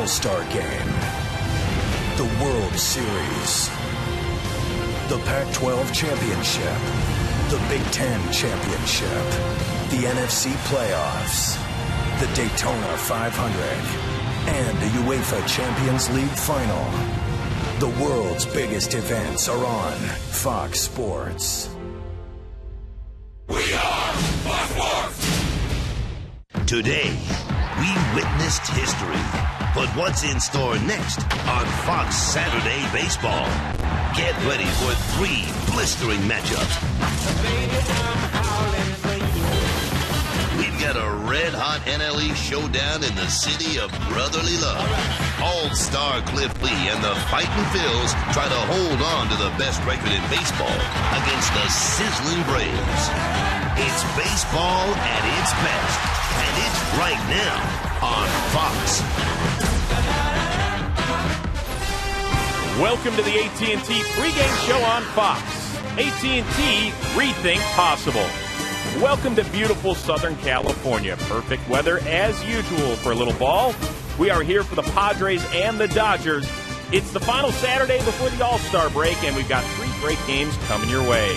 All-Star Game, the World Series, the Pac-12 Championship, the Big Ten Championship, the NFC Playoffs, the Daytona 500, and the UEFA Champions League Final. The world's biggest events are on Fox Sports. We are Fox Sports! Today, we witnessed history. But what's in store next on Fox Saturday Baseball? Get ready for 3 blistering matchups. We've got a red-hot NLE showdown in the city of brotherly love. All-Star Cliff Lee and the Fightin' Phils try to hold on to the best record in baseball against the sizzling Braves. It's baseball at its best, and it's right now on Fox. Welcome to the AT&T pregame show on Fox. AT&T, rethink possible. Welcome to beautiful Southern California. Perfect weather as usual for a little ball. We are here for the Padres and the Dodgers. It's the final Saturday before the All-Star break, and we've got 3 great games coming your way.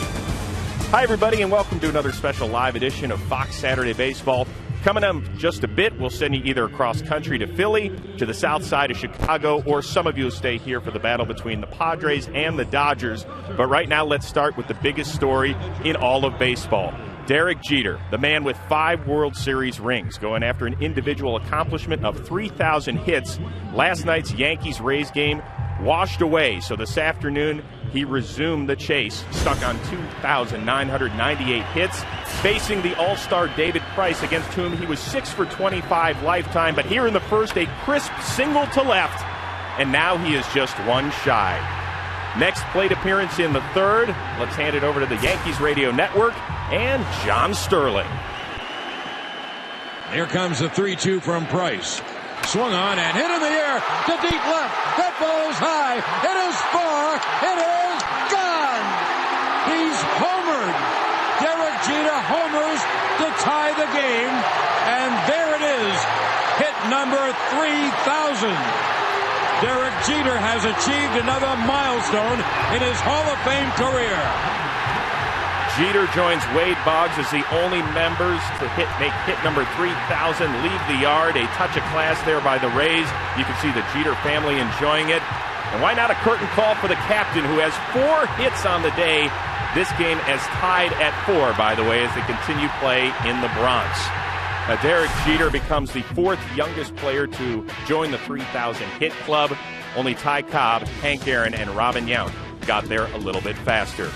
Hi, everybody, and welcome to another special live edition of Fox Saturday Baseball. Coming up in just a bit, we'll send you either across country to Philly, to the south side of Chicago, or some of you will stay here for the battle between the Padres and the Dodgers. But right now, let's start with the biggest story in all of baseball. Derek Jeter, the man with 5 World Series rings, going after an individual accomplishment of 3,000 hits. Last night's Yankees-Rays game washed away, so this afternoon he resumed the chase, stuck on 2,998 hits, facing the All-Star David Price, against whom he was 6 for 25 lifetime. But here in the first, a crisp single to left, and now he is just 1 shy. Next plate appearance in the 3rd. Let's hand it over to the Yankees Radio Network and John Sterling. Here comes the 3-2 from Price. Swung on and hit in the air to deep left. That ball is high. It is far. It is gone. He's homered. Derek Jeter homers to tie the game. And there it is. Hit number 3,000. Derek Jeter has achieved another milestone in his Hall of Fame career. Jeter joins Wade Boggs as the only members to make hit number 3,000 leave the yard. A touch of class there by the Rays. You can see the Jeter family enjoying it. And why not a curtain call for the captain, who has 4 hits on the day. This game is tied at 4, by the way, as they continue play in the Bronx. Derek Jeter becomes the 4th youngest player to join the 3,000 hit club. Only Ty Cobb, Hank Aaron, and Robin Yount got there a little bit faster.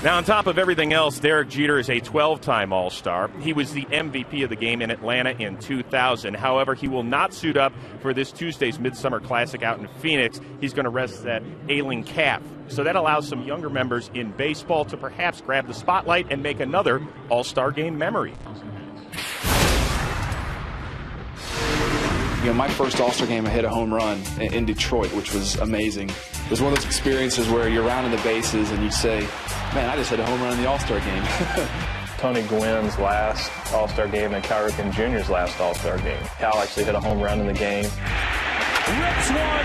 Now, on top of everything else, Derek Jeter is a 12-time All-Star. He was the MVP of the game in Atlanta in 2000. However, he will not suit up for this Tuesday's Midsummer Classic out in Phoenix. He's going to rest that ailing calf. So that allows some younger members in baseball to perhaps grab the spotlight and make another All-Star game memory. You know, my first All-Star game, I hit a home run in Detroit, which was amazing. It was one of those experiences where you're rounding the bases and you say, man, I just hit a home run in the All-Star game. Tony Gwynn's last All-Star game and Cal Ripken Jr.'s last All-Star game. Cal actually hit a home run in the game. Rips one.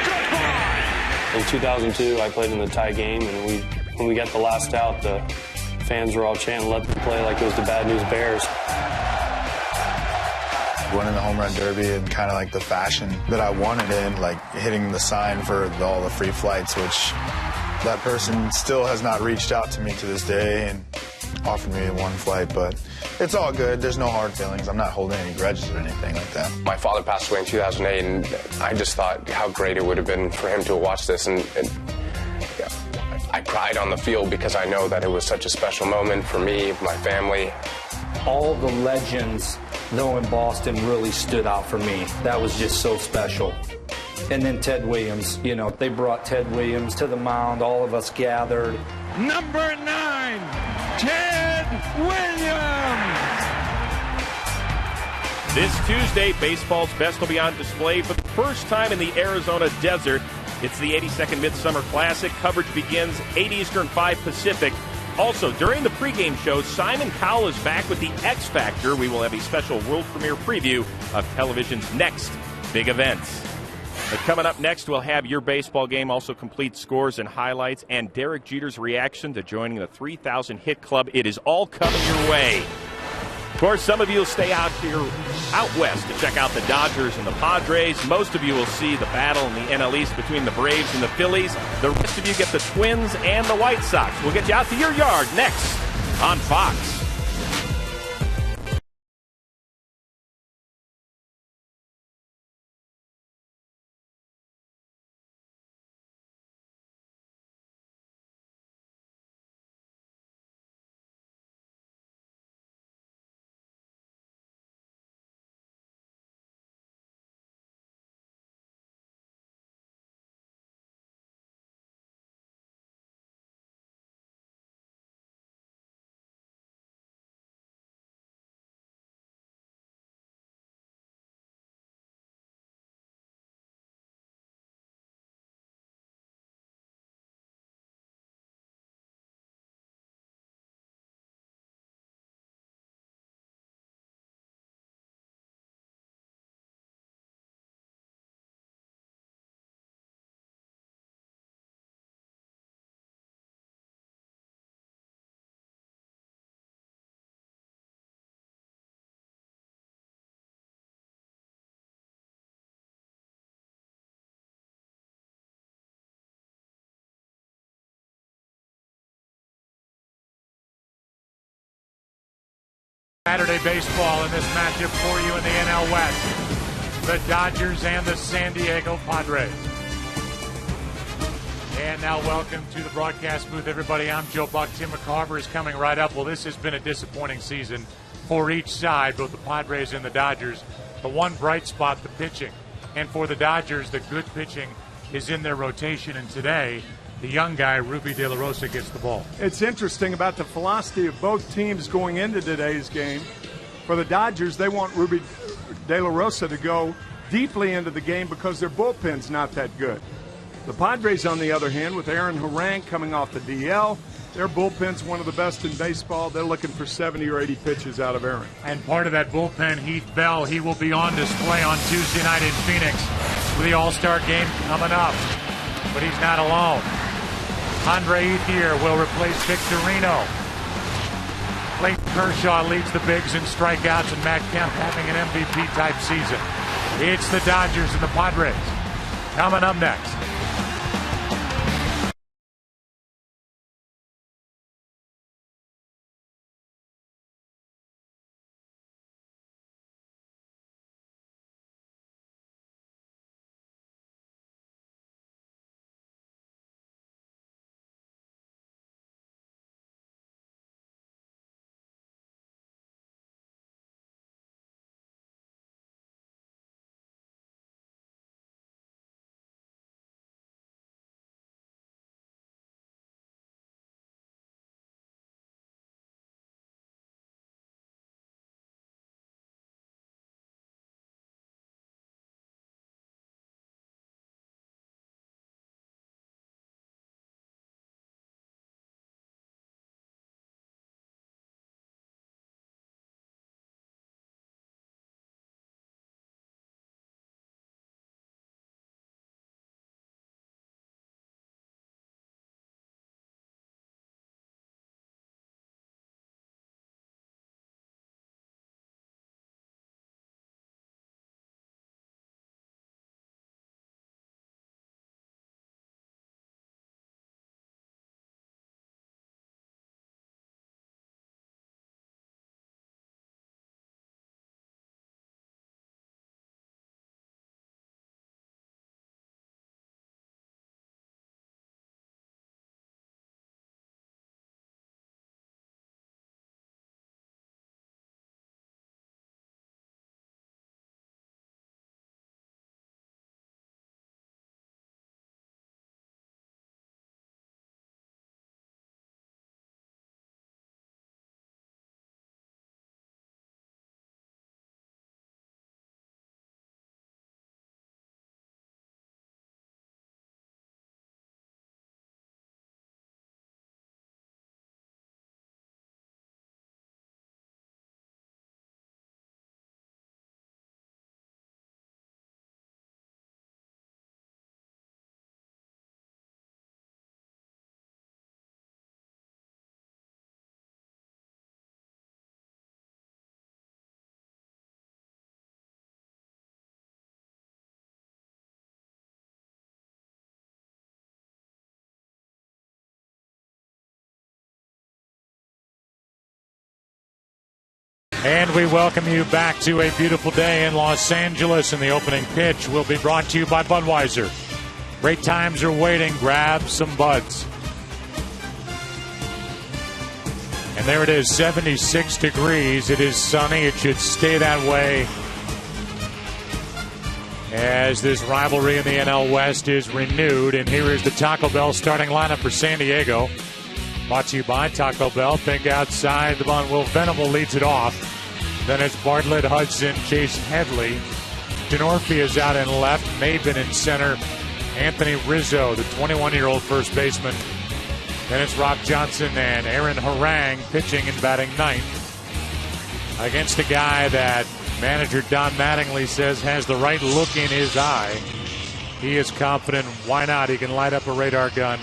Goodbye. In 2002, I played in the tie game, and when we got the last out, the fans were all chanting, "Let them play," like it was the Bad News Bears. Winning the home run derby in kind of like the fashion that I wanted in, like hitting the sign for all the free flights, which that person still has not reached out to me to this day and offered me 1 flight, but it's all good. There's no hard feelings. I'm not holding any grudges or anything like that. My father passed away in 2008, and I just thought how great it would have been for him to watch this, and yeah, I cried on the field because I know that it was such a special moment for me, my family. All the legends, though, in Boston really stood out for me. That was just so special. And then Ted Williams, you know, they brought Ted Williams to the mound. All of us gathered. Number 9, Ted Williams. This Tuesday, baseball's best will be on display for the first time in the Arizona desert. It's the 82nd Midsummer Classic. Coverage begins 8 Eastern, 5 Pacific. Also, during the pregame show, Simon Cowell is back with the X Factor. We will have a special world premiere preview of television's next big events. But coming up next, we'll have your baseball game, also complete scores and highlights, and Derek Jeter's reaction to joining the 3,000 hit club. It is all coming your way. Of course, some of you will stay out here out west to check out the Dodgers and the Padres. Most of you will see the battle in the NL East between the Braves and the Phillies. The rest of you get the Twins and the White Sox. We'll get you out to your yard next on Fox. Saturday baseball in this matchup for you in the NL West. The Dodgers and the San Diego Padres. And now welcome to the broadcast booth, everybody. I'm Joe Buck. Tim McCarver is coming right up. Well, this has been a disappointing season for each side, both the Padres and the Dodgers. The one bright spot, the pitching. And for the Dodgers, the good pitching is in their rotation. And today, the young guy, Ruby De La Rosa, gets the ball. It's interesting about the philosophy of both teams going into today's game. For the Dodgers, they want Ruby De La Rosa to go deeply into the game because their bullpen's not that good. The Padres, on the other hand, with Aaron Harang coming off the DL, their bullpen's one of the best in baseball. They're looking for 70 or 80 pitches out of Aaron. And part of that bullpen, Heath Bell, he will be on display on Tuesday night in Phoenix with the All-Star game coming up. But he's not alone. Andre Ethier will replace Victorino. Clayton Kershaw leads the bigs in strikeouts, and Matt Kemp having an MVP-type season. It's the Dodgers and the Padres. Coming up next. And we welcome you back to a beautiful day in Los Angeles. And the opening pitch will be brought to you by Budweiser. Great times are waiting. Grab some buds. And there it is, 76 degrees. It is sunny. It should stay that way as this rivalry in the NL West is renewed. And here is the Taco Bell starting lineup for San Diego. Brought to you by Taco Bell. Think outside the bun. Will Venable leads it off. Then it's Bartlett, Hudson, Chase Headley. Denorfi is out in left. Maben in center. Anthony Rizzo, the 21-year-old first baseman. Then it's Rob Johnson and Aaron Harang pitching and batting ninth against a guy that manager Don Mattingly says has the right look in his eye. He is confident. Why not? He can light up a radar gun.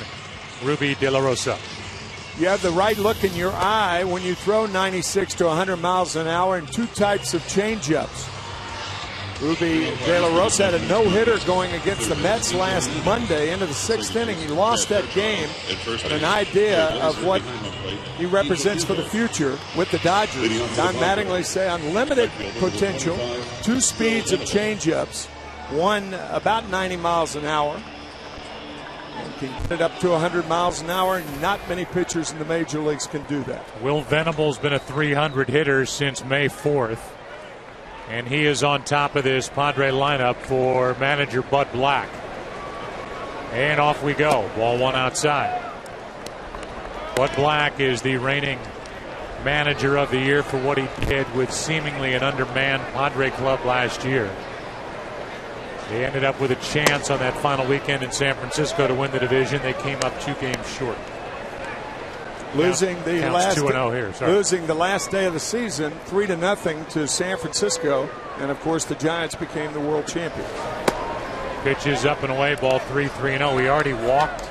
Ruby De La Rosa. You have the right look in your eye when you throw 96 to 100 miles an hour in two types of changeups. Ruby De La Rosa had a no-hitter going against the Mets last Monday into the sixth inning. He lost that game. An idea of what he represents for the future with the Dodgers. Don Mattingly say unlimited potential, two speeds of changeups, one about 90 miles an hour. And can get it up to 100 miles an hour. Not many pitchers in the major leagues can do that. Will Venable's been a 300 hitter since May 4th. And he is on top of this Padre lineup for manager Bud Black. And off we go. Ball one outside. Bud Black is the reigning manager of the year for what he did with seemingly an undermanned Padre club last year. They ended up with a chance on that final weekend in San Francisco to win the division. They came up 2 games short. Losing the last day of the season 3-0 to San Francisco, and of course the Giants became the world champions. Pitches up and away, ball 3-0. We already walked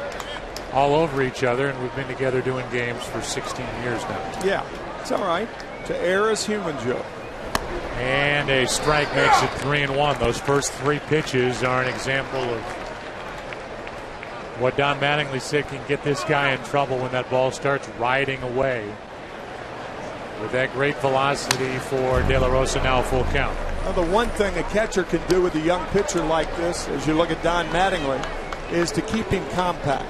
all over each other, and we've been together doing games for 16 years now. Yeah, it's all right. To err is human, Joe. And a strike makes it 3-1. Those first 3 pitches are an example of what Don Mattingly said can get this guy in trouble when that ball starts riding away. With that great velocity for De La Rosa, now a full count. Well, the one thing a catcher can do with a young pitcher like this, as you look at Don Mattingly, is to keep him compact.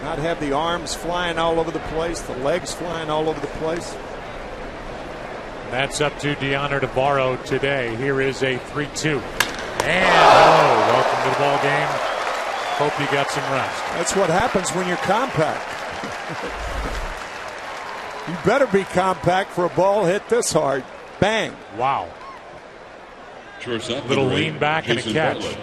Not have the arms flying all over the place, the legs flying all over the place. That's up to Deoner Navarro today. Here is a 3-2. And welcome to the ball game. Hope you got some rest. That's what happens when you're compact. You better be compact for a ball hit this hard. Bang. Wow. Little lean back and a catch.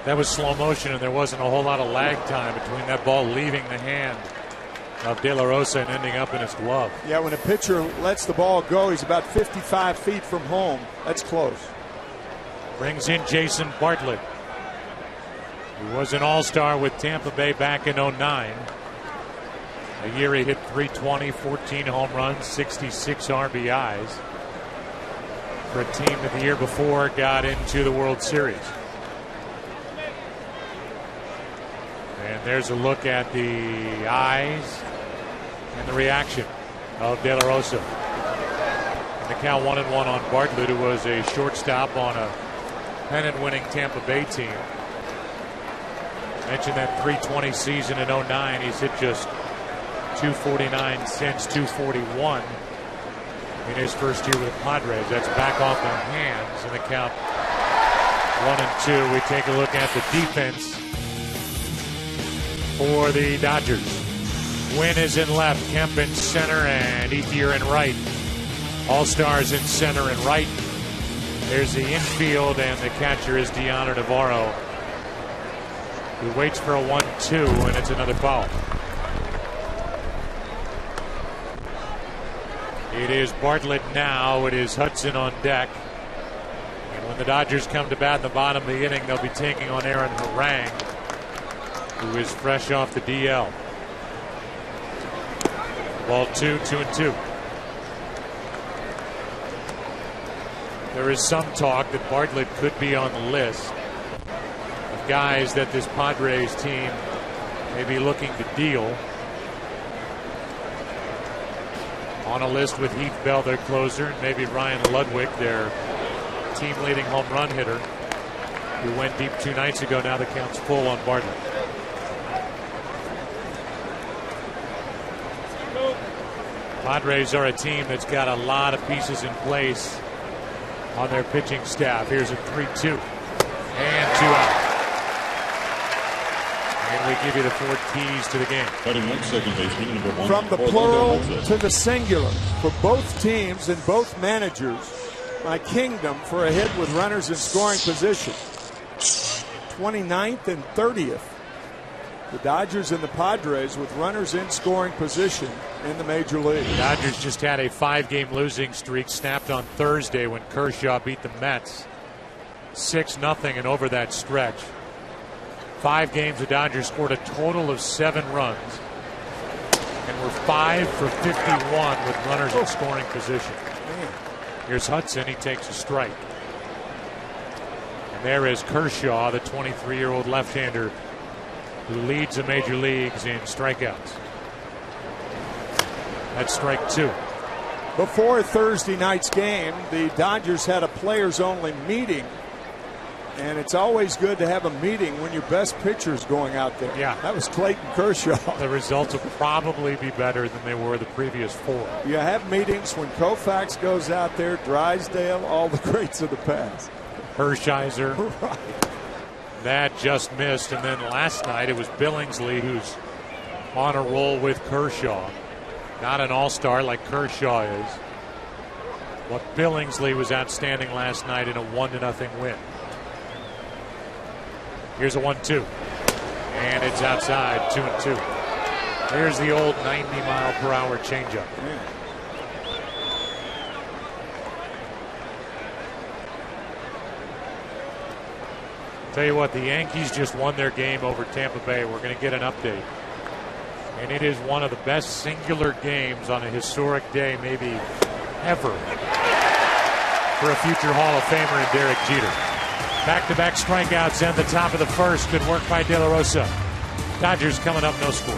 That was slow motion, and there wasn't a whole lot of lag time between that ball leaving the hand of De La Rosa and ending up in his glove. Yeah, when a pitcher lets the ball go, he's about 55 feet from home. That's close. Brings in Jason Bartlett. He was an all-star with Tampa Bay back in 09. A year he hit .320, 14 home runs, 66 RBIs for a team that the year before got into the World Series. And there's a look at the eyes and the reaction of De La Rosa. And the count 1-1 on Bartlett, who was a shortstop on a pennant-winning Tampa Bay team. Mentioned that .320 season in 09. He's hit just .249 since .241 in his first year with the Padres. That's back off their hands in the count 1-2. We take a look at the defense for the Dodgers. Wynn is in left, Kemp in center, and Ethier in right. All-stars in center and right. There's the infield, and the catcher is Deoner Navarro, who waits for a 1-2, and it's another foul. It is Bartlett now. It is Hudson on deck. And when the Dodgers come to bat in the bottom of the inning, they'll be taking on Aaron Harang, who is fresh off the DL. Ball 2-2-2. There is some talk that Bartlett could be on the list of guys that this Padres team may be looking to deal. On a list with Heath Bell, their closer, and maybe Ryan Ludwig, their team-leading home run hitter, who went deep 2 nights ago. Now the count's full on Bartlett. Padres are a team that's got a lot of pieces in place on their pitching staff. Here's a 3-2 and 2 out. And we give you the 4 keys to the game. From the plural to the singular, for both teams and both managers, my kingdom for a hit with runners in scoring position. 29th and 30th. The Dodgers and the Padres with runners in scoring position in the major league. The Dodgers just had a 5-game losing streak snapped on Thursday when Kershaw beat the Mets 6-0 and over that stretch. 5 games, the Dodgers scored a total of 7 runs and were 5 for 51 with runners in scoring position. Here's Hudson. He takes a strike. And there is Kershaw, the 23-year-old left-hander who leads the major leagues in strikeouts. That's strike 2. Before Thursday night's game, the Dodgers had a players-only meeting. And it's always good to have a meeting when your best pitcher's going out there. Yeah. That was Clayton Kershaw. The results will probably be better than they were the previous 4. You have meetings when Koufax goes out there, Drysdale, all the greats of the past. Hershiser. Right. That just missed. And then last night it was Billingsley who's on a roll with Kershaw. Not an all-star like Kershaw is. But Billingsley was outstanding last night in a 1-0 win. Here's a 1-2. And it's outside, 2-2. Here's the old 90-mile-per-hour changeup. Tell you what, the Yankees just won their game over Tampa Bay. We're going to get an update. And it is one of the best singular games on a historic day, maybe ever, for a future Hall of Famer in Derek Jeter. Back-to-back strikeouts and the top of the first. Good work by De La Rosa. Dodgers coming up, no score.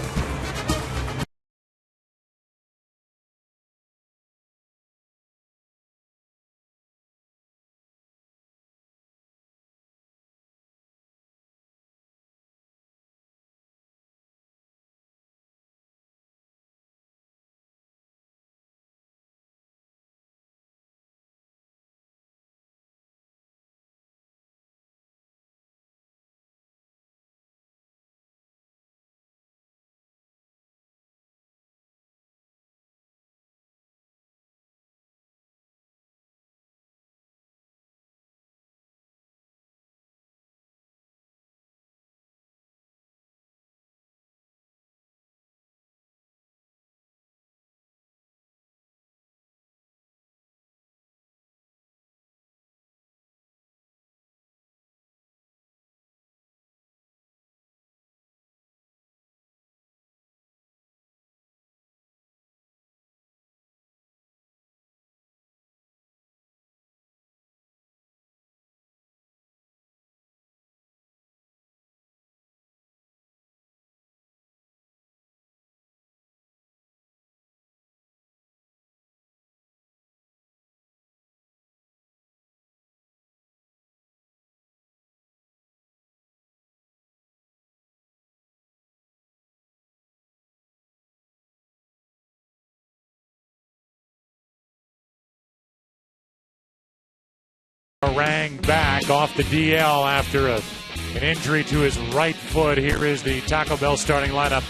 Rang back off the DL after an injury to his right foot. Here is the Taco Bell starting lineup.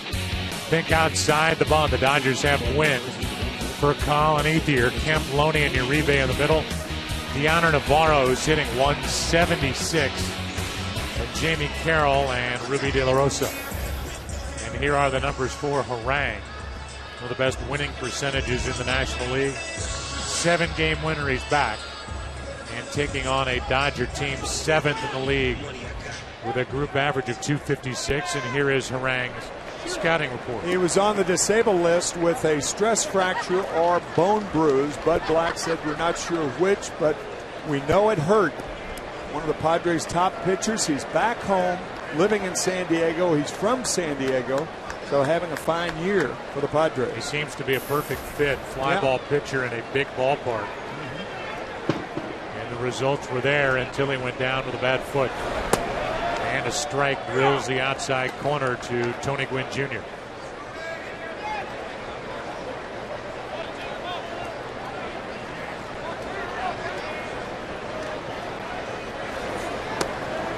Think outside the ball. The Dodgers have wins for Colin Ethier, Kemp, Loney, and Uribe in the middle. Deanna Navarro is hitting 176. And Jamie Carroll and Ruby De La Rosa. And here are the numbers for Harang. One of the best winning percentages in the National League. 7-game winner, he's back. And taking on a Dodger team 7th in the league with a group average of 256. And here is Harang's scouting report. He was on the disabled list with a stress fracture or bone bruise. Bud Black said we're not sure which, but we know it hurt. One of the Padres' top pitchers. He's back home, living in San Diego. He's from San Diego. So having a fine year for the Padres. He seems to be a perfect fit, fly ball pitcher in a big ballpark. And the results were there until he went down with a bad foot. And a strike drills the outside corner to Tony Gwynn Jr.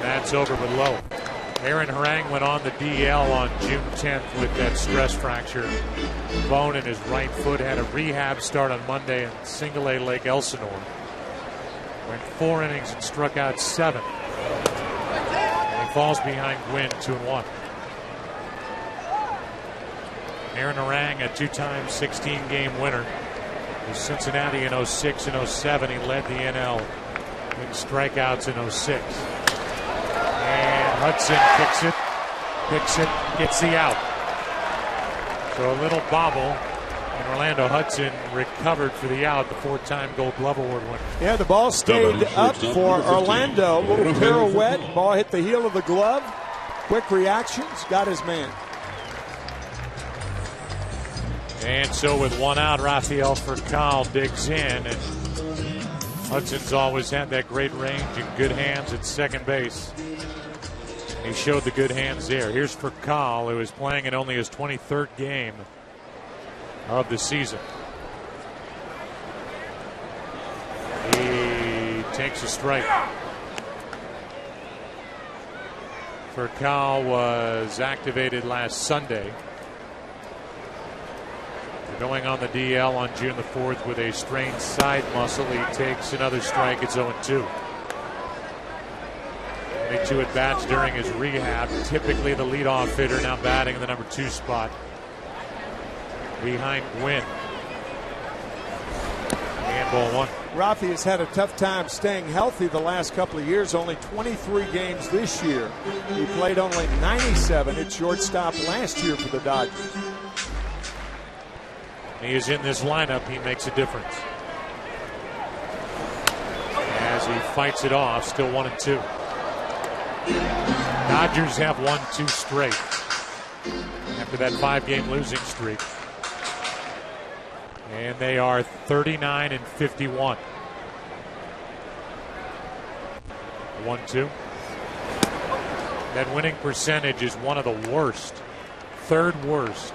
That's over but low. Aaron Harang went on the DL on June 10th with that stress fracture. Bone in his right foot, had a rehab start on Monday in Single A Lake Elsinore. Went 4 innings and struck out 7. And he falls behind Gwynn 2-1. Aaron Harang, a 2-time 16-game winner. With Cincinnati in 06 and 07, he led the NL in strikeouts in 06. And Hudson picks it, gets the out. So a little bobble, and Orlando Hudson recovered for the out, the 4-time Gold Glove Award winner. Yeah, the ball stayed up for Orlando. A little pirouette, ball hit the heel of the glove. Quick reactions, got his man. And so with 1 out, Rafael Furcal digs in, and Hudson's always had that great range and good hands at second base. He showed the good hands there. Here's Furcal, who is playing in only his 23rd game of the season. He takes a strike. Furcal was activated last Sunday. Going on the DL on June the 4th with a strained side muscle. He takes another strike. It's 0-2. 22 at-bats during his rehab. Typically the leadoff hitter, now batting in the number 2 spot behind Gwynn. And ball 1. Rafi has had a tough time staying healthy the last couple of years. Only 23 games this year. He played only 97 at shortstop last year for the Dodgers. He is in this lineup. He makes a difference. As he fights it off, still 1-2. Dodgers have won 2 straight after that 5-game losing streak. And they are 39-51. 1-2. That winning percentage is one of the worst, 3rd worst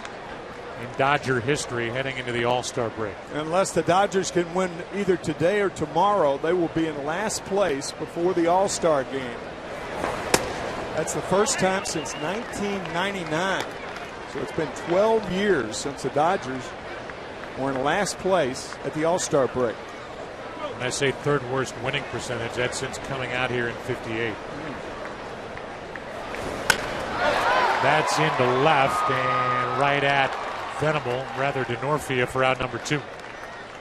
in Dodger history heading into the All-Star break. Unless the Dodgers can win either today or tomorrow, they will be in last place before the All-Star game. That's the first time since 1999. So it's been 12 years since the Dodgers were in last place at the All-Star break. When I say 3rd worst winning percentage, that's since coming out here in 58. That's into left and right at Venable, rather Denorfia for out number 2.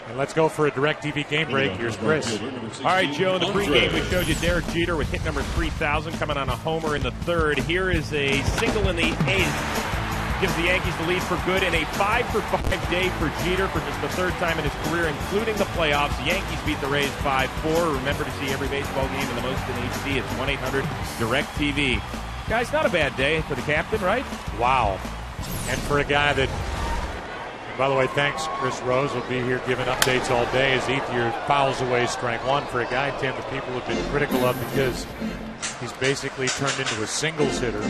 And let's go for a DirecTV game break. Here's Chris. All right, Joe, in the pregame we showed you Derek Jeter with hit number 3,000 coming on a homer in the 3rd. Here is a single in the 8th. Gives the Yankees the lead for good in a 5-for-5 day for Jeter for just the 3rd time in his career, including the playoffs. The Yankees beat the Rays 5-4. Remember to see every baseball game in the most in HD. It's 1-800-DirecTV. Guys, not a bad day for the captain, right? Wow. And for a guy that, by the way, thanks, Chris Rose will be here giving updates all day as Ethier fouls away strike 1. For a guy, Tim, that people have been critical of because he's basically turned into a singles hitter.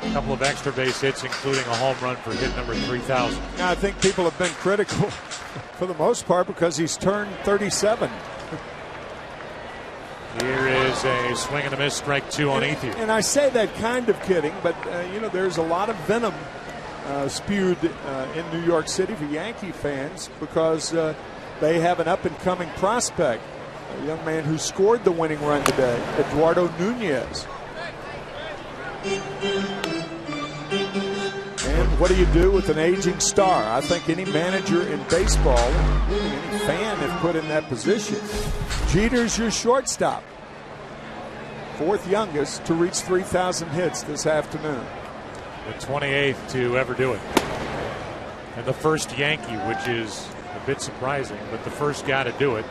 A couple of extra base hits, including a home run for hit number 3,000. I think people have been critical for the most part because he's turned 37. Here is a swing and a miss, strike 2 on Ethier. And I say that kind of kidding, but, there's a lot of venom spewed in New York City for Yankee fans because they have an up-and-coming prospect, a young man who scored the winning run today, Eduardo Nunez. And what do you do with an aging star? I think any manager in baseball, any fan, if put in that position. Jeter's your shortstop, 4th youngest to reach 3,000 hits this afternoon. The 28th to ever do it. And the first Yankee, which is a bit surprising, but the first guy to do it.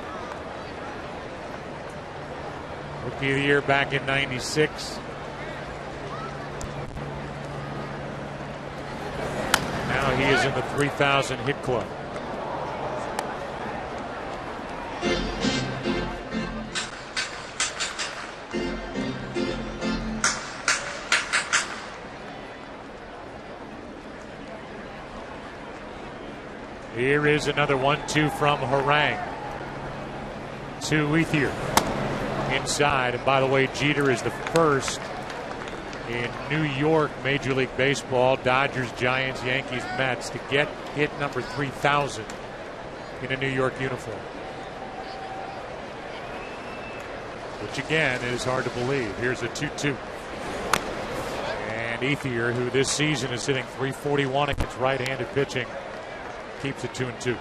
Rookie of the year back in '96. Now he is in the 3,000 hit club. Here is another 1-2 from Harang to Ethier inside. And by the way, Jeter is the first in New York Major League Baseball, Dodgers, Giants, Yankees, Mets, to get hit number 3,000 in a New York uniform. Which again is hard to believe. Here's a 2-2. And Ethier, who this season is hitting .341 against right-handed pitching, keeps it 2-2.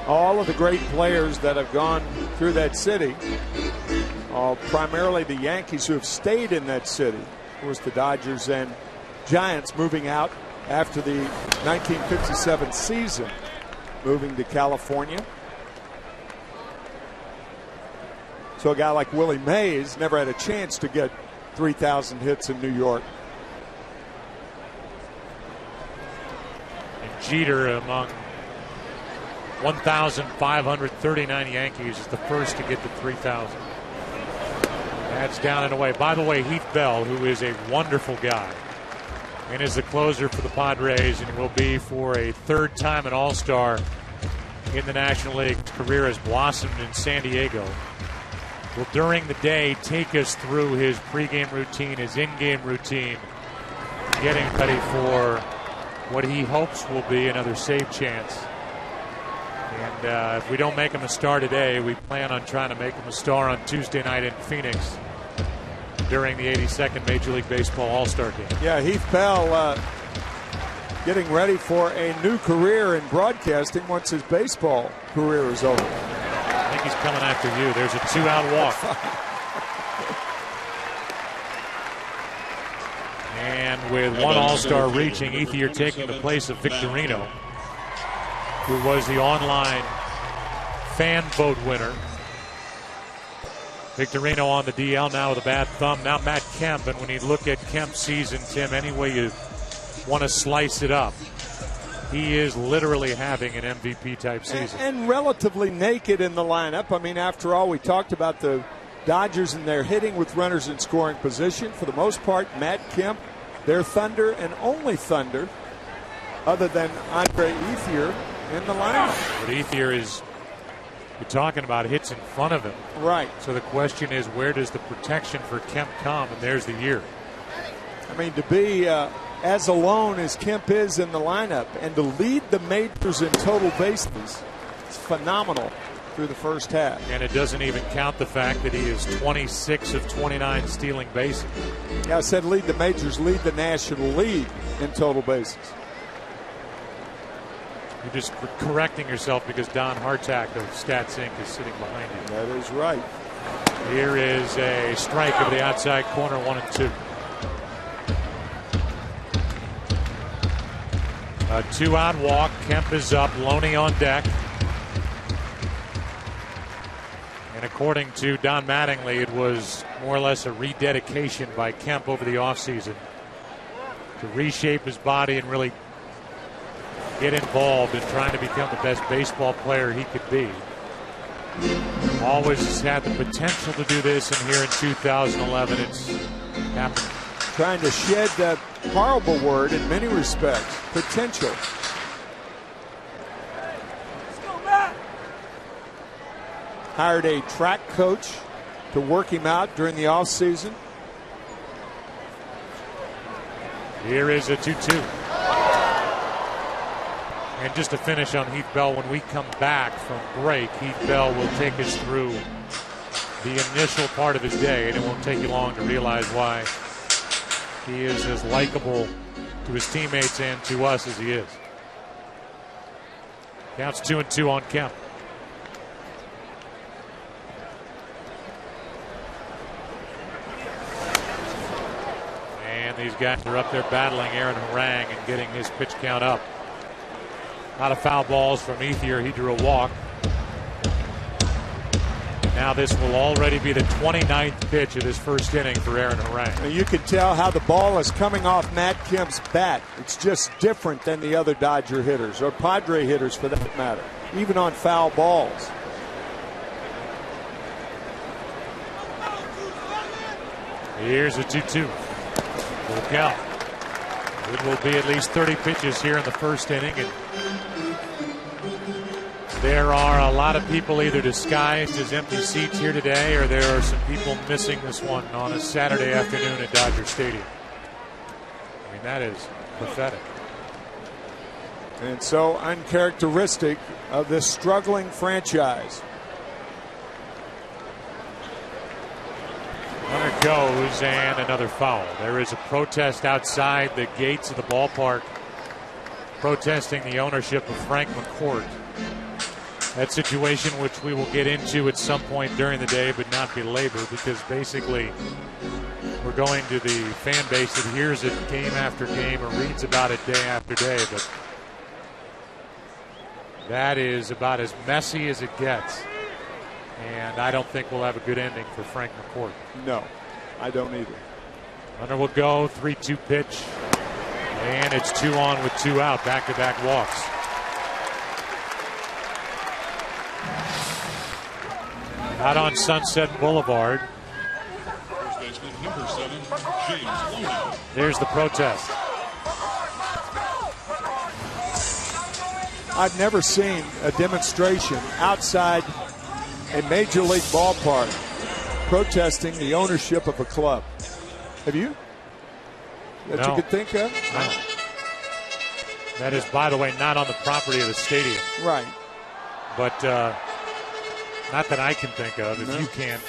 All of the great players that have gone through that city, primarily the Yankees who have stayed in that city. Of course, the Dodgers and Giants moving out after the 1957 season, moving to California. So a guy like Willie Mays never had a chance to get 3,000 hits in New York. Jeter, among 1,539 Yankees, is the first to get to 3,000. That's down and away. By the way, Heath Bell, who is a wonderful guy and is the closer for the Padres and will be for a third time an All-Star in the National League. His career has blossomed in San Diego. Will during the day take us through his pregame routine, his in-game routine, getting ready for what he hopes will be another save chance. And if we don't make him a star today, we plan on trying to make him a star on Tuesday night in Phoenix during the 82nd Major League Baseball All-Star Game. Yeah, Heath Bell getting ready for a new career in broadcasting once his baseball career is over. I think he's coming after you. There's a 2-out walk. And with one All-Star reaching, Ethier taking the place of Victorino, who was the online fan vote winner. Victorino on the DL now with a bad thumb. Now Matt Kemp, and when you look at Kemp's season, Tim, any way you want to slice it up, he is literally having an MVP-type season. And relatively naked in the lineup. I mean, after all, we talked about the Dodgers and their hitting with runners in scoring position. For the most part, Matt Kemp, their Thunder and only Thunder, other than Andre Ethier, in the lineup. But Ethier is, you're talking about hits in front of him. Right. So the question is, where does the protection for Kemp come? And there's the year. I mean, to be as alone as Kemp is in the lineup and to lead the majors in total bases, it's phenomenal through the first half. And it doesn't even count the fact that he is 26 of 29 stealing bases. Yeah, I said lead the majors, lead the National League in total bases. You're just correcting yourself because Don Hartack of Stats Inc. is sitting behind you. That is right. Here is a strike over the outside corner, 1-2. A 2-out walk. Kemp is up. Loney on deck. And according to Don Mattingly, it was more or less a rededication by Kemp over the offseason to reshape his body and really get involved in trying to become the best baseball player he could be. Always has had the potential to do this, and here in 2011 it's happened. Trying to shed that horrible word in many respects, potential. Hired a track coach to work him out during the offseason. Here is a 2-2. And just to finish on Heath Bell, when we come back from break, Heath Bell will take us through the initial part of his day, and it won't take you long to realize why he is as likable to his teammates and to us as he is. Counts 2-2 on Kemp. And these guys are up there battling Aaron Harang and getting his pitch count up. A lot of foul balls from Ethier. He drew a walk. Now now this will already be the 29th pitch of this first inning for Aaron Harang. And you can tell how the ball is coming off Matt Kemp's bat. It's just different than the other Dodger hitters, or Padre hitters for that matter, even on foul balls. Here's a 2-2. Full count. It will be at least 30 pitches here in the first inning. And there are a lot of people either disguised as empty seats here today, or there are some people missing this one on a Saturday afternoon at Dodger Stadium. I mean, that is pathetic. And so uncharacteristic of this struggling franchise. Runner goes, and another foul. There is a protest outside the gates of the ballpark protesting the ownership of Frank McCourt. That situation, which we will get into at some point during the day, but not belabor, because basically we're going to the fan base that hears it game after game or reads about it day after day. But that is about as messy as it gets. And I don't think we'll have a good ending for Frank McCourt. No, I don't either. Runner will go, 3-2 pitch. And it's 2 on with 2 out, back-to-back walks. Out on Sunset Boulevard. There's the protest. I've never seen a demonstration outside a major league ballpark protesting the ownership of a club. Have you? That No. you could think of? No. That is, by the way, not on the property of the stadium. Right. But not that I can think of. If you can't,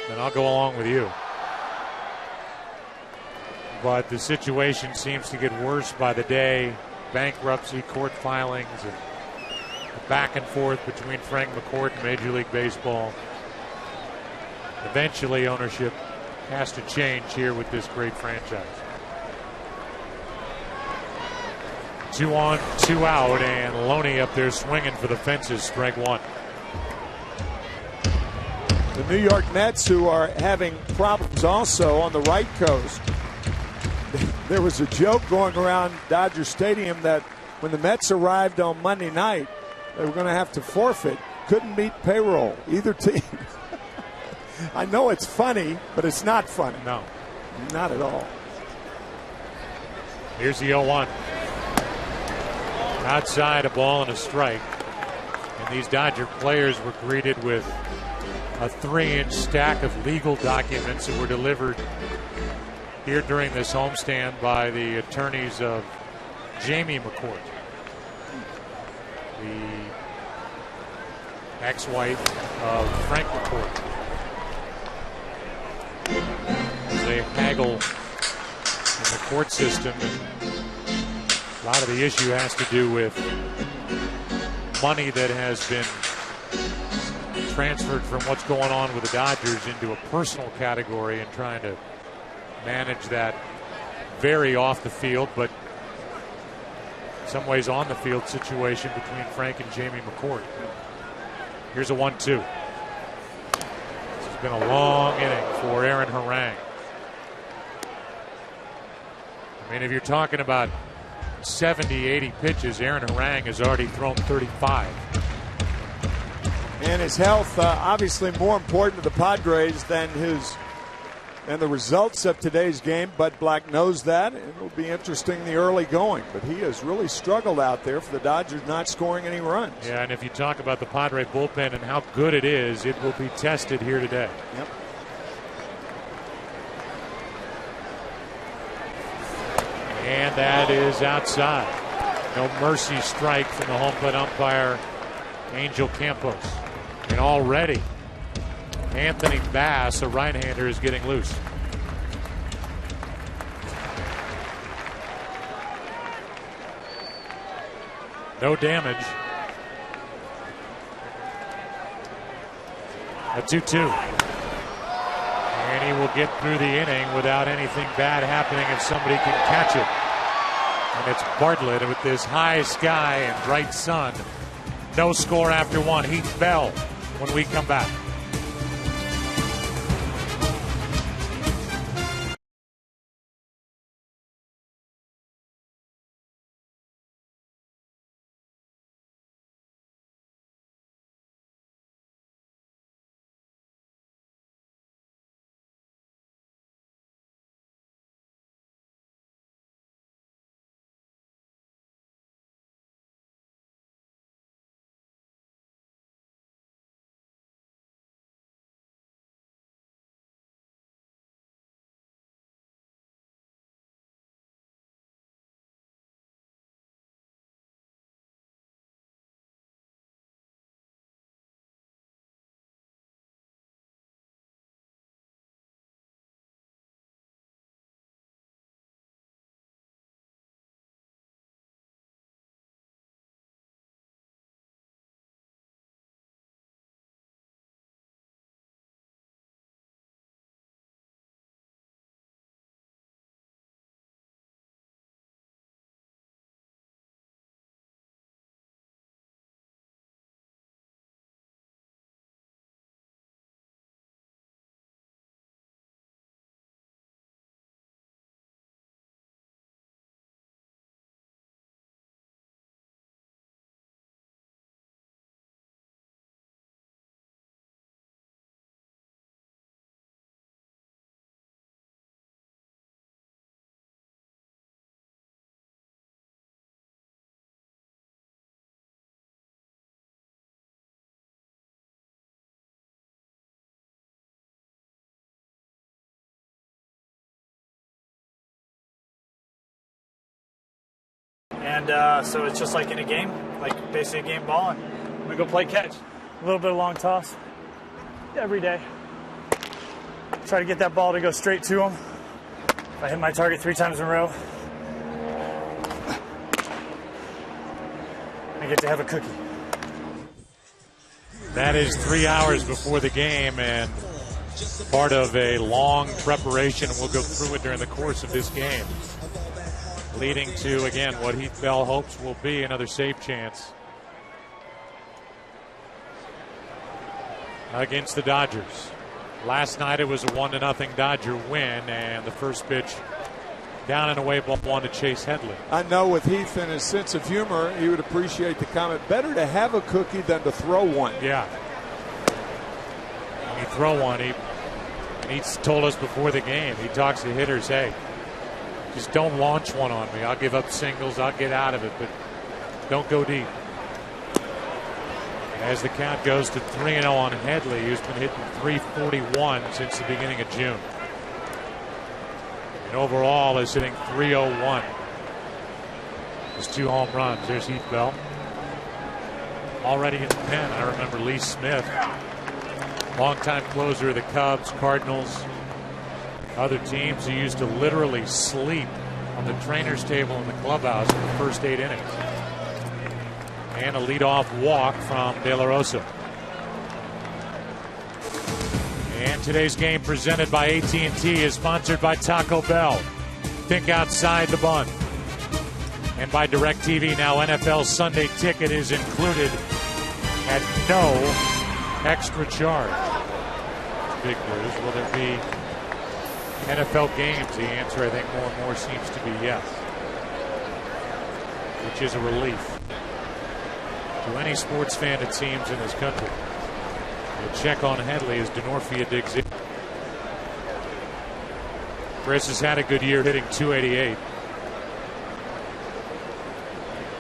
then I'll go along with you. But the situation seems to get worse by the day. Bankruptcy, court filings, and back and forth between Frank McCourt and Major League Baseball. Eventually, ownership has to change here with this great franchise. 2 on, 2 out, and Loney up there swinging for the fences, strike 1. The New York Mets, who are having problems also on the right coast. There was a joke going around Dodger Stadium that when the Mets arrived on Monday night, they were going to have to forfeit. Couldn't meet payroll, either team. I know it's funny, but it's not funny. No. Not at all. Here's the 0-1. Outside, a ball and a strike. And these Dodger players were greeted with a 3-inch stack of legal documents that were delivered here during this homestand by the attorneys of Jamie McCourt, the ex-wife of Frank McCourt. They haggle in the court system, and a lot of the issue has to do with money that has been transferred from what's going on with the Dodgers into a personal category and trying to manage that very off the field, but in some ways on the field situation between Frank and Jamie McCourt. Here's a 1-2. This has been a long inning for Aaron Harang. I mean, if you're talking about 70, 80 pitches, Aaron Harang has already thrown 35. And his health, obviously more important to the Padres than the results of today's game. Bud Black knows that. It will be interesting in the early going, but he has really struggled out there for the Dodgers, not scoring any runs. Yeah, and if you talk about the Padre bullpen and how good it is, it will be tested here today. Yep. And that is outside. No mercy strike from the home plate umpire, Angel Campos. And already, Anthony Bass, a right-hander, is getting loose. No damage. A 2-2. And he will get through the inning without anything bad happening if somebody can catch it. And it's Bartlett with this high sky and bright sun. No score after 1. Heath Bell when we come back. And so it's just like in a game, like basically a game ball, and I'm going to go play catch. A little bit of long toss every day. Try to get that ball to go straight to him. If I hit my target 3 times in a row, I get to have a cookie. That is 3 hours before the game and part of a long preparation. We'll go through it during the course of this game, leading to, again, what Heath Bell hopes will be another save chance against the Dodgers. Last night it was a 1-0 Dodger win, and the first pitch down and away, ball 1 to Chase Headley. I know with Heath and his sense of humor, he would appreciate the comment. Better to have a cookie than to throw one. Yeah. When you throw one, he told us before the game, he talks to hitters, hey, just don't launch one on me. I'll give up singles. I'll get out of it, but don't go deep. As the count goes to 3-0 on Headley, who's been hitting .341 since the beginning of June. And overall is hitting .301. His 2 home runs. There's Heath Bell. Already in the pen, I remember Lee Smith, longtime closer of the Cubs, Cardinals, other teams who used to literally sleep on the trainer's table in the clubhouse in the first 8 innings. And a leadoff walk from De La Rosa. And today's game presented by AT&T is sponsored by Taco Bell. Think outside the bun. And by DirecTV. Now NFL Sunday Ticket is included at no extra charge. Big news. Will there be NFL games? The answer, I think, more and more seems to be yes, which is a relief to any sports fan, it seems, in this country. The check on Headley as Denorfia digs in. Chris has had a good year, hitting .288.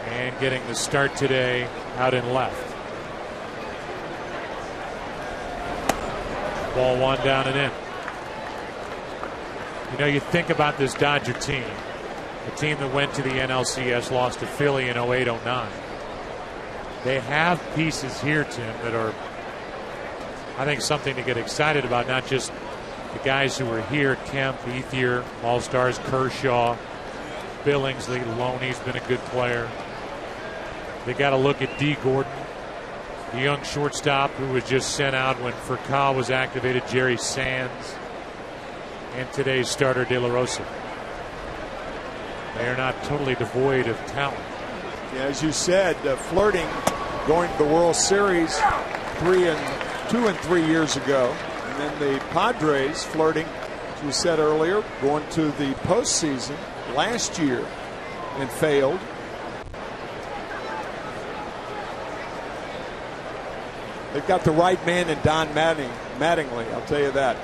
And getting the start today out in left. Ball 1 down and in. You know, you think about this Dodger team, a team that went to the NLCS, lost to Philly in 08-09. They have pieces here, Tim, that are, I think, something to get excited about. Not just the guys who are here, Kemp, Ethier, All-Stars, Kershaw, Billingsley, Loney's been a good player. They got to look at D. Gordon, the young shortstop who was just sent out when Furcal was activated, Jerry Sands, and today's starter, De La Rosa. They are not totally devoid of talent. Yeah, as you said, flirting, going to the World Series, 3-0 2 and 3 years ago. And then the Padres flirting, as we said earlier, going to the postseason last year and failed. They've got the right man in Don Mattingly, I'll tell you that.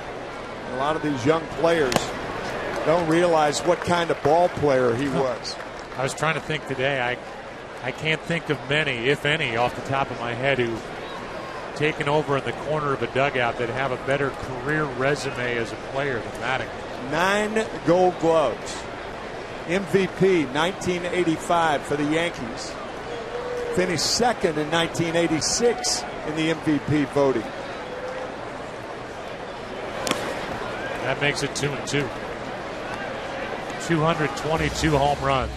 And a lot of these young players don't realize what kind of ball player he was. I was trying to think today. I can't think of many, if any, off the top of my head who've taken over in the corner of a dugout that have a better career resume as a player than Mattingly. 9 Gold Gloves. MVP 1985 for the Yankees. Finished second in 1986 in the MVP voting. That makes it 2-2. 222 home runs.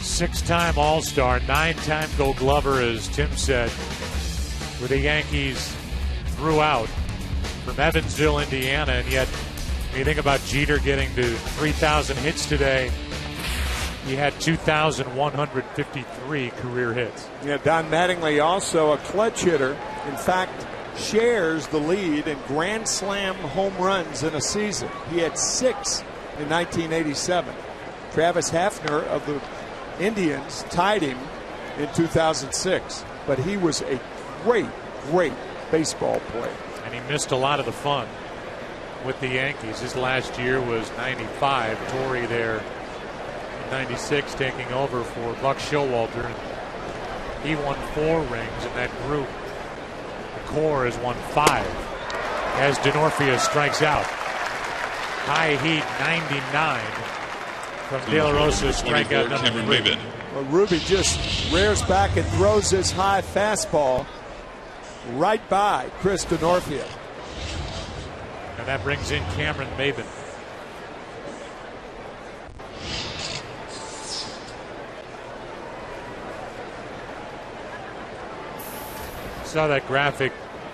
6-time All-Star, 9-time Gold Glover, as Tim said, with the Yankees throughout from Evansville, Indiana, and yet when you think about Jeter getting to 3,000 hits today, he had 2,153 career hits. Yeah, Don Mattingly also a clutch hitter. In fact, shares the lead in Grand Slam home runs in a season. He had 6 in 1987. Travis Hafner of the Indians tied him in 2006. But he was a great, great baseball player. And he missed a lot of the fun with the Yankees. His last year was 95. Torrey there in 96 taking over for Buck Showalter. He won 4 rings in that group. Core has won 5 as DeNorfia strikes out. High heat 99 from De La Rosa, strikeout number 3. Well, Ruby just rears back and throws his high fastball right by Chris DeNorfia. And that brings in Cameron Maben. Saw that graphic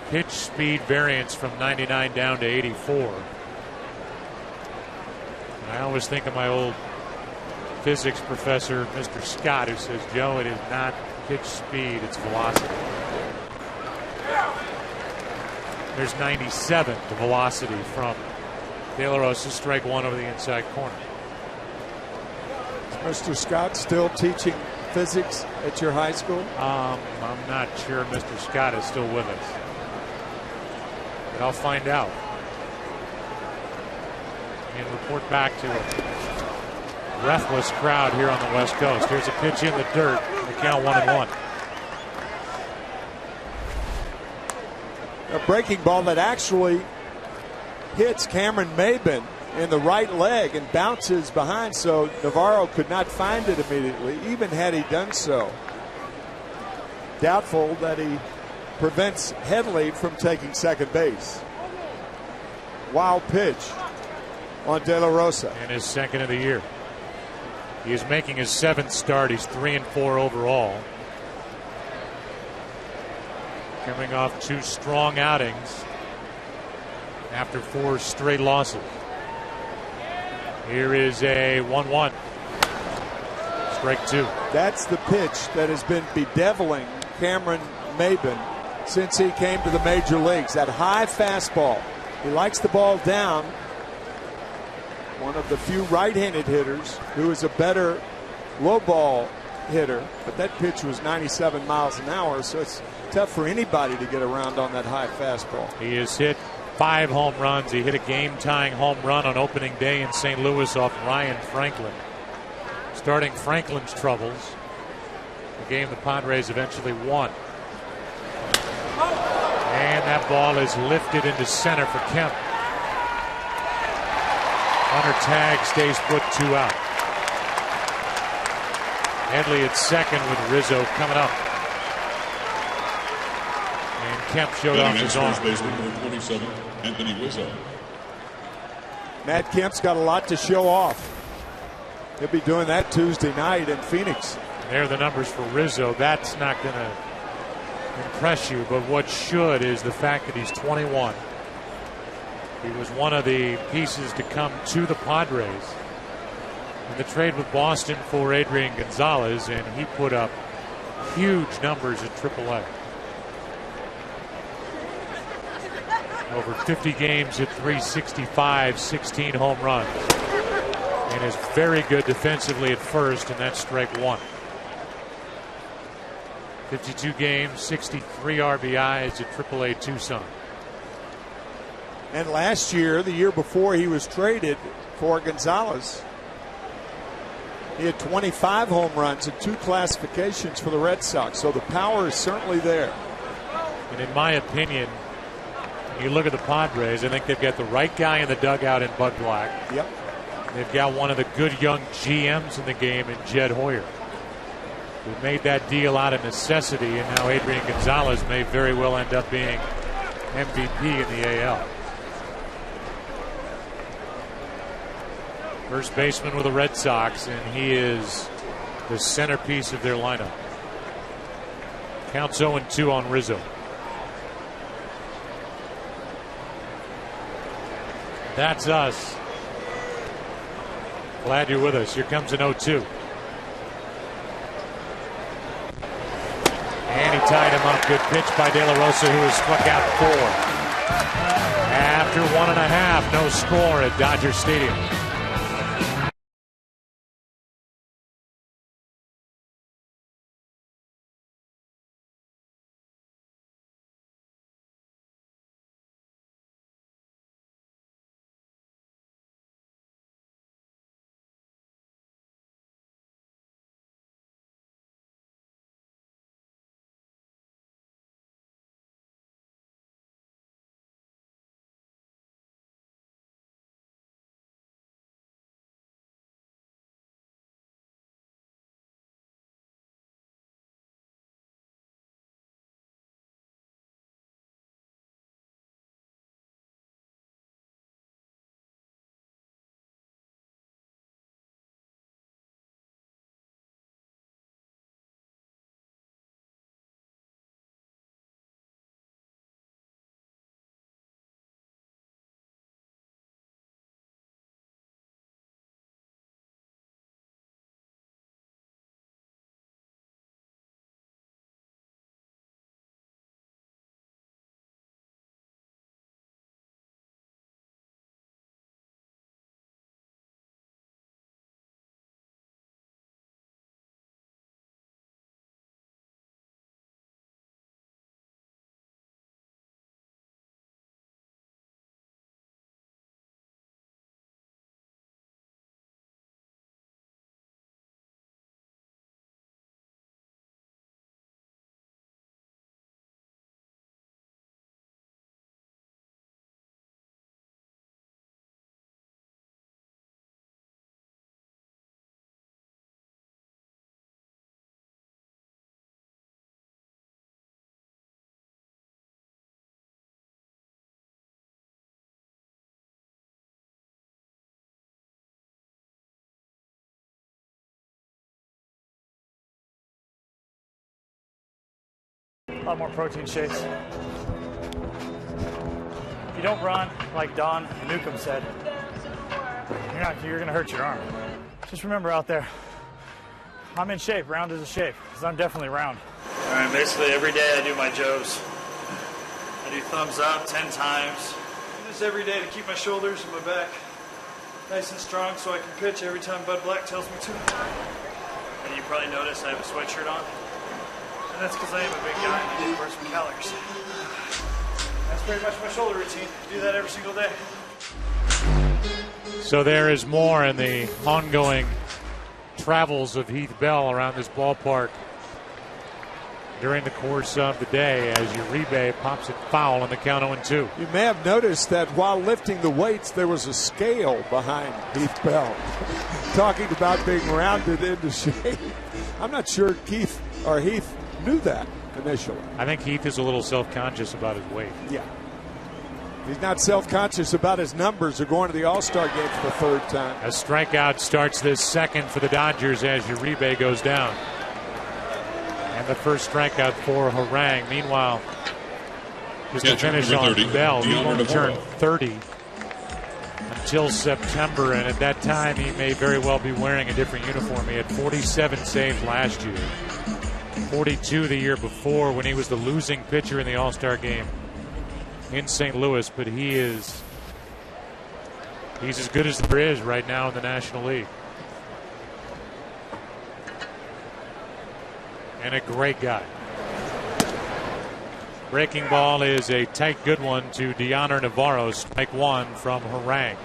pitch speed variance from 99 down to 84. And I always think of my old physics professor, Mr. Scott, who says, Joe, it is not pitch speed, it's velocity. There's 97 to velocity from De La Rosa, strike 1 over the inside corner. Is Mr. Scott still teaching physics at your high school? I'm not sure Mr. Scott is still with us, but I'll find out and report back to a breathless crowd here on the West Coast. Here's a pitch in the dirt. The count 1-1. A breaking ball that actually hits Cameron Maben in the right leg and bounces behind, so Navarro could not find it immediately, even had he done so. Doubtful that he prevents Headley from taking second base. Wild pitch on De La Rosa. And his second of the year. He is making his 7th start. He's 3-4 overall. Coming off 2 strong outings after 4 straight losses. Here is a 1-1. Strike 2. That's the pitch that has been bedeviling Cameron Maben since he came to the major leagues. That high fastball. He likes the ball down. One of the few right-handed hitters who is a better low ball hitter. But that pitch was 97 miles an hour, so it's tough for anybody to get around on that high fastball. He has hit 5 home runs. He hit a game-tying home run on opening day in St. Louis off Ryan Franklin. Starting Franklin's troubles, a game the Padres eventually won. And that ball is lifted into center for Kemp. Runner tag, stays put, 2 out. Headley at second with Rizzo coming up. And Kemp showed off his arm. Number 27, Anthony Rizzo. Matt Kemp's got a lot to show off. He'll be doing that Tuesday night in Phoenix. There are the numbers for Rizzo. That's not going to impress you, but what should is the fact that he's 21. He was one of the pieces to come to the Padres in the trade with Boston for Adrian Gonzalez, and he put up huge numbers at AAA. Over 50 games at 365, 16 home runs. And is very good defensively at first, and that's strike one. 52 games, 63 RBIs at AAA Tucson. And last year, the year before he was traded for Gonzalez, he had 25 home runs and 2 classifications for the Red Sox. So the power is certainly there. And in my opinion, you look at the Padres, I think they've got the right guy in the dugout in Bud Black. Yep. They've got one of the good young GMs in the game in Jed Hoyer. We made that deal out of necessity, and now Adrian Gonzalez may very well end up being MVP in the AL. First baseman with the Red Sox, and he is the centerpiece of their lineup. Counts 0-2 on Rizzo. That's us. Glad you're with us. Here comes an 0-2. And he tied him up. Good pitch by De La Rosa, who has struck out 4. After 1.5, no score at Dodger Stadium. A lot more protein shakes. If you don't run, like Don Newcomb said, you're going to hurt your arm. Just remember out there, I'm in shape. Round is a shape, because I'm definitely round. All right, basically every day I do my Joes. I do thumbs up 10 times. I do this every day to keep my shoulders and my back nice and strong so I can pitch every time Bud Black tells me to. And you probably noticed I have a sweatshirt on. And that's because I am a big guy and I need to burn some calories. That's pretty much my shoulder routine. I do that every single day. So there is more in the ongoing travels of Heath Bell around this ballpark during the course of the day as Uribe pops it foul on the count 0-2. You may have noticed that while lifting the weights, there was a scale behind Heath Bell talking about being rounded into shape. I'm not sure Heath knew that initially. I think Heath is a little self-conscious about his weight. Yeah. He's not self-conscious about his numbers or going to the All-Star game for the third time. A strikeout starts this second for the Dodgers as Uribe goes down. And the first strikeout for Harang. Meanwhile, just to finish on Bell, he won't turn 30 until September, and at that time he may very well be wearing a different uniform. He had 47 saves last year, 42 the year before when he was the losing pitcher in the All-Star game in St. Louis, but he's as good as there is right now in the National League. And a great guy. Breaking ball is a tight, good one to Deoner Navarro. Strike one from Harang.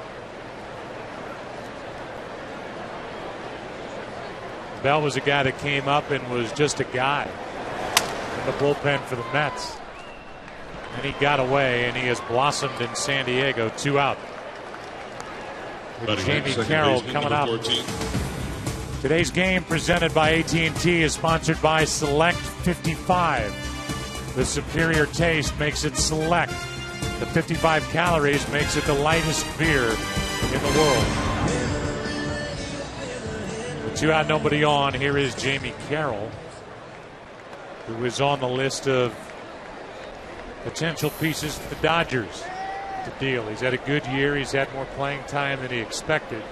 Bell was a guy that came up and was just a guy in the bullpen for the Mets. And he got away, and he has blossomed in San Diego. 2 out. With Jamie Carroll coming up. Today's game presented by AT&T is sponsored by Select 55. The superior taste makes it Select. The 55 calories makes it the lightest beer in the world. With 2 out, nobody on. Here is Jamie Carroll, who is on the list of potential pieces for the Dodgers to deal. He's had a good year. He's had more playing time than he expected.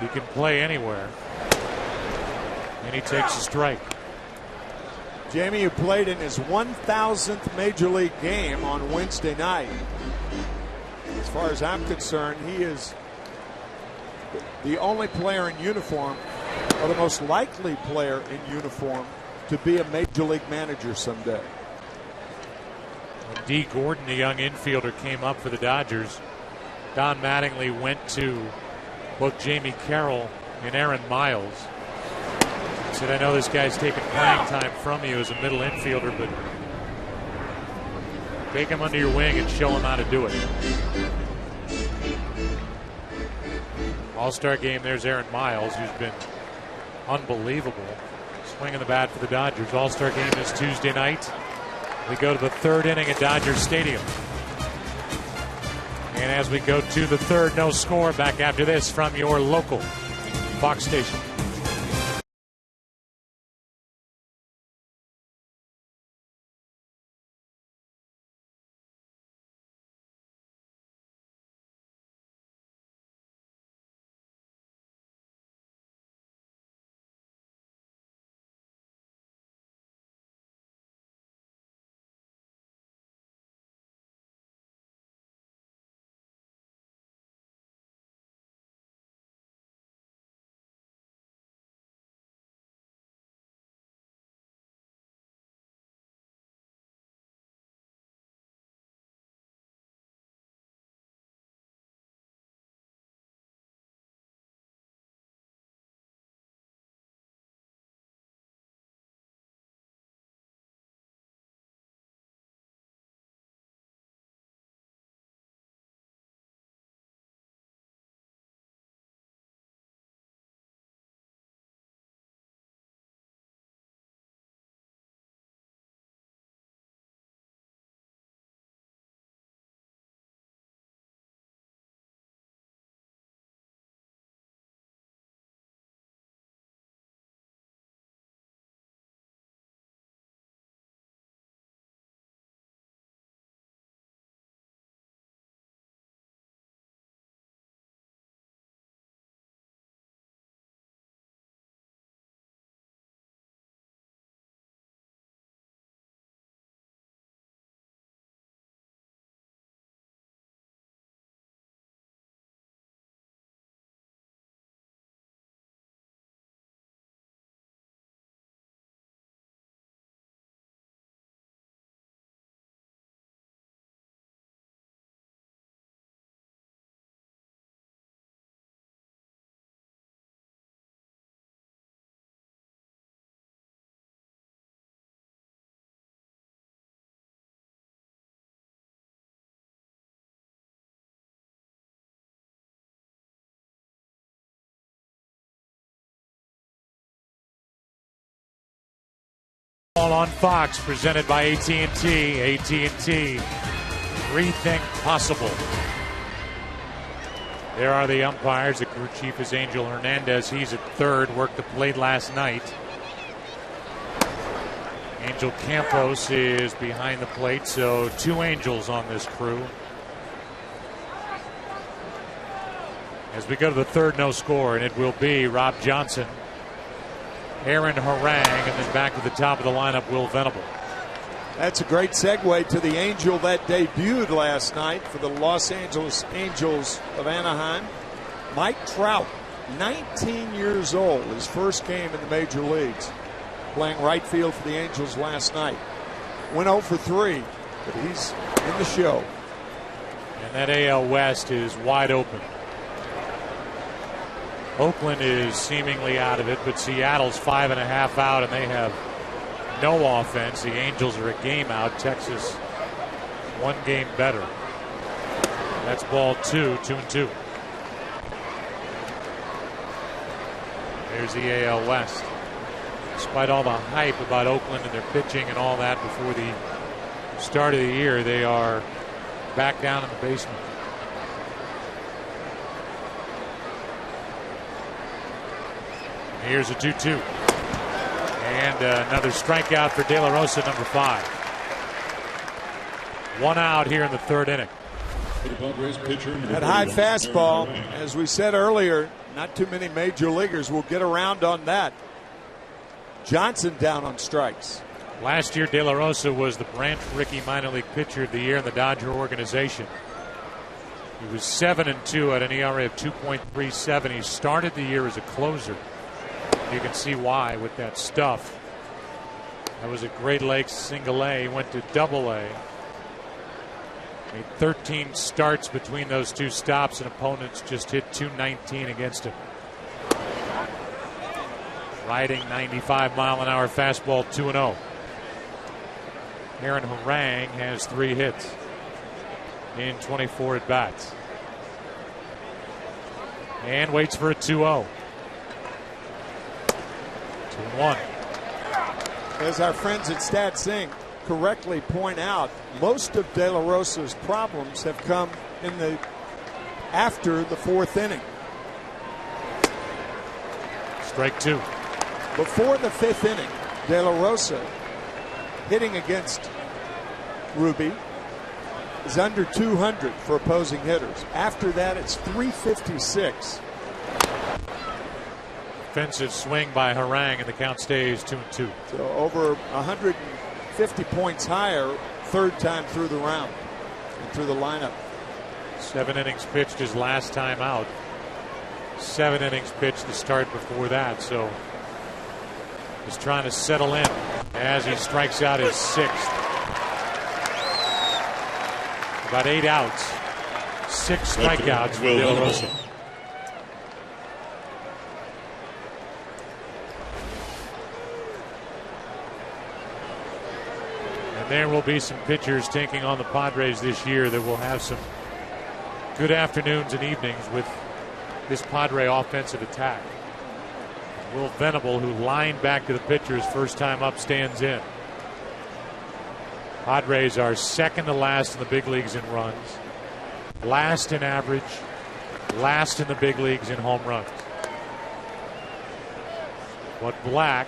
He can play anywhere. And he takes a strike. Jamie, who played in his 1,000th Major League game on Wednesday night. As far as I'm concerned, he is the only player in uniform, or the most likely player in uniform, to be a Major League manager someday. When D. Gordon, the young infielder, came up for the Dodgers, Don Mattingly went to both Jamie Carroll and Aaron Miles. He said, I know this guy's taking playing time from you as a middle infielder, but take him under your wing and show him how to do it. All-star game, there's Aaron Miles, who's been unbelievable. Swinging the bat for the Dodgers. All-star game is Tuesday night. We go to the 3rd inning at Dodger Stadium. And as we go to the 3rd, no score. Back after this from your local Fox station. All on Fox, presented by AT&T. AT&T, rethink possible. There are the umpires. The crew chief is Angel Hernandez. He's at 3rd, worked the plate last night. Angel Campos is behind the plate, so 2 Angels on this crew. As we go to the 3rd, no score, and it will be Rob Johnson, Aaron Harang, and then back to the top of the lineup, Will Venable. That's a great segue to the Angel that debuted last night for the Los Angeles Angels of Anaheim. Mike Trout, 19 years old, his first game in the major leagues, playing right field for the Angels last night. Went 0 for 3, but he's in the show. And that AL West is wide open. Oakland is seemingly out of it, but Seattle's 5.5 out, and they have no offense. The Angels are a game out. Texas, 1 game better. That's ball 2, 2-2. There's the AL West. Despite all the hype about Oakland and their pitching and all that before the start of the year, they are back down in the basement. Here's a 2-2. And another strikeout for De La Rosa, number 5. 1 out here in the 3rd inning. That high fastball, as we said earlier, not too many major leaguers will get around on that. Johnson down on strikes. Last year, De La Rosa was the Branch Rickey minor league pitcher of the year in the Dodger organization. He was 7-2 at an ERA of 2.37. He started the year as a closer. You can see why with that stuff. That was at Great Lakes single A. He went to double A. Made 13 starts between those 2 stops, and opponents just hit .219 against him. Riding 95-mile-an-hour fastball, 2-0. Aaron Harang has 3 hits in 24 at-bats. And waits for a 2-0. 2-1. As our friends at StatSync correctly point out, most of De La Rosa's problems have come in after the 4th inning. Strike 2. Before the 5th inning, De La Rosa hitting against Ruby is under 200 for opposing hitters. After that, it's 356. Offensive swing by Harang, and the count stays 2-2. So over 150 points higher, 3rd time through the round and through the lineup. 7 innings pitched his last time out. 7 innings pitched the start before that. So he's trying to settle in as he strikes out his 6th. About 8 outs. 6 strikeouts for De La Rosa. There will be some pitchers taking on the Padres this year that will have some good afternoons and evenings with this Padre offensive attack. Will Venable, who lined back to the pitchers first time up, stands in. Padres are 2nd to last in the big leagues in runs, last in average, last in the big leagues in home runs. But Black,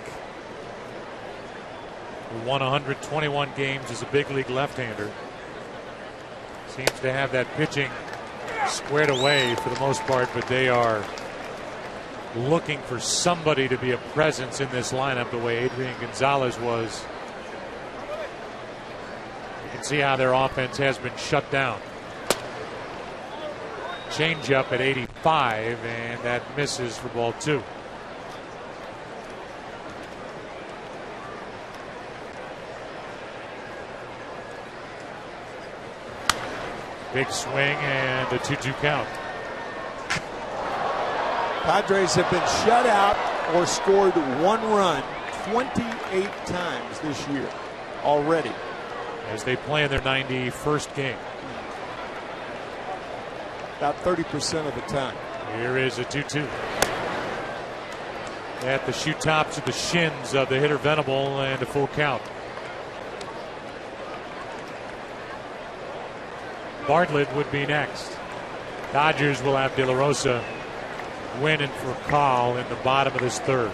who won 121 games as a big league left-hander, seems to have that pitching squared away for the most part, but they are looking for somebody to be a presence in this lineup the way Adrian Gonzalez was. You can see how their offense has been shut down. Changeup at 85, and that misses for ball 2. Big swing and a 2-2 count. Padres have been shut out or scored 1 run 28 times this year already. As they play in their 91st game. About 30% of the time. Here is a 2-2. At the shoe tops of the shins of the hitter Venable, and a full count. Bartlett would be next. Dodgers will have De La Rosa winning for Call in the bottom of this 3rd.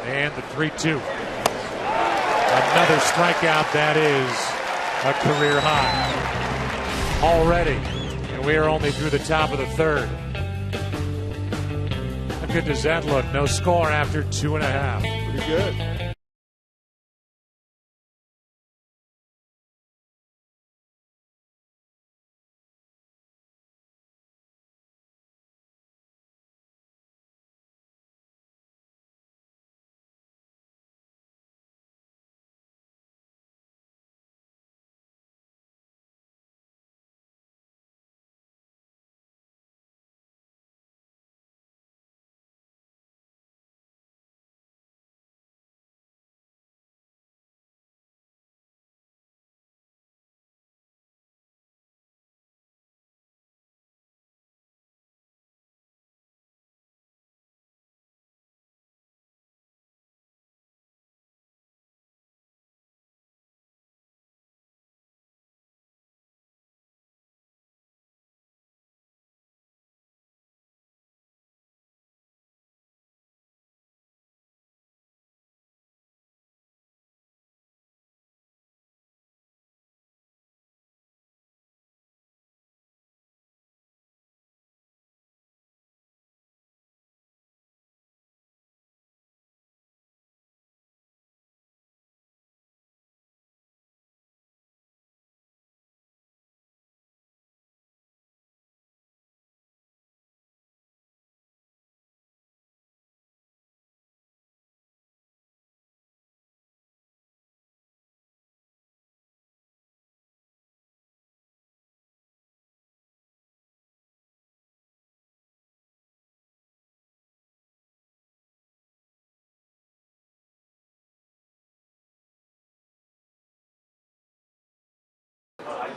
And the 3-2. Another strikeout. That is a career high already. And We are only through the top of the third. How good does that look? No score after 2.5. Pretty good.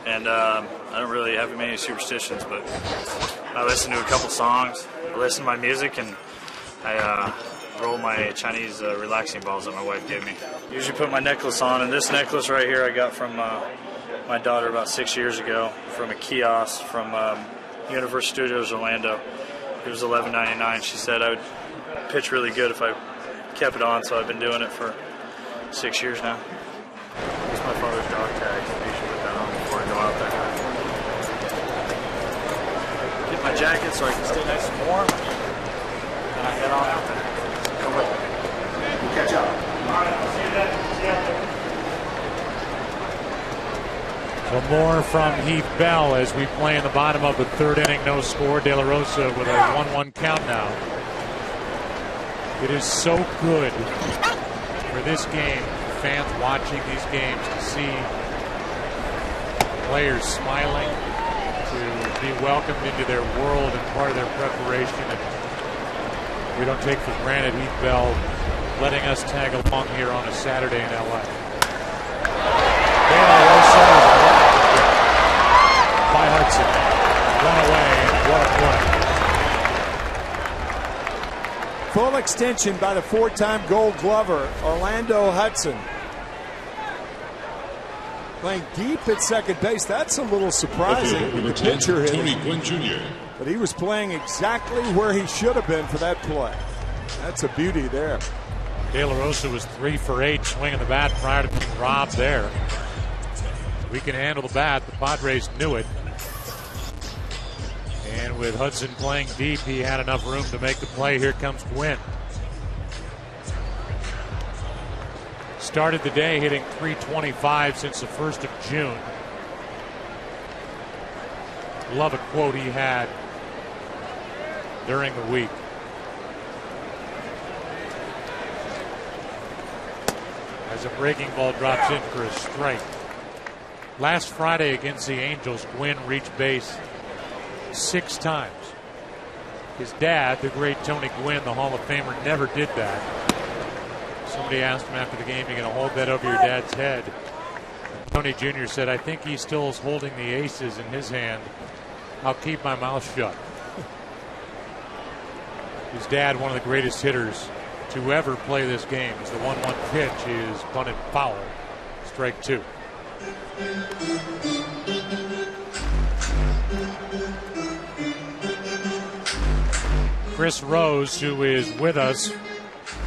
And I don't really have many superstitions, but I listen to a couple songs, I listen to my music, and I roll my Chinese relaxing balls that my wife gave me. Usually put my necklace on, and this necklace right here I got from my daughter about 6 years ago from a kiosk from Universal Studios Orlando. It was $11.99. She said I would pitch really good if I kept it on, so I've been doing it for 6 years now. It's my father's dog tag, so you should put that on before I go out there. Get my jacket so I can stay nice and warm, and I head on out there. Come with me. We'll catch up. All right, I'll see you then. See you out there. So more from Heath Bell as we play in the bottom of the third inning. No score. De La Rosa with a 1-1 count now. It is so good for this game, fans watching these games, to see players smiling, to be welcomed into their world and part of their preparation. And we don't take for granted Heath Bell letting us tag along here on a Saturday in LA. De La Rosa by Hudson. One away, and what a play. Full extension by the four-time Gold Glover, Orlando Hudson. Playing deep at second base. That's a little surprising with the pitcher Tony hitting. Gwynn Jr. But he was playing exactly where he should have been for that play. That's a beauty there. De La Rosa was 3 for 8 swinging the bat prior to being robbed there. We can handle the bat. The Padres knew it. And with Hudson playing deep, he had enough room to make the play. Here comes Gwynn. Started the day hitting .325 since the 1st of June. Love a quote he had during the week. As a breaking ball drops in for a strike. Last Friday against the Angels, Gwynn reached base 6 times. His dad, the great Tony Gwynn, the Hall of Famer, never did that. Somebody asked him after the game, "You're going to hold that over your dad's head?" And Tony Jr. said, "I think he still is holding the aces in his hand. I'll keep my mouth shut." His dad, one of the greatest hitters to ever play this game, as the 1-1 pitch is bunted foul. Strike 2. Chris Rose, who is with us,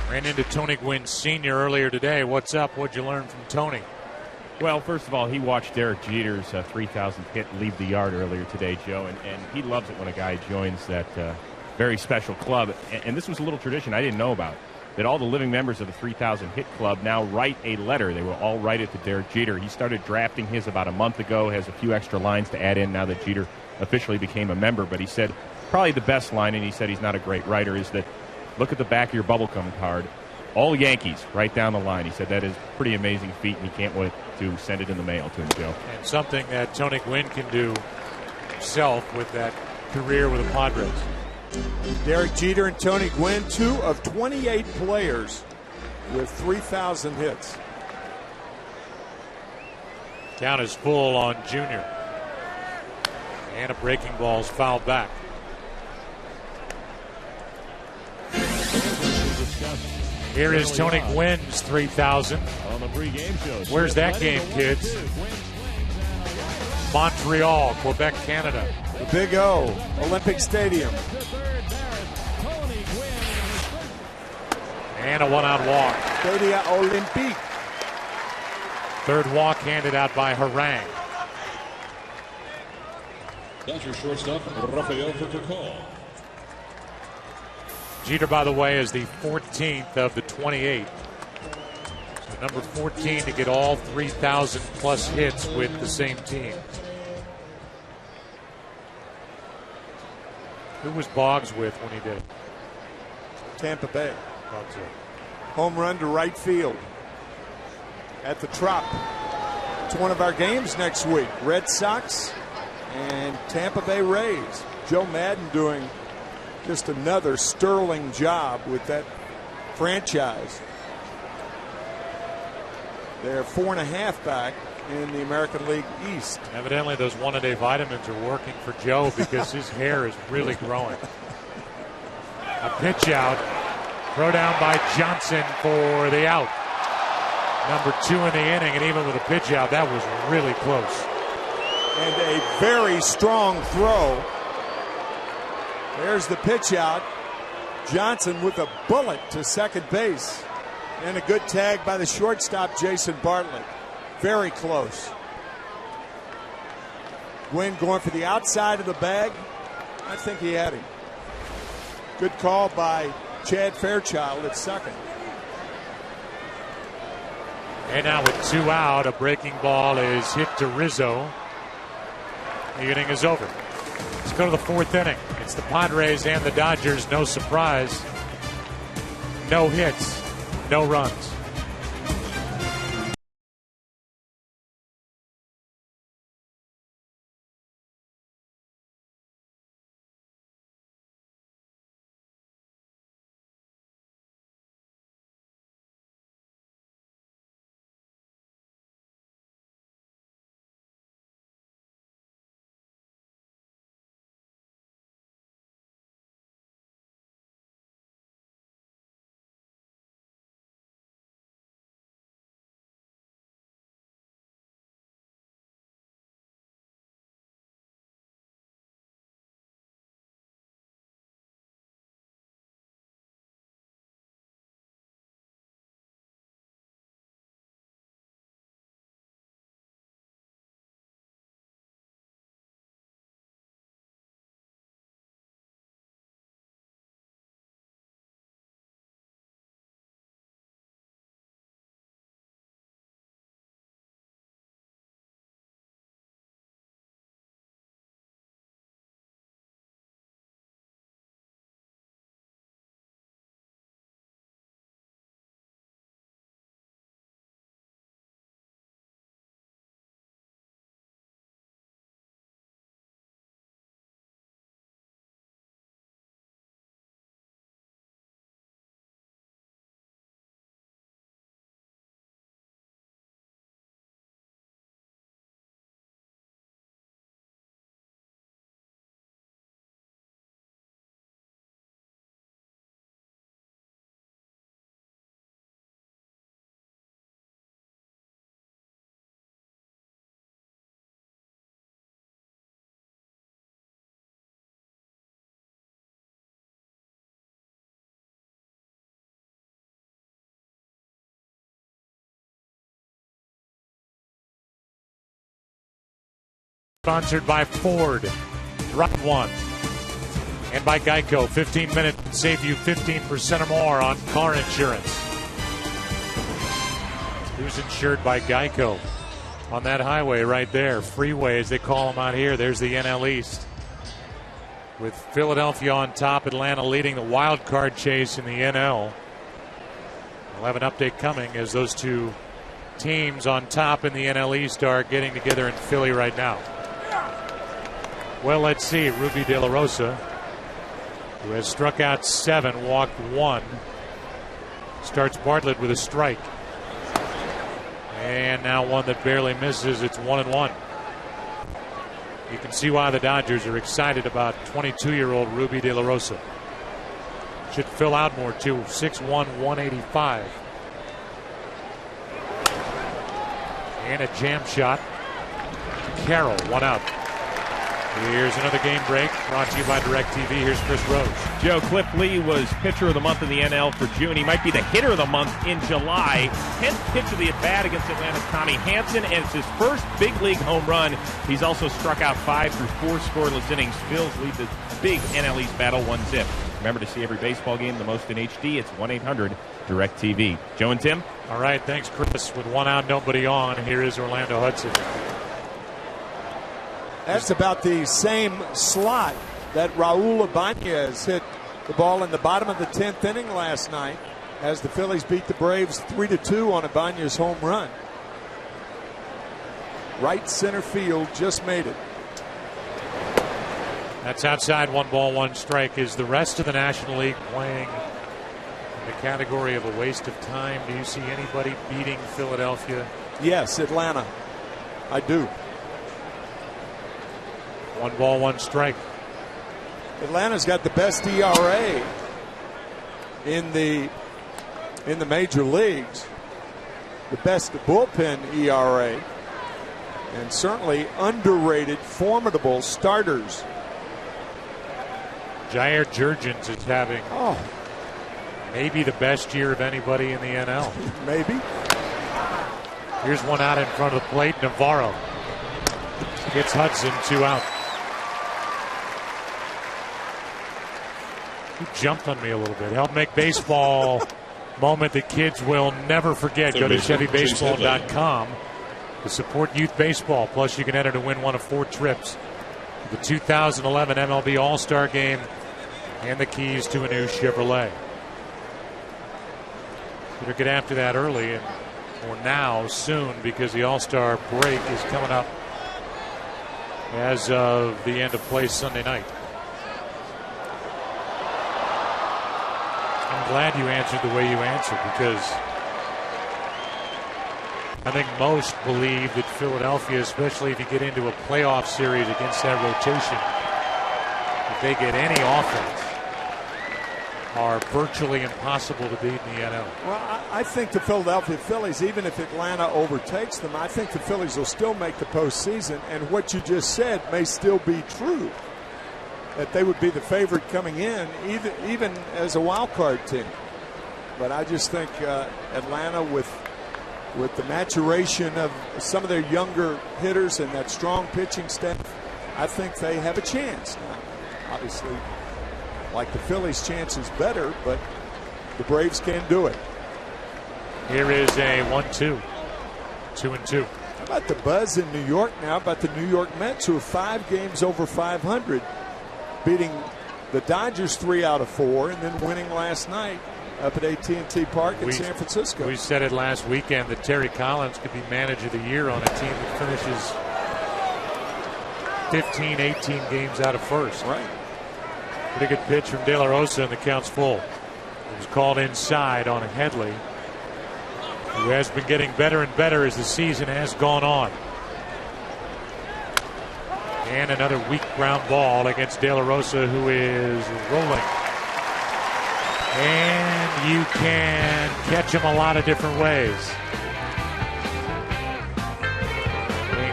ran into Tony Gwynn Sr. earlier today. What's up? What'd you learn from Tony? Well, first of all, he watched Derek Jeter's 3,000th hit leave the yard earlier today, Joe, and he loves it when a guy joins that very special club. And this was a little tradition I didn't know about, that all the living members of the 3,000 hit club now write a letter. They will all write it to Derek Jeter. He started drafting his about a month ago, has a few extra lines to add in now that Jeter officially became a member. But he said probably the best line, and he said he's not a great writer, is that look at the back of your bubblegum card. All Yankees, right down the line. He said that is a pretty amazing feat, and he can't wait to send it in the mail to him, Joe. And something that Tony Gwynn can do himself with that career with the Padres. Derek Jeter and Tony Gwynn, 2 of 28 players with 3,000 hits. Count is full on Junior. And a breaking ball is fouled back. Here is Tony Gwynn's 3,000. On the pregame show. Where's that game, kids? Montreal, Quebec, Canada. The Big O, Olympic Stadium. And a one-out walk. Stadium Olympique. Third walk handed out by Harang. Dodger shortstop Rafael for the call. Jeter, by the way, is the 14th of the 28. So number 14 to get all 3,000 plus hits with the same team. Who was Boggs with when he did? Tampa Bay. Home run to right field at the Trop. It's one of our games next week. Red Sox and Tampa Bay Rays. Joe Madden doing just another sterling job with that franchise. They're 4.5 back in the American League East. Evidently those one-a-day vitamins are working for Joe because his hair is really growing. A pitch out. Throw down by Johnson for the out. Number 2 in the inning, and even with a pitch out, that was really close. And a very strong throw. There's the pitch out. Johnson with a bullet to second base. And a good tag by the shortstop, Jason Bartlett. Very close. Gwynn going for the outside of the bag. I think he had him. Good call by Chad Fairchild at second. And now with 2 out, a breaking ball is hit to Rizzo. The inning is over. Let's go to the 4th inning. It's the Padres and the Dodgers. No surprise. No hits, no runs. Sponsored by Ford, Drop One, and by Geico. 15 minutes save you 15% or more on car insurance. Who's insured by Geico? On that highway right there, freeway as they call them out here. There's the NL East. With Philadelphia on top, Atlanta leading the wild card chase in the NL. We'll have an update coming as those two teams on top in the NL East are getting together in Philly right now. Well, let's see. Ruby De La Rosa, who has struck out 7, walked 1, starts Bartlett with a strike. And now one that barely misses. It's 1-1. You can see why the Dodgers are excited about 22-year-old Ruby De La Rosa. Should fill out more too. 6'1", 185. And a jam shot. Carroll, 1 out. Here's another game break brought to you by DirecTV. Here's Chris Rose. Joe, Cliff Lee was pitcher of the month in the NL for June. He might be the hitter of the month in July. 10th pitch of the at-bat against Atlanta's Tommy Hanson, and it's his first big league home run. He's also struck out 5 through 4 scoreless innings. Phils lead the big NL East battle 1-0. Remember to see every baseball game the most in HD. It's 1-800-DirecTV. Joe and Tim? All right, thanks, Chris. With 1 out, nobody on, here is Orlando Hudson. That's about the same slot that Raul Ibanez hit the ball in the bottom of the 10th inning last night as the Phillies beat the Braves 3-2 on Ibanez's home run. Right center field just made it. That's outside. 1 ball, 1 strike. Is the rest of the National League playing in the category of a waste of time? Do you see anybody beating Philadelphia? Yes, Atlanta. I do. 1 ball, 1 strike. Atlanta's got the best ERA in the major leagues, the best bullpen ERA, and certainly underrated, formidable starters. Jair Jurgens is having maybe the best year of anybody in the NL. Maybe. Here's 1 out in front of the plate. Navarro gets Hudson, 2 out. He jumped on me a little bit. Helped make baseball moment that kids will never forget. Go to ChevyBaseball.com to support youth baseball. Plus, you can enter to win one of 4 trips to the 2011 MLB All-Star Game and the keys to a new Chevrolet. Better get after that early or now, soon, because the All-Star break is coming up as of the end of play Sunday night. I'm glad you answered the way you answered, because I think most believe that Philadelphia, especially if you get into a playoff series against that rotation, if they get any offense, are virtually impossible to beat in the NL. Well, I think the Philadelphia Phillies, even if Atlanta overtakes them, I think the Phillies will still make the postseason, and what you just said may still be true, that they would be the favorite coming in, even as a wild card team. But I just think Atlanta, with the maturation of some of their younger hitters and that strong pitching staff, I think they have a chance. Now, obviously, like the Phillies' chance is better, but the Braves can do it. Here is a 1-2. 2-2. How about the buzz in New York now about the New York Mets, who are 5 games over 500, beating the Dodgers 3 out of 4, and then winning last night up at AT&T Park in San Francisco. We said it last weekend that Terry Collins could be manager of the year on a team that finishes 15, 18 games out of first. Right. Pretty good pitch from De La Rosa, and the count's full. It was called inside on Headley, who has been getting better and better as the season has gone on. And another weak ground ball against De La Rosa, who is rolling. And you can catch him a lot of different ways,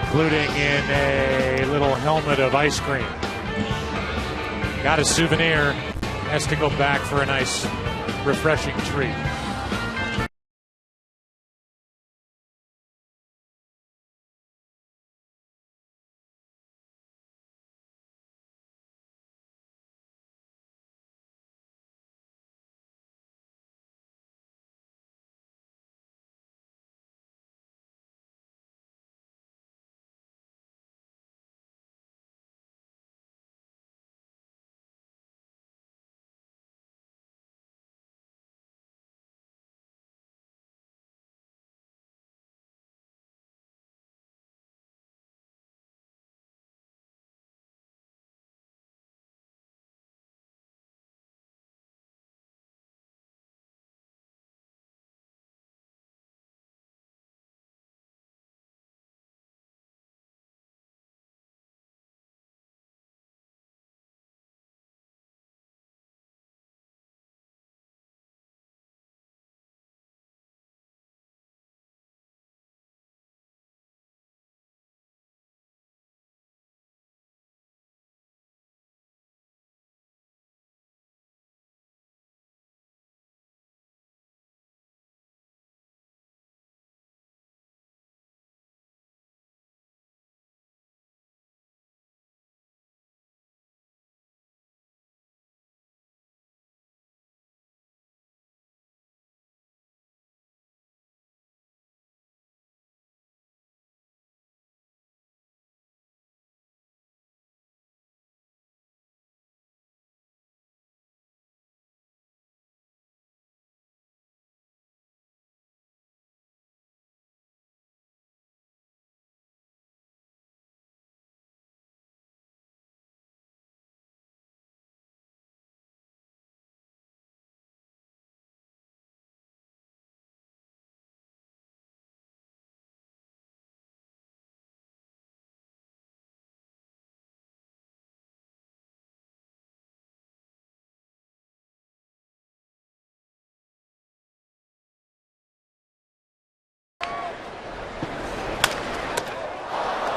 including in a little helmet of ice cream. Got a souvenir, has to go back for a nice, refreshing treat.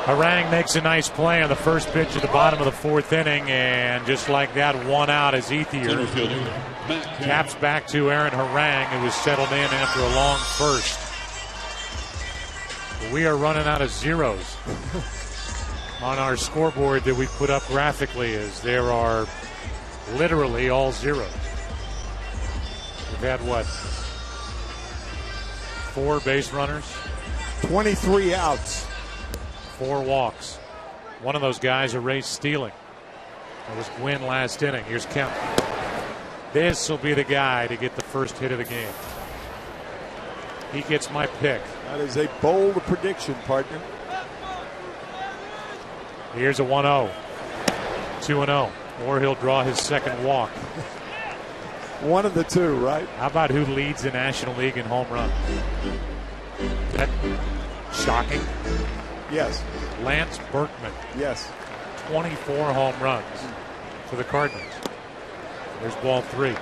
Harang makes a nice play on the first pitch at the bottom of the fourth inning, and just like that, one out as Ethier taps back to Aaron Harang, who was settled in after a long first. We are running out of zeros on our scoreboard that we put up graphically, as there are literally all zeros. We've had, what, 4 base runners? 23 outs. 4 walks. One of those guys erased stealing. That was Gwynn last inning. Here's Kemp. This will be the guy to get the first hit of the game. He gets my pick. That is a bold prediction, partner. Here's a 1-0. 2-0. Or he'll draw his second walk. One of the two, right? How about who leads the National League in home runs? That shocking. Yes. Lance Berkman. Yes. 24 home runs for the Cardinals. There's ball 3.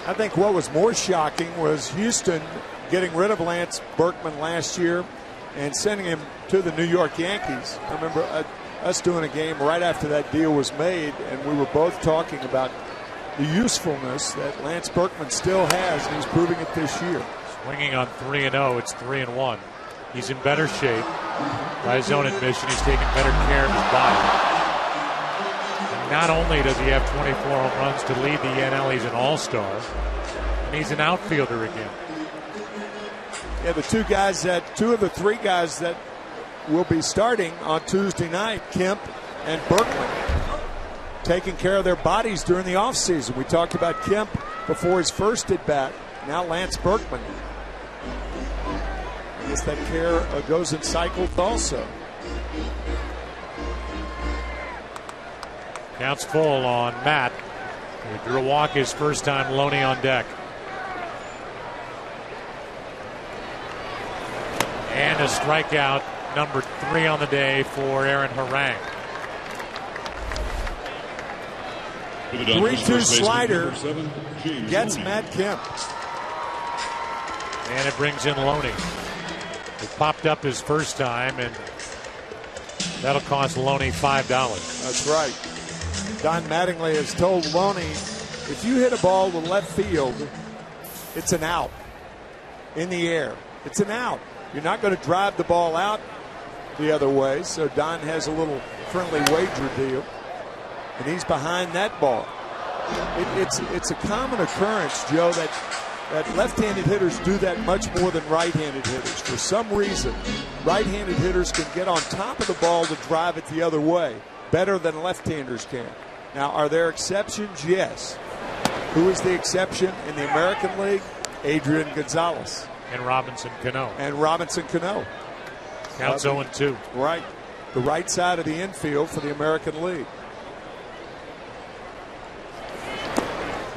I think what was more shocking was Houston getting rid of Lance Berkman last year and sending him to the New York Yankees. I remember us doing a game right after that deal was made, and we were both talking about the usefulness that Lance Berkman still has, and he's proving it this year. Swinging on 3-0, it's 3-1. He's in better shape. By his own admission, he's taking better care of his body. And not only does he have 24 home runs to lead the NL, he's an all-star, and he's an outfielder again. Yeah, two of the 3 guys that will be starting on Tuesday night, Kemp and Berkman, taking care of their bodies during the offseason. We talked about Kemp before his first at-bat. Now Lance Berkman. I guess that care goes in cycles also. Counts full on Matt. He drew a walk his first time. Loney on deck. And a strikeout, number 3 on the day for Aaron Harang. 3-2 slider gets Matt Kemp. And it brings in Loney. It popped up his first time, and that'll cost Loney $5. That's right. Don Mattingly has told Loney, if you hit a ball to left field, it's an out in the air. It's an out. You're not going to drive the ball out the other way, so Don has a little friendly wager deal, and he's behind that ball. It's a common occurrence, Joe, that left-handed hitters do that much more than right-handed hitters. For some reason, right-handed hitters can get on top of the ball to drive it the other way better than left-handers can. Now, are there exceptions? Yes. Who is the exception in the American League? Adrian Gonzalez. And Robinson Cano. Counts 0-2. Right. The right side of the infield for the American League.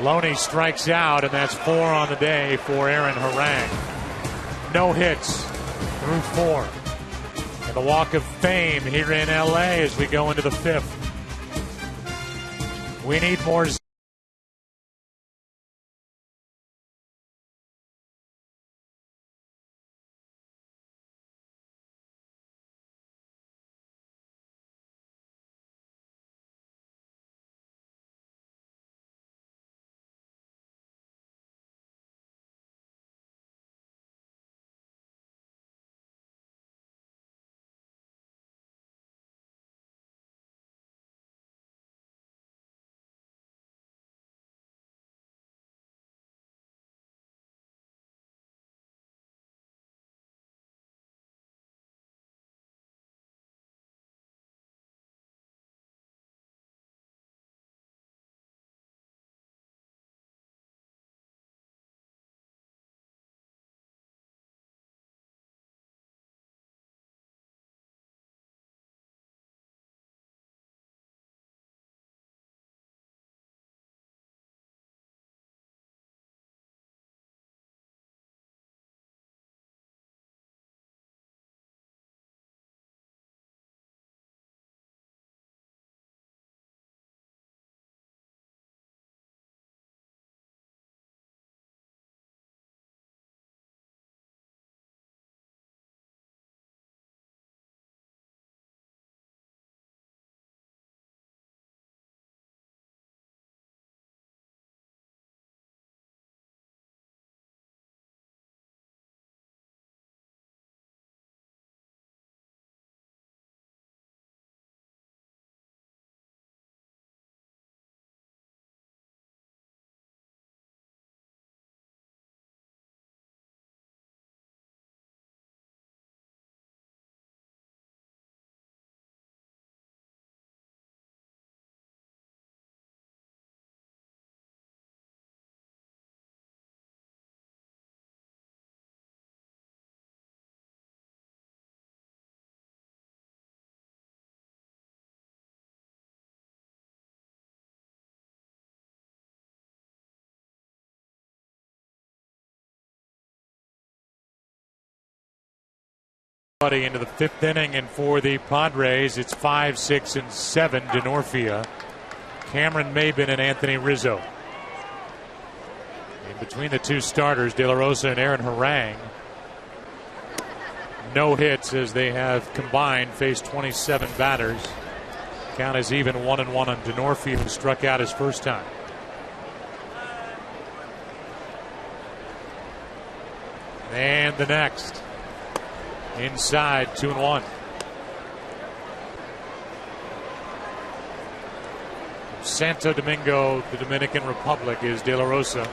Loney strikes out, and that's 4 on the day for Aaron Harang. No hits through 4. And the Walk of Fame here in L.A. as we go into the 5th. We need more Into the 5th inning, and for the Padres, it's 5, 6, and 7. Denorfia, Cameron Maben, and Anthony Rizzo. In between the two starters, De La Rosa and Aaron Harang, no hits as they have combined faced 27 batters. Count is even 1-1 on Denorfia, who struck out his first time. And the next. Inside, 2-1. Santo Domingo, the Dominican Republic, is De La Rosa.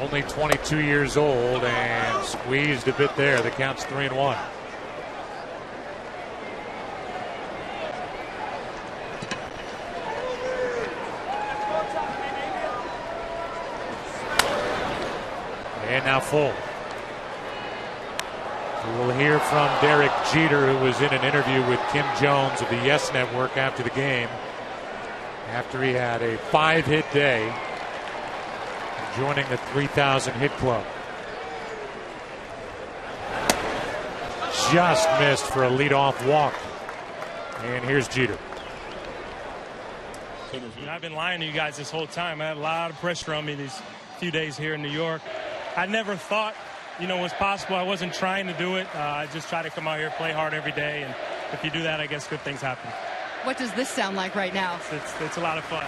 Only 22 years old and squeezed a bit there. The count's 3-1. And now full. We'll hear from Derek Jeter, who was in an interview with Kim Jones of the Yes Network after the game, after he had a 5-hit day, joining the 3,000 hit club. Just missed for a leadoff walk. And here's Jeter. I've been lying to you guys this whole time. I had a lot of pressure on me these few days here in New York. I never thought, it was possible. I wasn't trying to do it. I just try to come out here, play hard every day, and if you do that, I guess good things happen. What does this sound like right now? It's a lot of fun.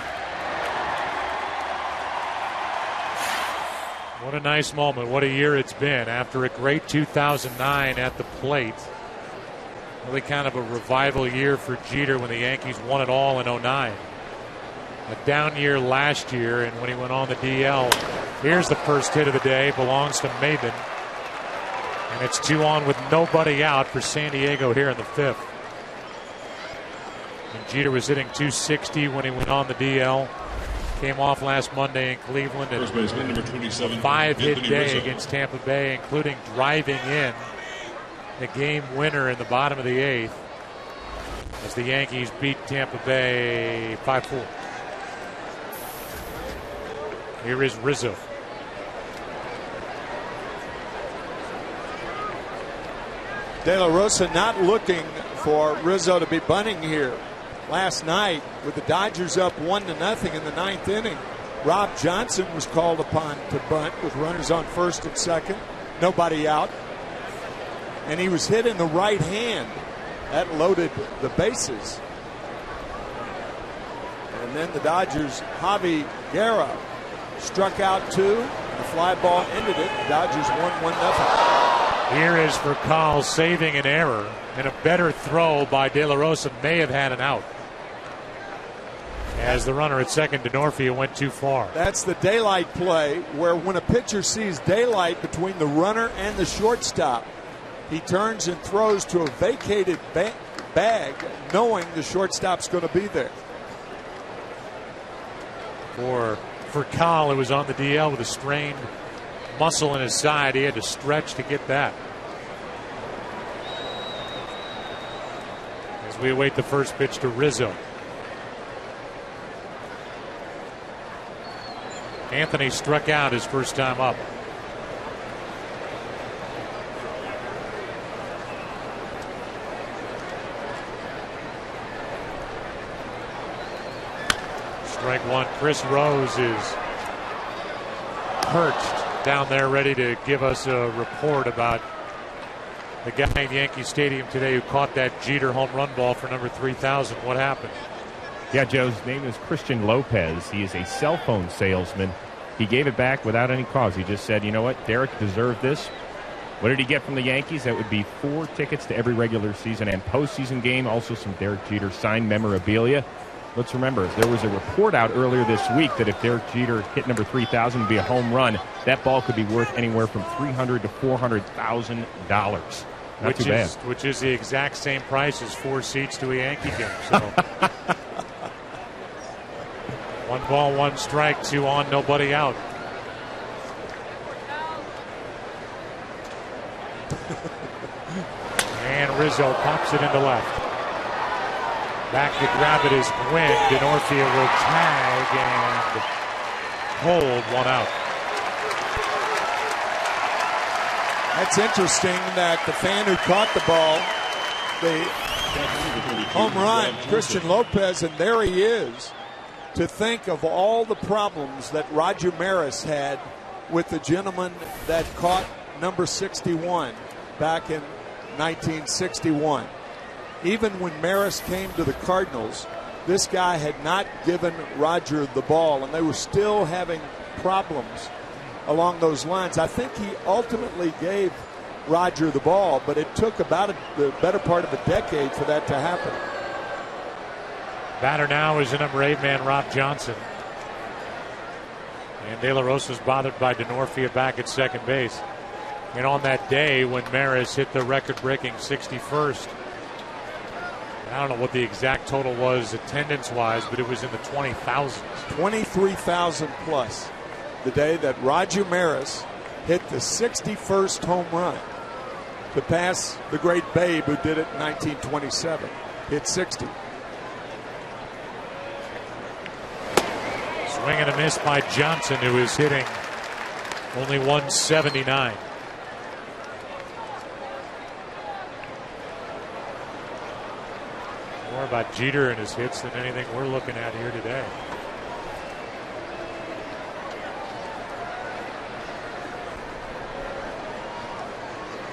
What a nice moment. What a year it's been. After a great 2009 at the plate, really kind of a revival year for Jeter when the Yankees won it all in 09. A down year last year, and when he went on the DL, here's the first hit of the day, belongs to Maben. And it's 2 on with nobody out for San Diego here in the 5th. And Jeter was hitting .260 when he went on the DL. Came off last Monday in Cleveland. First baseman, number 27, a 5-hit Anthony day Rizzo. against Tampa Bay, including driving in the game winner in the bottom of the 8th as the Yankees beat Tampa Bay 5-4. Here is Rizzo. De La Rosa not looking for Rizzo to be bunting here. Last night, with the Dodgers up 1-0 in the 9th inning, Rob Johnson was called upon to bunt with runners on first and second, nobody out, and he was hit in the right hand. That loaded the bases. And then the Dodgers, Javi Guerra, struck out 2, and the fly ball ended it. The Dodgers won 1-0. Here is Vercal saving an error, and a better throw by De La Rosa may have had an out, as the runner at second, Denorfia, went too far. That's the daylight play, where when a pitcher sees daylight between the runner and the shortstop, he turns and throws to a vacated bag, knowing the shortstop's going to be there. For Vercal, it was on the DL with a strained muscle in his side. He had to stretch to get that. As we await the first pitch to Rizzo. Anthony struck out his first time up. Strike 1. Chris Rose is perched down there ready to give us a report about the guy in Yankee Stadium today who caught that Jeter home run ball for number 3,000. What happened? Yeah, Joe, his name is Christian Lopez. He is a cell phone salesman. He gave it back without any cause. He just said, you know what, Derek deserved this. What did he get from the Yankees? That would be 4 tickets to every regular season and postseason game. Also some Derek Jeter signed memorabilia. Let's remember, there was a report out earlier this week that if Derek Jeter hit number 3,000 to be a home run, that ball could be worth anywhere from $300,000 to $400,000. Not too bad. Which is the exact same price as 4 seats to a Yankee game. So 1 ball, 1 strike, 2 on, nobody out. And Rizzo pops it into left. Back to grab it is Gwynn. Denorfia will tag and hold 1 out. That's interesting that the fan who caught the ball, the home run, Christian Lopez, and there he is. To think of all the problems that Roger Maris had with the gentleman that caught number 61 back in 1961. Even when Maris came to the Cardinals, this guy had not given Roger the ball, and they were still having problems along those lines. I think he ultimately gave Roger the ball, but it took about the better part of a decade for that to happen. Batter now is the number 8 man, Rob Johnson. And De La Rosa's bothered by Denorfia back at second base. And on that day when Maris hit the record-breaking 61st, I don't know what the exact total was attendance-wise, but it was in the 20,000s. 23,000 plus. The day that Roger Maris hit the 61st home run to pass the great Babe, who did it in 1927. Hit 60. Swing and a miss by Johnson, who is hitting only 179. More about Jeter and his hits than anything we're looking at here today.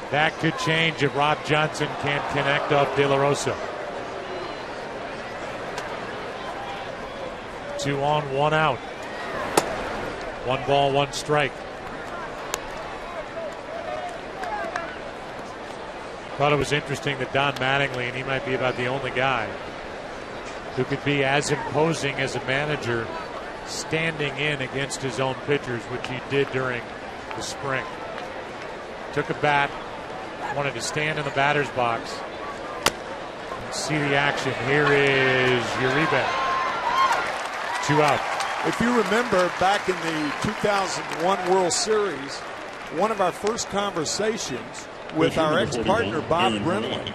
That could change if Rob Johnson can connect off De La Rosa. 2 on, 1 out. 1 ball, 1 strike. Thought it was interesting that Don Mattingly, and he might be about the only guy who could be as imposing as a manager standing in against his own pitchers, which he did during the spring. Took a bat, wanted to stand in the batter's box and see the action. Here is Uribe. 2 out. If you remember back in the 2001 World Series, one of our first conversations with our ex-partner Bob Brenly,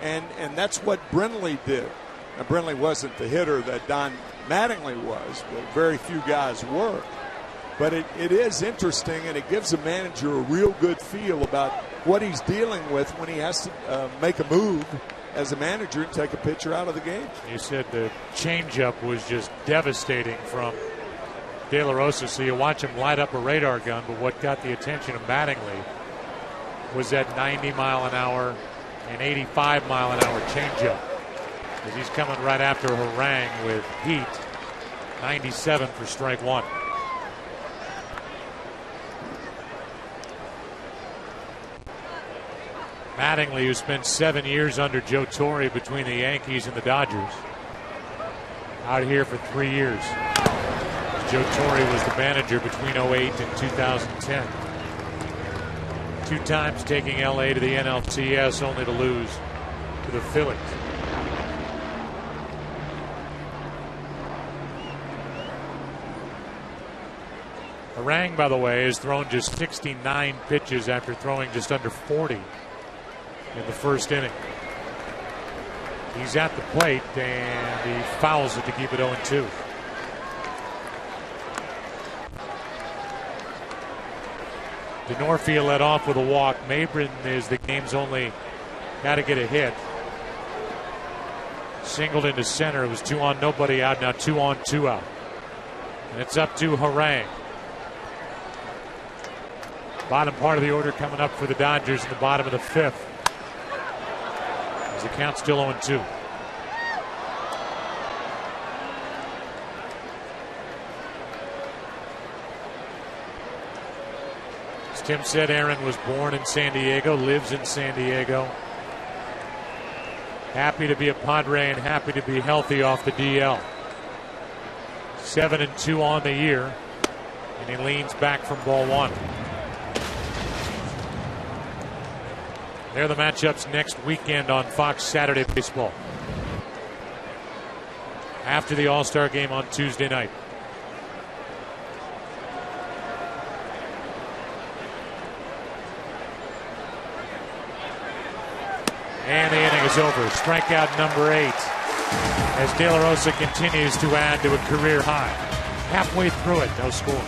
and that's what Brenly did. Now, Brenly wasn't the hitter that Don Mattingly was, but very few guys were. But it is interesting, and it gives a manager a real good feel about what he's dealing with when he has to make a move as a manager and take a pitcher out of the game. You said the changeup was just devastating from De La Rosa, so you watch him light up a radar gun, but what got the attention of Mattingly was that 90-mile-an-hour and 85-mile-an-hour changeup, as he's coming right after Harang with heat. 97 for strike 1. Mattingly, who spent 7 years under Joe Torre between the Yankees and the Dodgers, out here for 3 years. Joe Torre was the manager between 2008 and 2010. 2 times taking LA to the NLCS, only to lose to the Phillies. Harang, by the way, has thrown just 69 pitches after throwing just under 40 in the first inning. He's at the plate and he fouls it to keep it 0-2. Denorfia led off with a walk. Mabrin is the game's only got to get a hit. Singled into center. It was 2 on, nobody out. Now 2 on, 2 out. And it's up to Harang. Bottom part of the order coming up for the Dodgers in the bottom of the 5th. The count's still 0-2. As Tim said, Aaron was born in San Diego, lives in San Diego. Happy to be a Padre and happy to be healthy off the DL. 7-2 on the year, and he leans back from ball 1. They're the matchups next weekend on Fox Saturday Baseball. After the All-Star game on Tuesday night. And the inning is over. Strikeout number 8 as De La Rosa continues to add to a career high. Halfway through it, no score.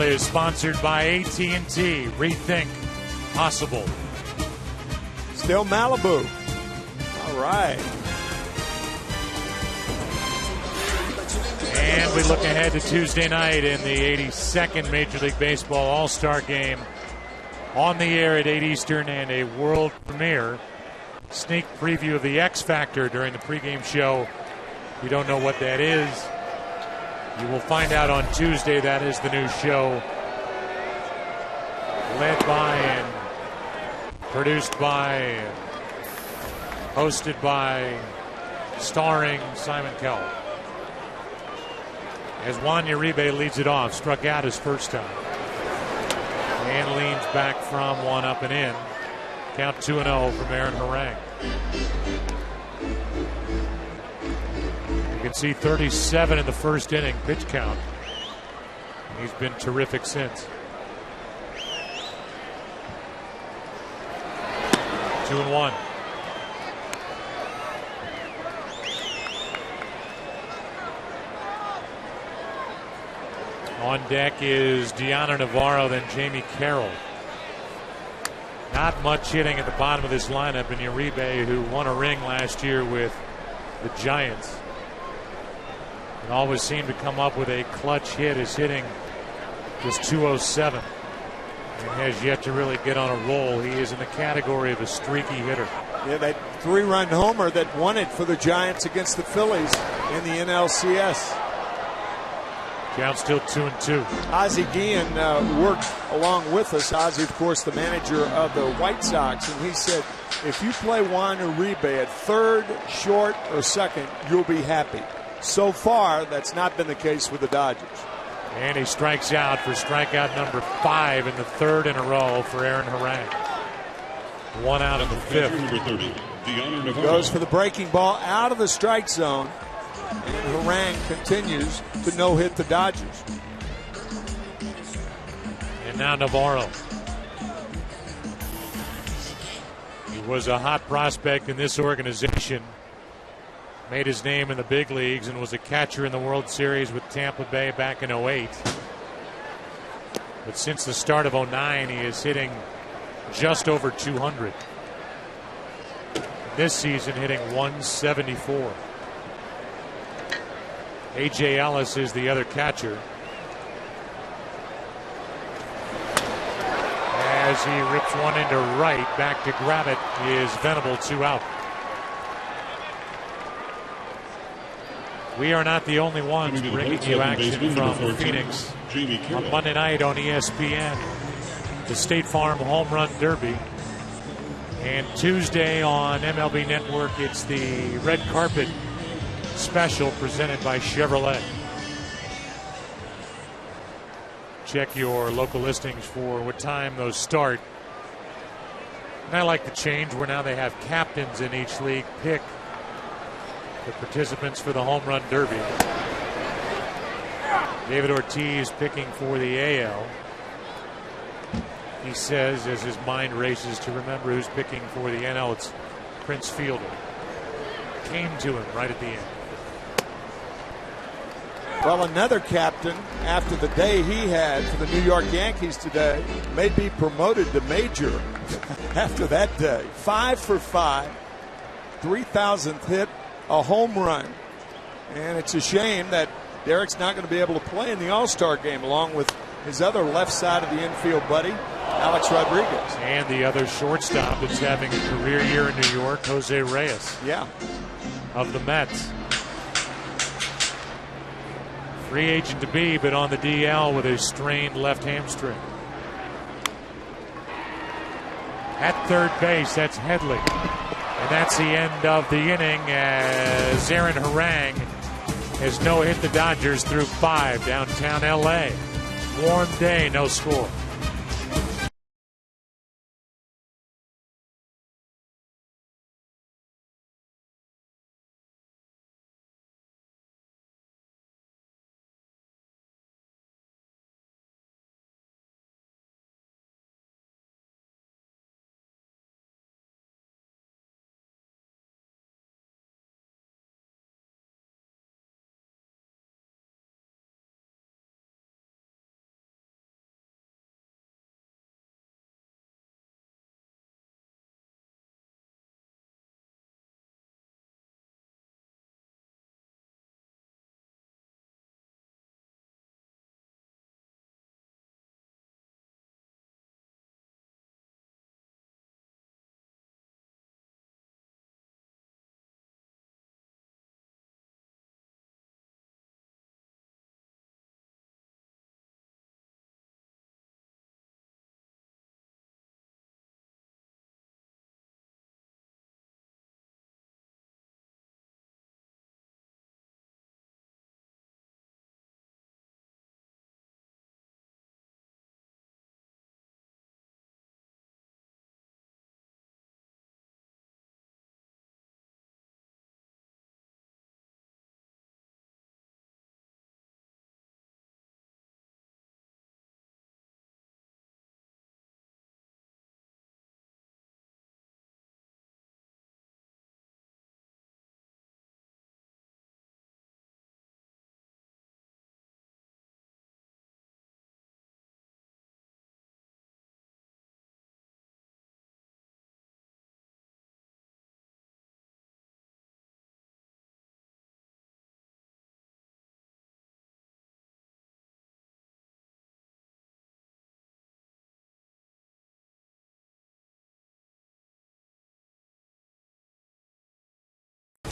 is sponsored by AT&T. Rethink possible. Still Malibu. All right. And we look ahead to Tuesday night in the 82nd Major League Baseball All-Star Game on the air at 8 Eastern and a world premiere. Sneak preview of the X Factor during the pregame show. If you don't know what that is, you will find out on Tuesday. That is the new show led by and produced by, hosted by, starring Simon Cowell. As Juan Uribe leads it off, struck out his first time. And leans back from one up and in. Count 2-0 from Aaron Harang. You can see 37 in the first inning pitch count. He's been terrific since. 2-1. On deck is Deanna Navarro, then Jamie Carroll. Not much hitting at the bottom of this lineup, and Uribe, who won a ring last year with the Giants, and always seemed to come up with a clutch hit, is hitting just 207 and has yet to really get on a roll. He is in the category of a streaky hitter. Yeah, that 3-run homer that won it for the Giants against the Phillies in the NLCS. Count still 2-2. Ozzie Guillen worked along with us. Ozzie, of course, the manager of the White Sox, and he said, if you play Juan Uribe at third, short, or second, you'll be happy. So far, that's not been the case with the Dodgers. And he strikes out for strikeout number 5 in the third in a row for Aaron Harang. One out in the fifth. Goes for the breaking ball out of the strike zone. And Harang continues to no-hit the Dodgers. And now Navarro. He was a hot prospect in this organization. Made his name in the big leagues and was a catcher in the World Series with Tampa Bay back in 08. But since the start of 09, he is hitting just over 200. This season, hitting 174. A.J. Ellis is the other catcher. As he rips one into right, back to grab it is Venable, 2 out. We are not the only ones bringing you action from Phoenix on Monday night on ESPN. The State Farm Home Run Derby. And Tuesday on MLB Network, it's the red carpet special presented by Chevrolet. Check your local listings for what time those start. And I like the change where now they have captains in each league pick the participants for the Home Run Derby. David Ortiz picking for the AL. He says as his mind races to remember who's picking for the NL, it's Prince Fielder. Came to him right at the end. Well, another captain, after the day he had for the New York Yankees today, may be promoted to major after that day. 5 for 5, 3,000th hit, a home run. And it's a shame that Derek's not going to be able to play in the All-Star game along with his other left side of the infield buddy, Alex Rodriguez. And the other shortstop that's having a career year in New York, Jose Reyes. Yeah. Of the Mets. Free agent to be, but on the DL with a strained left hamstring. At third base, that's Headley. And that's the end of the inning as Aaron Harang has no-hit the Dodgers through 5 downtown L.A. Warm day, no score.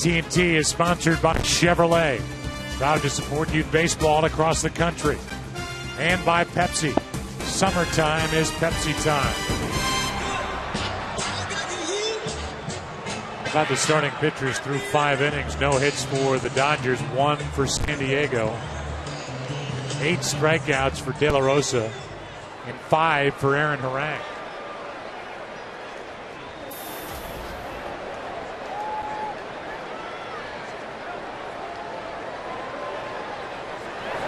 AT&T is sponsored by Chevrolet, proud to support youth baseball across the country, and by Pepsi. Summertime is Pepsi time. About the starting pitchers through 5 innings, no hits for the Dodgers, 1 for San Diego, 8 strikeouts for De La Rosa, and 5 for Aaron Harang.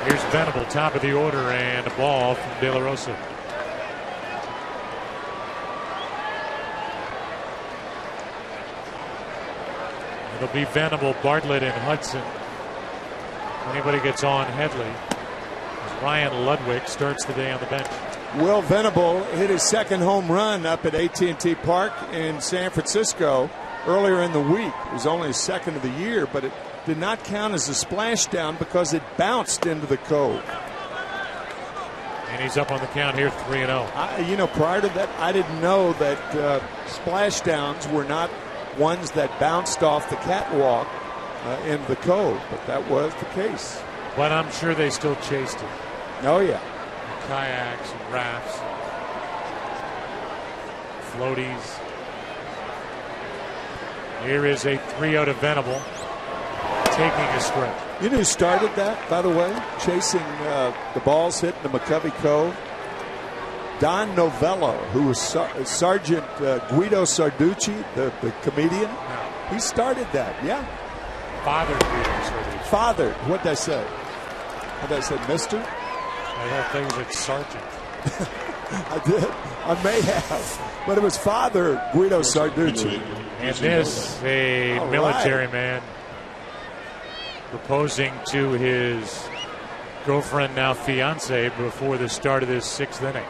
Here's Venable, top of the order, and a ball from De La Rosa. It'll be Venable, Bartlett, and Hudson. Anybody gets on Headley. Ryan Ludwig starts the day on the bench. Will Venable hit his second home run up at AT&T Park in San Francisco earlier in the week. It was only his second of the year, but it did not count as a splashdown because it bounced into the cove. And he's up on the count here, 3-0. You know, prior to that, I didn't know that splashdowns were not ones that bounced off the catwalk in the cove, but that was the case. But I'm sure they still chased it. Oh, yeah. Kayaks and rafts, floaties. Here is a 3-0 to Venable, taking a strike. You know who started that, by the way? Chasing the balls hitting the McCovey Cove? Don Novello, who was Sergeant Guido Sarducci, the comedian. No. He started that, yeah. Fathered Guido Sarducci. Fathered. What did I say? What did I say, mister? I have things like Sergeant. I did. I may have. But it was Father Guido Sarducci. And this, a military man proposing to his girlfriend, now fiance, before the start of this 6th inning.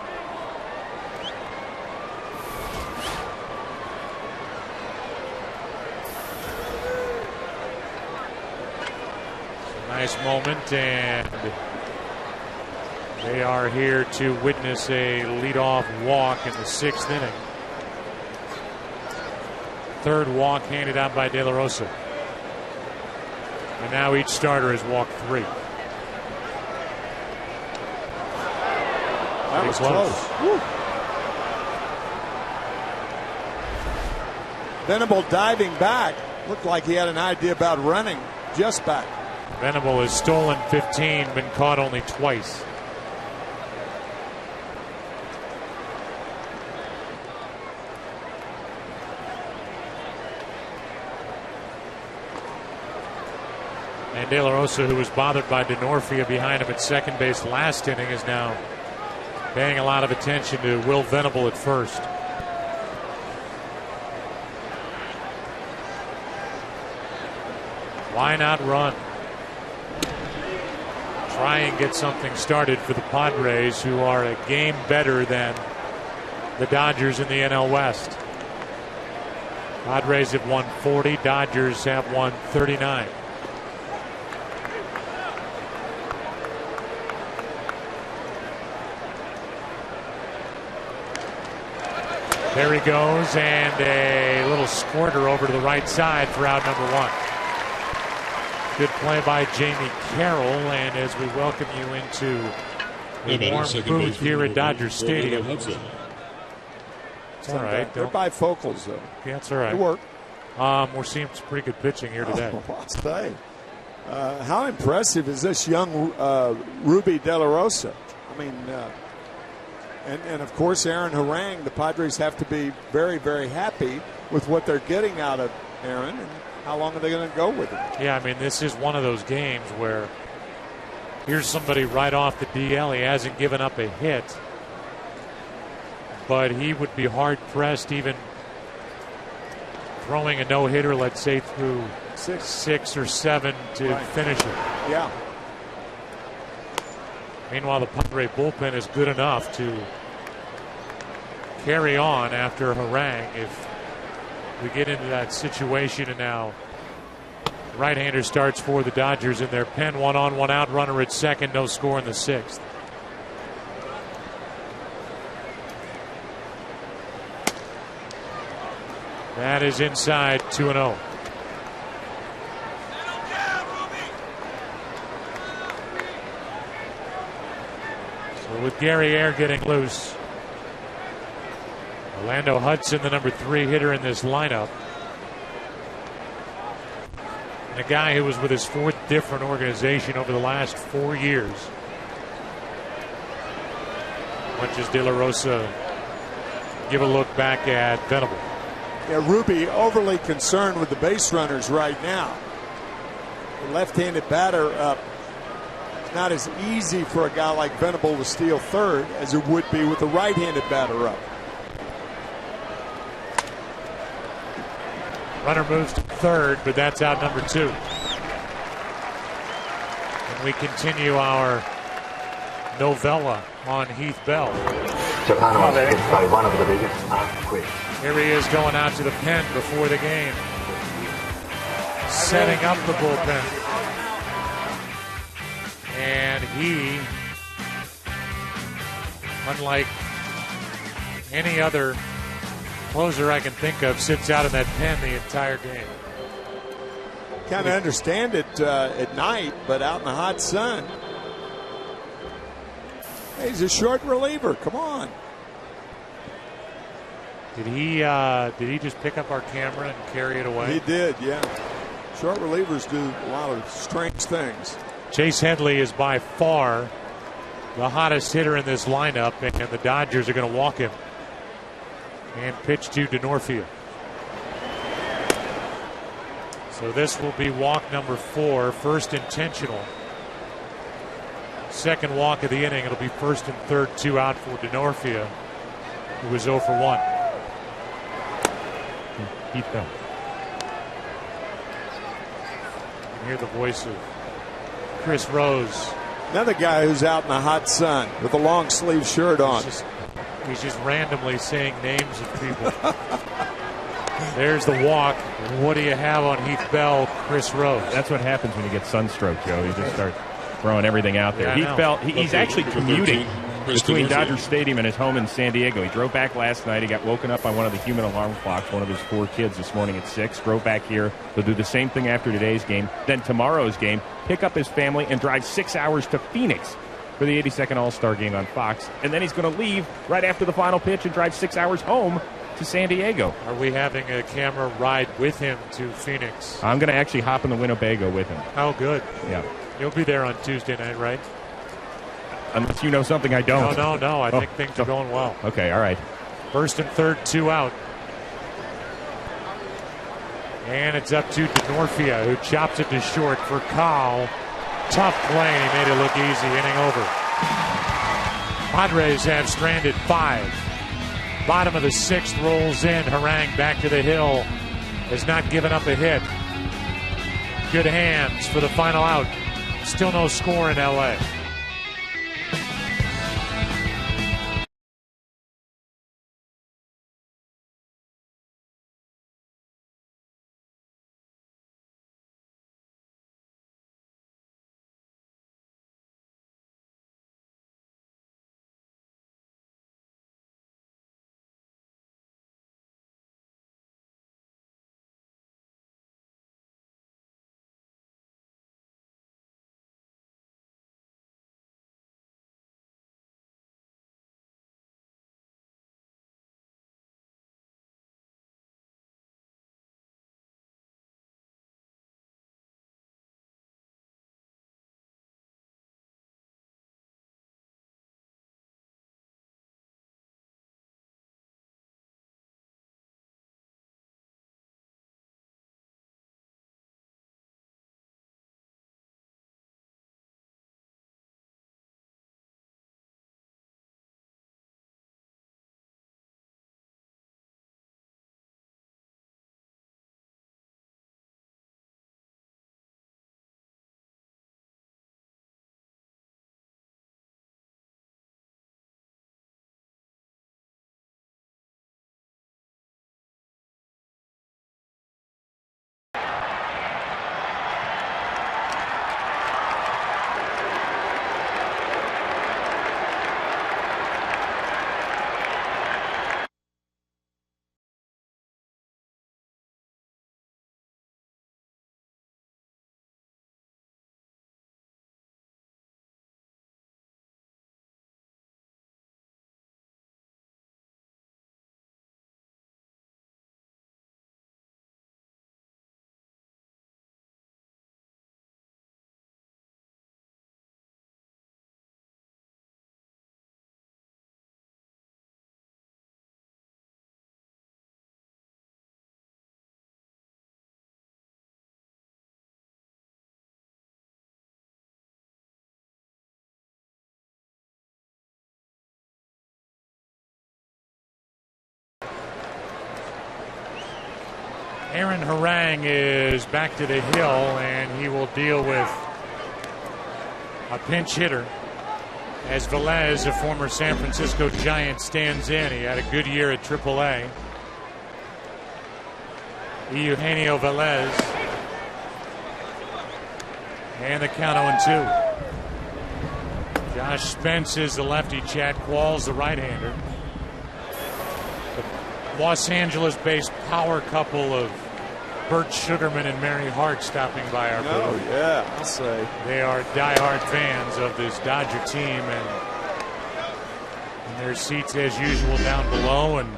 Nice moment, and they are here to witness a leadoff walk in the 6th inning. 3rd walk handed out by De La Rosa. And now each starter has walked 3. That was close. Venable diving back. Looked like he had an idea about running just back. Venable has stolen 15, been caught only twice. And De La Rosa, who was bothered by Denorfia behind him at second base last inning, is now paying a lot of attention to Will Venable at first. Why not run? Try and get something started for the Padres, who are a game better than the Dodgers in the NL West. Padres have won 40, Dodgers have won 39. There he goes, and a little squirter over to the right side for out number 1. Good play by Jamie Carroll, and as we welcome you into the warm booth here at Dodger Stadium. It's all right. They're bifocals, though. Yeah, it's all right. They work. We're seeing some pretty good pitching here today. I'll say. How impressive is this young Ruby De La Rosa? I mean, and of course, Aaron Harang, the Padres have to be very, very happy with what they're getting out of Aaron. And how long are they going to go with him? Yeah, I mean, this is one of those games where here's somebody right off the DL. He hasn't given up a hit, but he would be hard-pressed even throwing a no-hitter, let's say, through 6 or 7 to finish it. Yeah. Meanwhile, the Padre bullpen is good enough to carry on after Harang if we get into that situation. And now right-hander starts for the Dodgers in their pen. 1 on, 1 out, runner at second, no score in the 6th. That is inside, 2-0. with Gary Air getting loose. Orlando Hudson, the number 3 hitter in this lineup. And a guy who was with his 4th different organization over the last 4 years. Watches De La Rosa give a look back at Venable. Yeah, Ruby overly concerned with the base runners right now. The left-handed batter up. It's not as easy for a guy like Venable to steal third as it would be with the right-handed batter up. Runner moves to third, but that's out number 2. And we continue our novella on Heath Bell. Japan was hit by one of the biggest earthquakes. Here he is going out to the pen before the game. Setting up the bullpen. And he, unlike any other closer I can think of, sits out in that pen the entire game. Kind of understand it at night, but out in the hot sun. Hey, he's a short reliever. Come on. Did he just pick up our camera and carry it away? He did, yeah. Short relievers do a lot of strange things. Chase Headley is by far the hottest hitter in this lineup, and the Dodgers are going to walk him. And pitch to DeNorfia. So this will be walk number 4, first intentional. Second walk of the inning. It'll be first and third, 2 out for DeNorfia, who was 0 for 1. Heath Bell. You can hear the voice of Chris Rose. Another guy who's out in the hot sun with a long sleeve shirt on. He's just randomly saying names of people. There's the walk. What do you have on Heath Bell, Chris Rose? That's what happens when you get sunstroke, Joe. You just start throwing everything out there. Yeah, Heath Bell, he's actually commuting between Dodger Stadium and his home in San Diego. He drove back last night. He got woken up by one of the human alarm clocks, one of his 4 kids this morning at 6. Drove back here. He'll do the same thing after today's game. Then tomorrow's game, pick up his family and drive 6 hours to Phoenix for the 82nd All-Star game on Fox. And then he's going to leave right after the final pitch and drive 6 hours home to San Diego. Are we having a camera ride with him to Phoenix? I'm going to actually hop in the Winnebago with him. Oh, good. Yeah. You'll be there on Tuesday night, right? Unless you know something I don't. No. I think things are going well. Okay, all right. First and third, 2 out. And it's up to DeNorfia, who chops it to short for Kyle. Tough play. He made it look easy. Inning over. Padres have stranded 5. Bottom of the 6th rolls in. Harang back to the hill. Has not given up a hit. Good hands for the final out. Still no score in L.A. Aaron Harang is back to the hill, and he will deal with a pinch hitter as Velez, a former San Francisco Giant, stands in. He had a good year at AAA. Eugenio Velez. And the count 0-2. Josh Spence is the lefty. Chad Qualls the right-hander. The Los Angeles-based power couple of Bert Sugarman and Mary Hart stopping by our booth. Oh, yeah, I'll say. They are diehard fans of this Dodger team, and in their seats as usual down below, and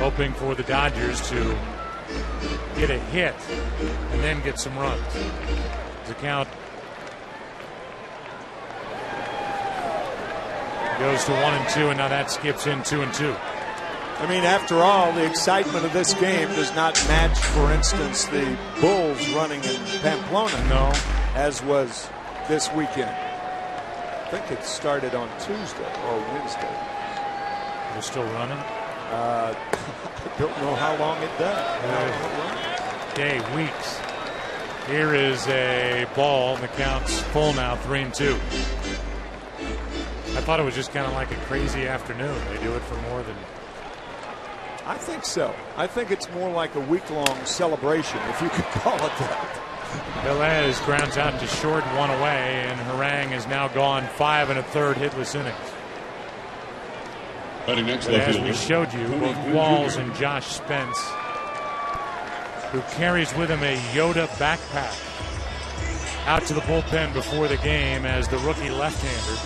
hoping for the Dodgers to get a hit and then get some runs. The count goes to 1-2, and now that skips in 2-2. I mean, after all, the excitement of this game does not match, for instance, the Bulls running in Pamplona. No. As was this weekend. I think it started on Tuesday or Wednesday. They're still running? I don't know how long it does. Day, weeks. Here is a ball, and the count's full now, 3-2. I thought it was just kind of like a crazy afternoon. They do it for more than... I think so. I think it's more like a week-long celebration, if you could call it that. Velez grounds out to short, one away, and Harang is now gone 5 1/3 hitless innings. But as we showed you, both Qualls and Josh Spence, who carries with him a Yoda backpack, out to the bullpen before the game as the rookie left-hander.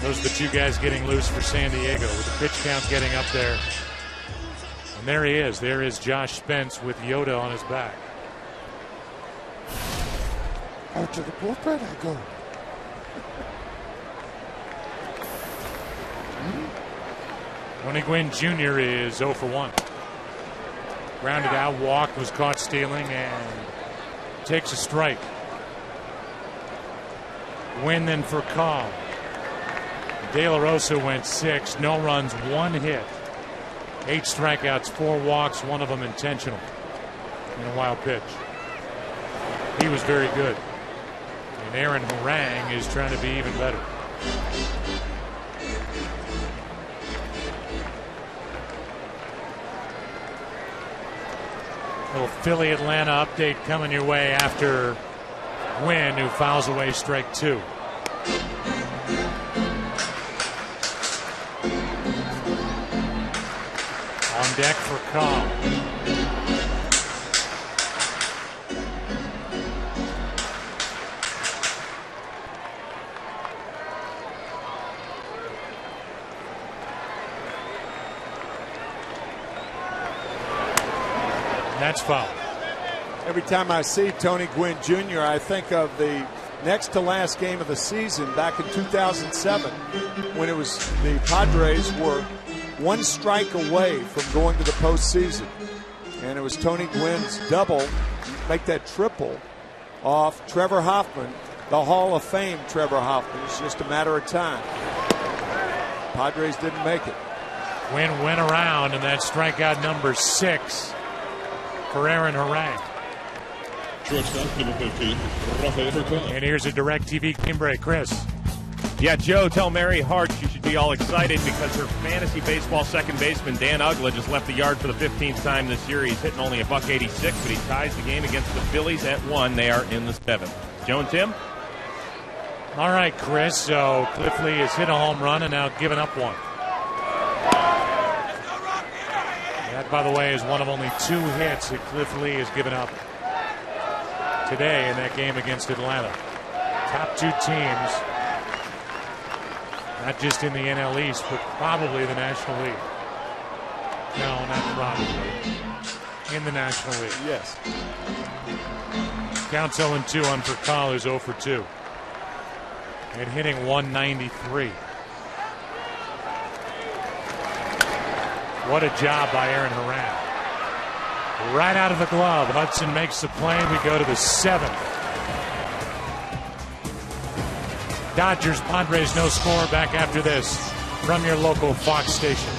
Those are the two guys getting loose for San Diego, with the pitch count getting up there. And there he is. There is Josh Spence with Yoda on his back. Out to the bullpen I go. Tony Gwynn Jr. is 0 for 1. Grounded out, walked, was caught stealing, and takes a strike. Gwynn then for Cobb. De La Rosa went 6, no runs, 1 hit. 8 strikeouts, 4 walks, 1 of them intentional in a wild pitch. He was very good. And Aaron Harang is trying to be even better. Little Philly Atlanta update coming your way after Gwynn, who fouls away strike 2. On deck for Cobb. That's foul. Every time I see Tony Gwynn Jr., I think of the next to last game of the season back in 2007, when it was the Padres were 1 strike away from going to the postseason. And it was Tony Gwynn's double, make that triple off Trevor Hoffman, the Hall of Fame Trevor Hoffman. It's just a matter of time. Padres didn't make it. Gwynn went around, and that's strikeout number 6 for Aaron Harang. Shortstop, number 15, Rafael. And here's a DirecTV game break. Chris. Yeah, Joe, tell Mary Hart she should be all excited because her fantasy baseball second baseman, Dan Ugla, just left the yard for the 15th time this year. He's hitting only a $186, but he ties the game against the Phillies at 1. They are in the 7th. Joe and Tim? All right, Chris. So Cliff Lee has hit a home run and now given up 1. That, by the way, is one of only 2 hits that Cliff Lee has given up today in that game against Atlanta. Top 2 teams, not just in the NL East, but probably the National League. No, not probably. In the National League. Yes. Counts 0-2 on Percal, who's 0 for 2. And hitting 193. What a job by Aaron Harang. Right out of the glove. Hudson makes the play. We go to the 7th. Dodgers, Padres, no score. Back after this from your local Fox station.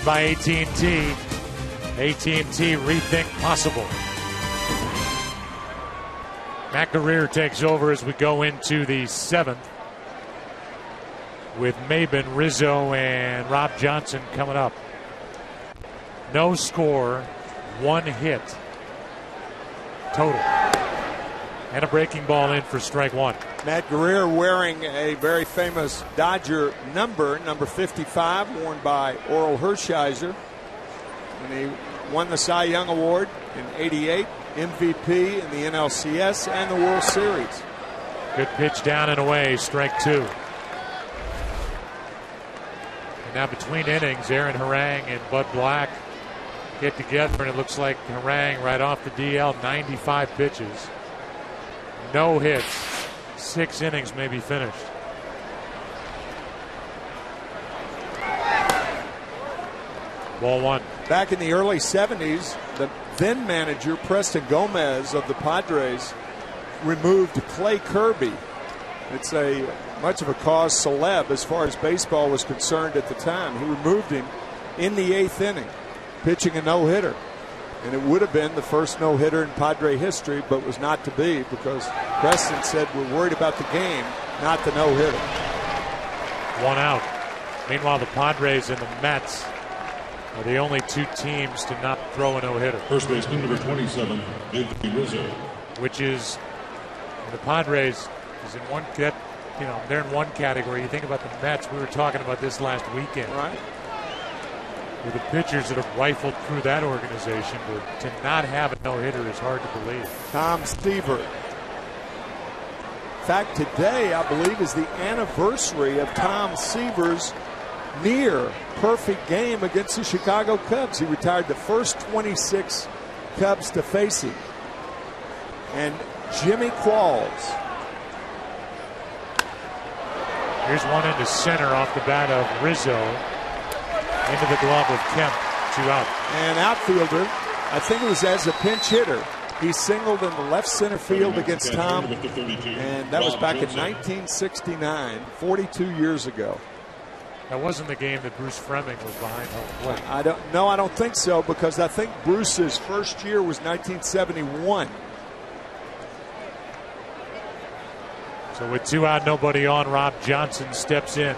By AT&T. AT&T Rethink Possible. Matt Guerrier takes over as we go into the 7th with Maben, Rizzo, and Rob Johnson coming up. No score, 1 hit total. And a breaking ball in for strike 1. Matt Guerrier wearing a very famous Dodger number 55, worn by Oral Hershiser. And he won the Cy Young Award in '88, MVP in the NLCS and the World Series. Good pitch down and away, strike 2. And now between innings, Aaron Harang and Bud Black get together, and it looks like Harang right off the DL, 95 pitches. No hits. 6 innings may be finished. Ball 1. Back in the early 70s, the then manager Preston Gomez of the Padres removed Clay Kirby. It's a much of a cause celeb as far as baseball was concerned at the time. He removed him in the 8th inning, pitching a no-hitter. And it would have been the first no-hitter in Padre history, but was not to be because Preston said, we're worried about the game, not the no-hitter. 1 out. Meanwhile, the Padres and the Mets are the only 2 teams to not throw a no-hitter. First baseman number 27, Anthony Rizzo. Which is, the Padres is in one, they're in one category. You think about the Mets, we were talking about this last weekend. Right. With the pitchers that have rifled through that organization, but to not have a no-hitter is hard to believe. Tom Seaver. In fact, today, I believe, is the anniversary of Tom Seaver's near perfect game against the Chicago Cubs. He retired the first 26 Cubs to face him. And Jimmy Qualls. Here's one into center off the bat of Rizzo. Into the glove of Kemp, 2 out. And outfielder, I think it was as a pinch hitter, he singled in the left center field against Tom, and that was back in 1969, 42 years ago. That wasn't the game that Bruce Fleming was behind home plate. I don't think so, because I think Bruce's first year was 1971. So with 2 out, nobody on, Rob Johnson steps in.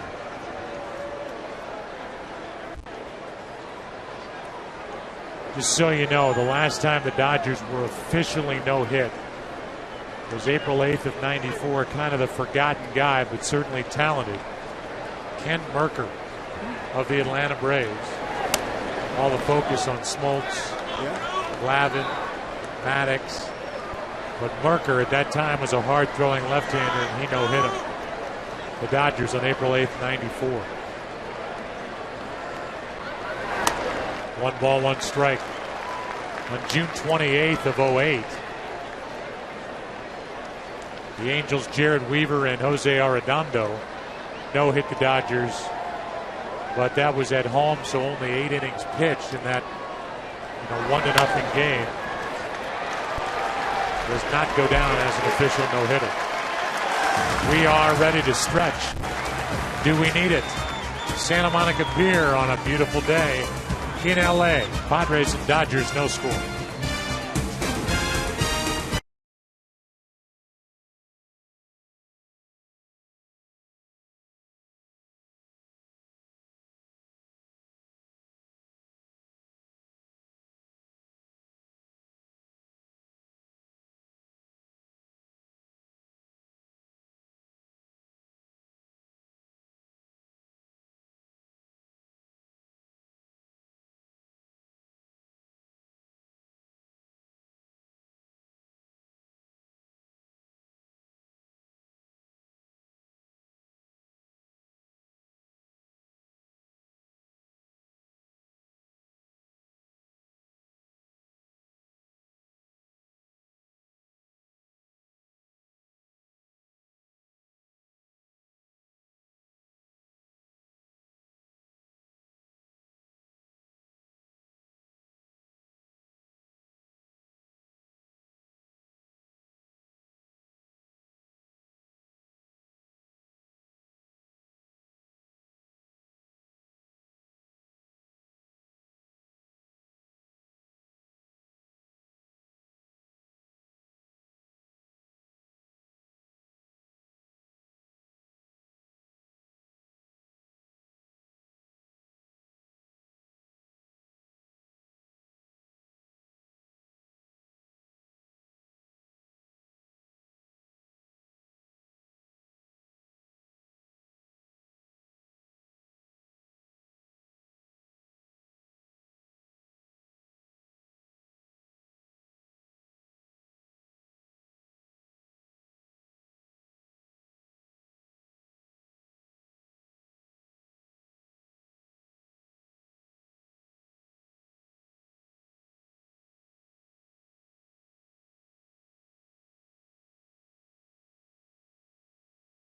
Just so you know, the last time the Dodgers were officially no-hit was April 8th of '94, kind of the forgotten guy, but certainly talented. Ken Merker of the Atlanta Braves. All the focus on Smoltz, Glavine, Maddox. But Merker at that time was a hard-throwing left-hander, and he no-hit him. The Dodgers on April 8th, '94. 1 ball, 1 strike. On June 28th of '08, the Angels' Jared Weaver and Jose Arredondo no-hit the Dodgers, but that was at home, so only 8 innings pitched in that 1-0 game. Does not go down as an official no-hitter. We are ready to stretch. Do we need it? Santa Monica Pier on a beautiful day in LA. Padres and Dodgers, no score.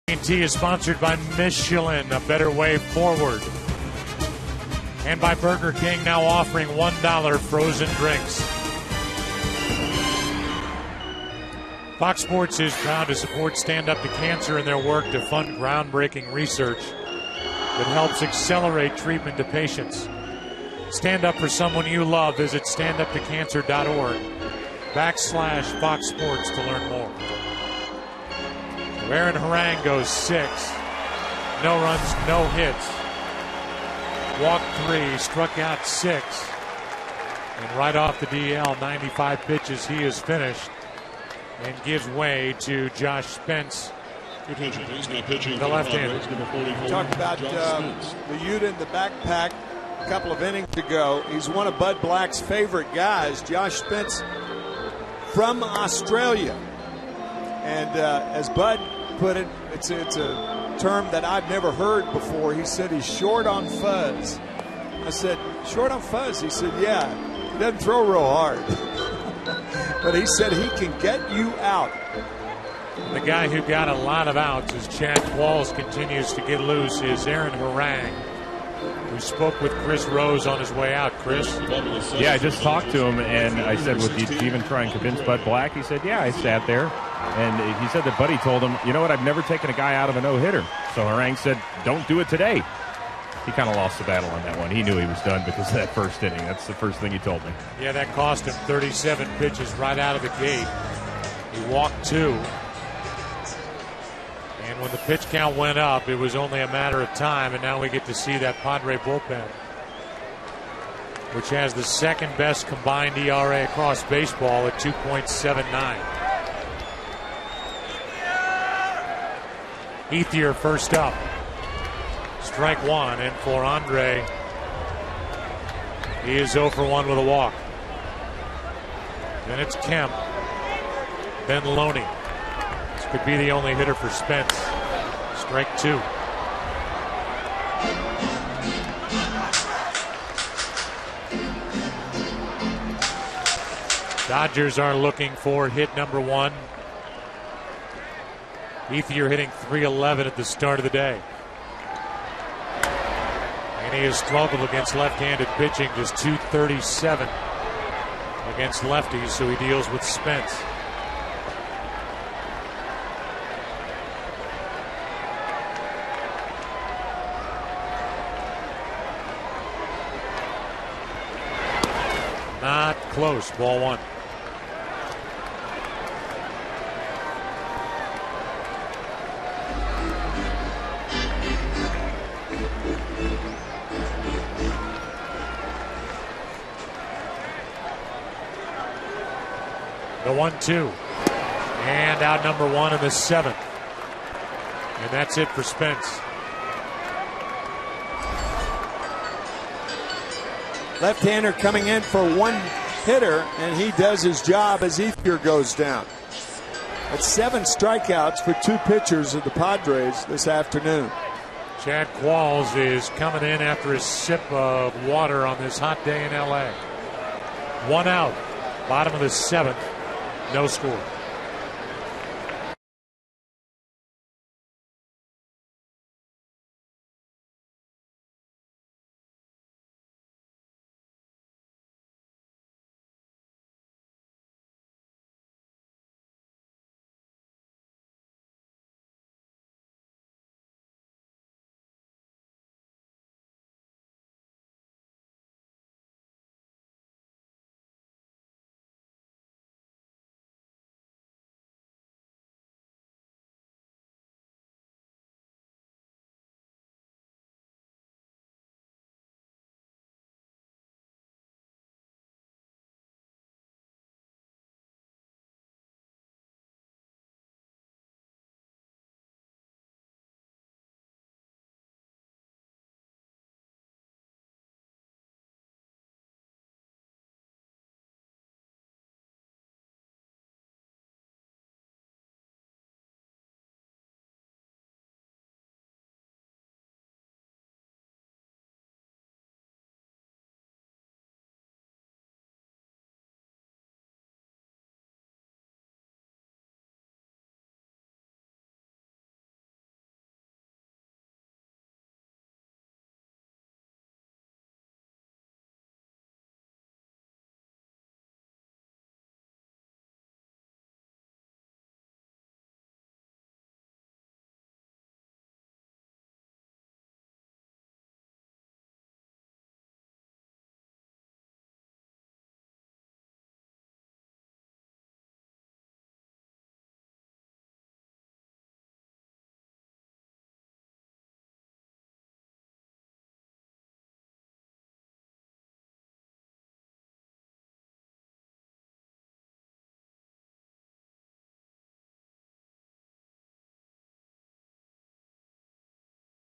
AT is sponsored by Michelin, a better way forward. And by Burger King, now offering $1 frozen drinks. Fox Sports is proud to support Stand Up to Cancer in their work to fund groundbreaking research that helps accelerate treatment to patients. Stand up for someone you love. Visit standuptocancer.org/Fox Sports to learn more. Aaron Harang goes 6. No runs, no hits. Walked 3, struck out 6. And right off the DL, 95 pitches, he is finished and gives way to Josh Spence, the left-hander. Talked about the Ute in the backpack a couple of innings ago. He's one of Bud Black's favorite guys, Josh Spence, from Australia. And as Bud put it, it's a term that I've never heard before. He said he's short on fuzz. I said, short on fuzz? He said, yeah, he doesn't throw real hard. But he said he can get you out. The guy who got a lot of outs as Chad Qualls continues to get loose is Aaron Harang, who spoke with Chris Rose on his way out. Chris? Yeah, I just talked to him, and I said, would you even try and convince Bud Black? He said, yeah, I sat there. And he said that Buddy told him, you know what, I've never taken a guy out of a no-hitter. So Harang said, don't do it today. He kind of lost the battle on that one. He knew he was done because of that first inning. That's the first thing he told me. Yeah, that cost him 37 pitches right out of the gate. He walked 2. And when the pitch count went up, it was only a matter of time, and now we get to see that Padre bullpen, which has the second best combined ERA across baseball at 2.79. Ethier first up. Strike 1, and for Andre, he is 0 for 1 with a walk. Then it's Kemp. Then Loney. This could be the only hitter for Spence. Strike 2. Dodgers are looking for hit number 1. Ethier hitting .311 at the start of the day. And he has struggled against left-handed pitching, just .237 against lefties, so he deals with Spence. Not close, ball 1. The 1-2. And out number 1 in the 7th. And that's it for Spence. Left-hander coming in for one hitter, and he does his job as Ethier goes down. That's 7 strikeouts for 2 pitchers of the Padres this afternoon. Chad Qualls is coming in after his sip of water on this hot day in L.A. 1 out, bottom of the 7th. No score.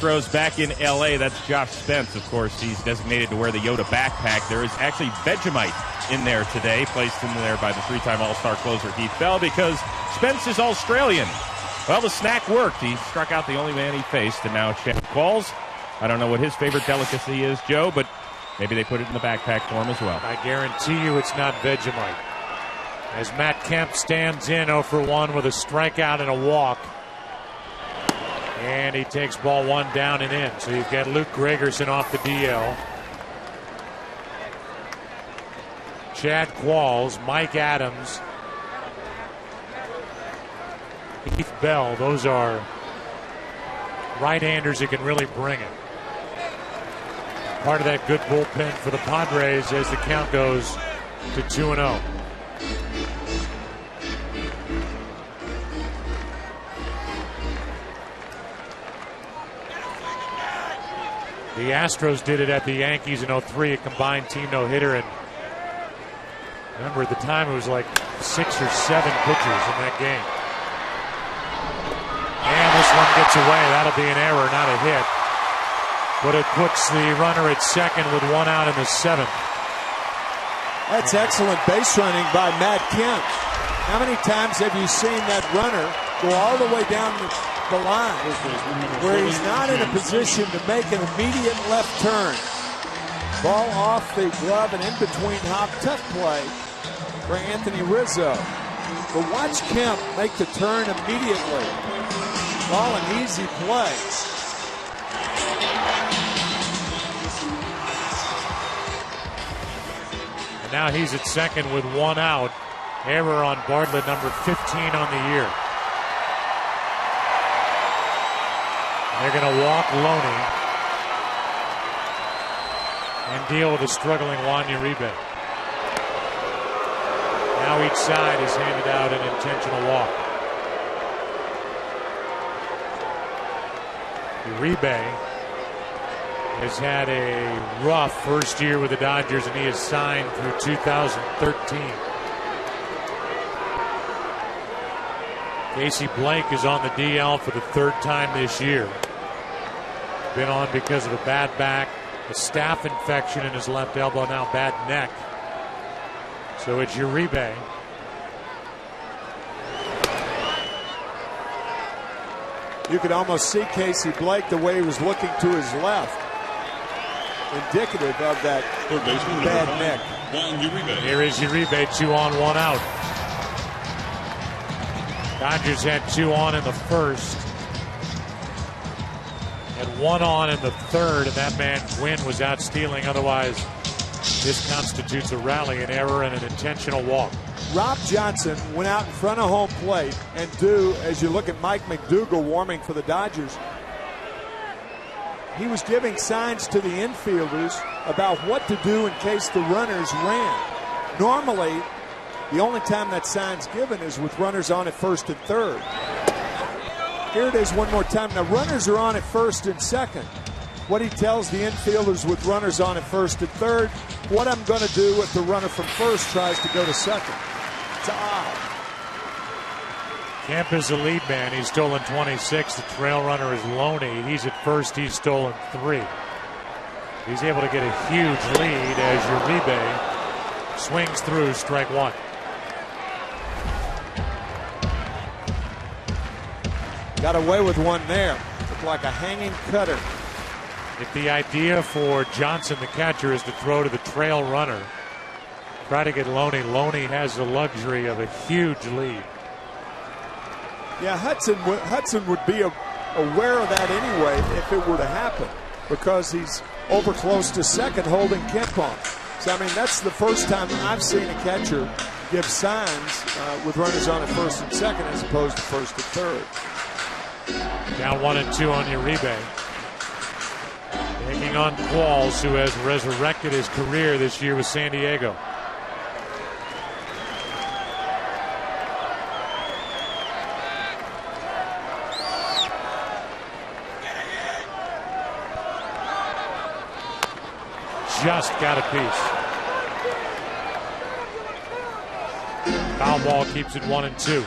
Astros back in L.A. That's Josh Spence, of course. He's designated to wear the Yoda backpack. There is actually Vegemite in there today, placed in there by the three-time All-Star closer Heath Bell, because Spence is Australian. Well, the snack worked. He struck out the only man he faced, and now Chad Qualls. I don't know what his favorite delicacy is, Joe, but maybe they put it in the backpack for him as well. I guarantee you it's not Vegemite. As Matt Kemp stands in 0 for 1 with a strikeout and a walk. And he takes ball 1 down and in. So you've got Luke Gregerson off the DL. Chad Qualls, Mike Adams, Heath Bell. Those are right-handers that can really bring it. Part of that good bullpen for the Padres as the count goes to 2-0. The Astros did it at the Yankees in 03, a combined team no-hitter. And remember, at the time, it was like 6 or 7 pitchers in that game. And this one gets away. That'll be an error, not a hit. But it puts the runner at second with 1 out in the 7th. That's excellent base running by Matt Kemp. How many times have you seen that runner go all the way down the line where he's not in a position to make an immediate left turn? Ball off the glove and in between hop. Tough play for Anthony Rizzo. But watch Kemp make the turn immediately. Ball an easy play. And now he's at second with 1 out. Error on Bartlett, number 15 on the year. They're going to walk Loney and deal with a struggling Juan Uribe. Now each side has handed out an intentional walk. Uribe has had a rough first year with the Dodgers, and he is signed through 2013. Casey Blake is on the DL for the 3rd time this year. Been on because of a bad back, a staph infection in his left elbow, now bad neck. So it's Uribe. You could almost see Casey Blake the way he was looking to his left. Indicative of that bad neck. Here is Uribe, 2 on, 1 out. Dodgers had 2 on in the first. Had 1 on in the third, and that man Gwynn was out stealing. Otherwise, this constitutes a rally, an error, and an intentional walk. Rob Johnson went out in front of home plate and as you look at Mike McDougal warming for the Dodgers, he was giving signs to the infielders about what to do in case the runners ran. Normally, the only time that sign's given is with runners on at first and third. Here it is one more time. Now, runners are on at first and second. What he tells the infielders with runners on at first and third, what I'm going to do if the runner from first tries to go to second. It's odd. Kemp is the lead man. He's stolen 26. The trail runner is Loney. He's at first. He's stolen 3. He's able to get a huge lead as Uribe swings through strike 1. Got away with one there. Looked like a hanging cutter. If the idea for Johnson, the catcher, is to throw to the trail runner, try to get Loney. Loney has the luxury of a huge lead. Yeah, Hudson would be aware of that anyway if it were to happen, because he's over close to second holding Kemp on. So, I mean, that's the first time I've seen a catcher give signs with runners on at first and second as opposed to first and third. Down 1 and 2 on Uribe. Taking on Qualls, who has resurrected his career this year with San Diego. Just got a piece. Foul ball keeps it 1 and 2.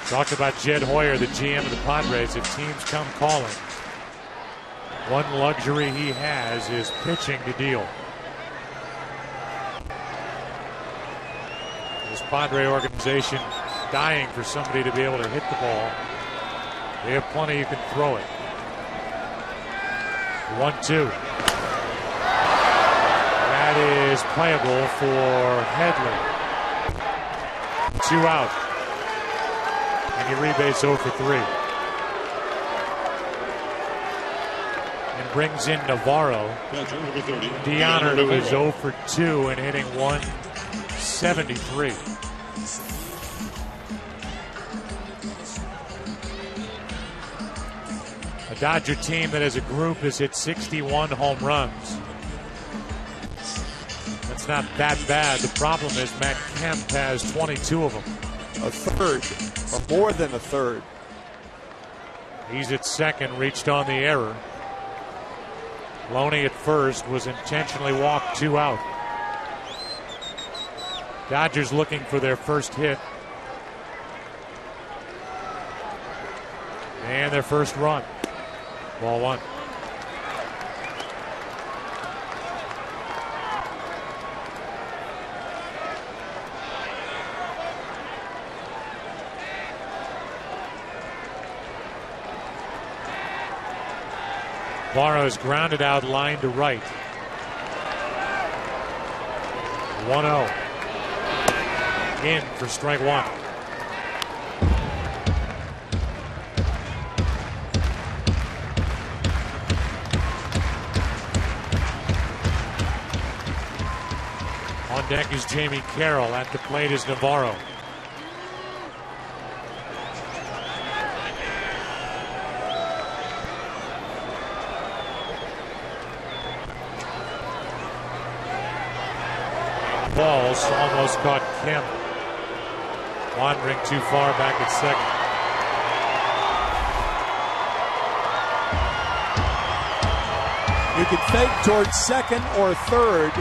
Talked about Jed Hoyer, the GM of the Padres. If teams come calling, one luxury he has is pitching to deal. This Padre organization dying for somebody to be able to hit the ball. They have plenty who can throw it. 1-2. That is playable for Headley. 2 out. And Uribe's 0 for 3. And brings in Navarro. DeHonor, who is 0 for 2 and hitting 173. A Dodger team that as a group has hit 61 home runs. That's not that bad. The problem is Matt Kemp has 22 of them. A third, or more than a third. He's at second, reached on the error. Loney at first was intentionally walked, 2 out. Dodgers looking for their first hit. And their first run. Ball 1. Barrows grounded out, line to right. 1-0. In for strike 1. On deck is Jamie Carroll. At the plate is Navarro. Balls almost caught Kemp. Wandering too far back at second. You can fake towards second or third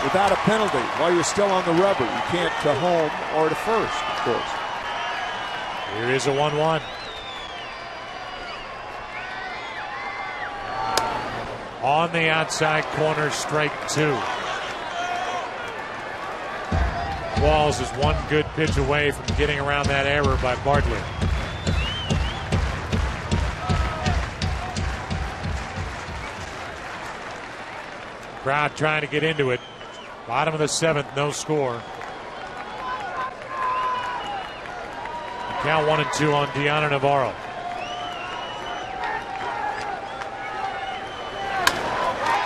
without a penalty while you're still on the rubber. You can't to home or to first, of course. Here is a 1-1. On the outside corner, strike 2. Walls is one good pitch away from getting around that error by Bartley. Crowd trying to get into it. Bottom of the 7th, no score. Count 1-2 on DeHonor Navarro.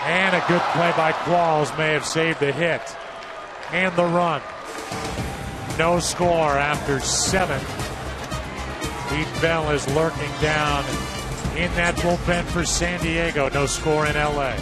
And a good play by Qualls may have saved the hit and the run. No score after 7. Pete Bell is lurking down in that bullpen for San Diego. No score in LA.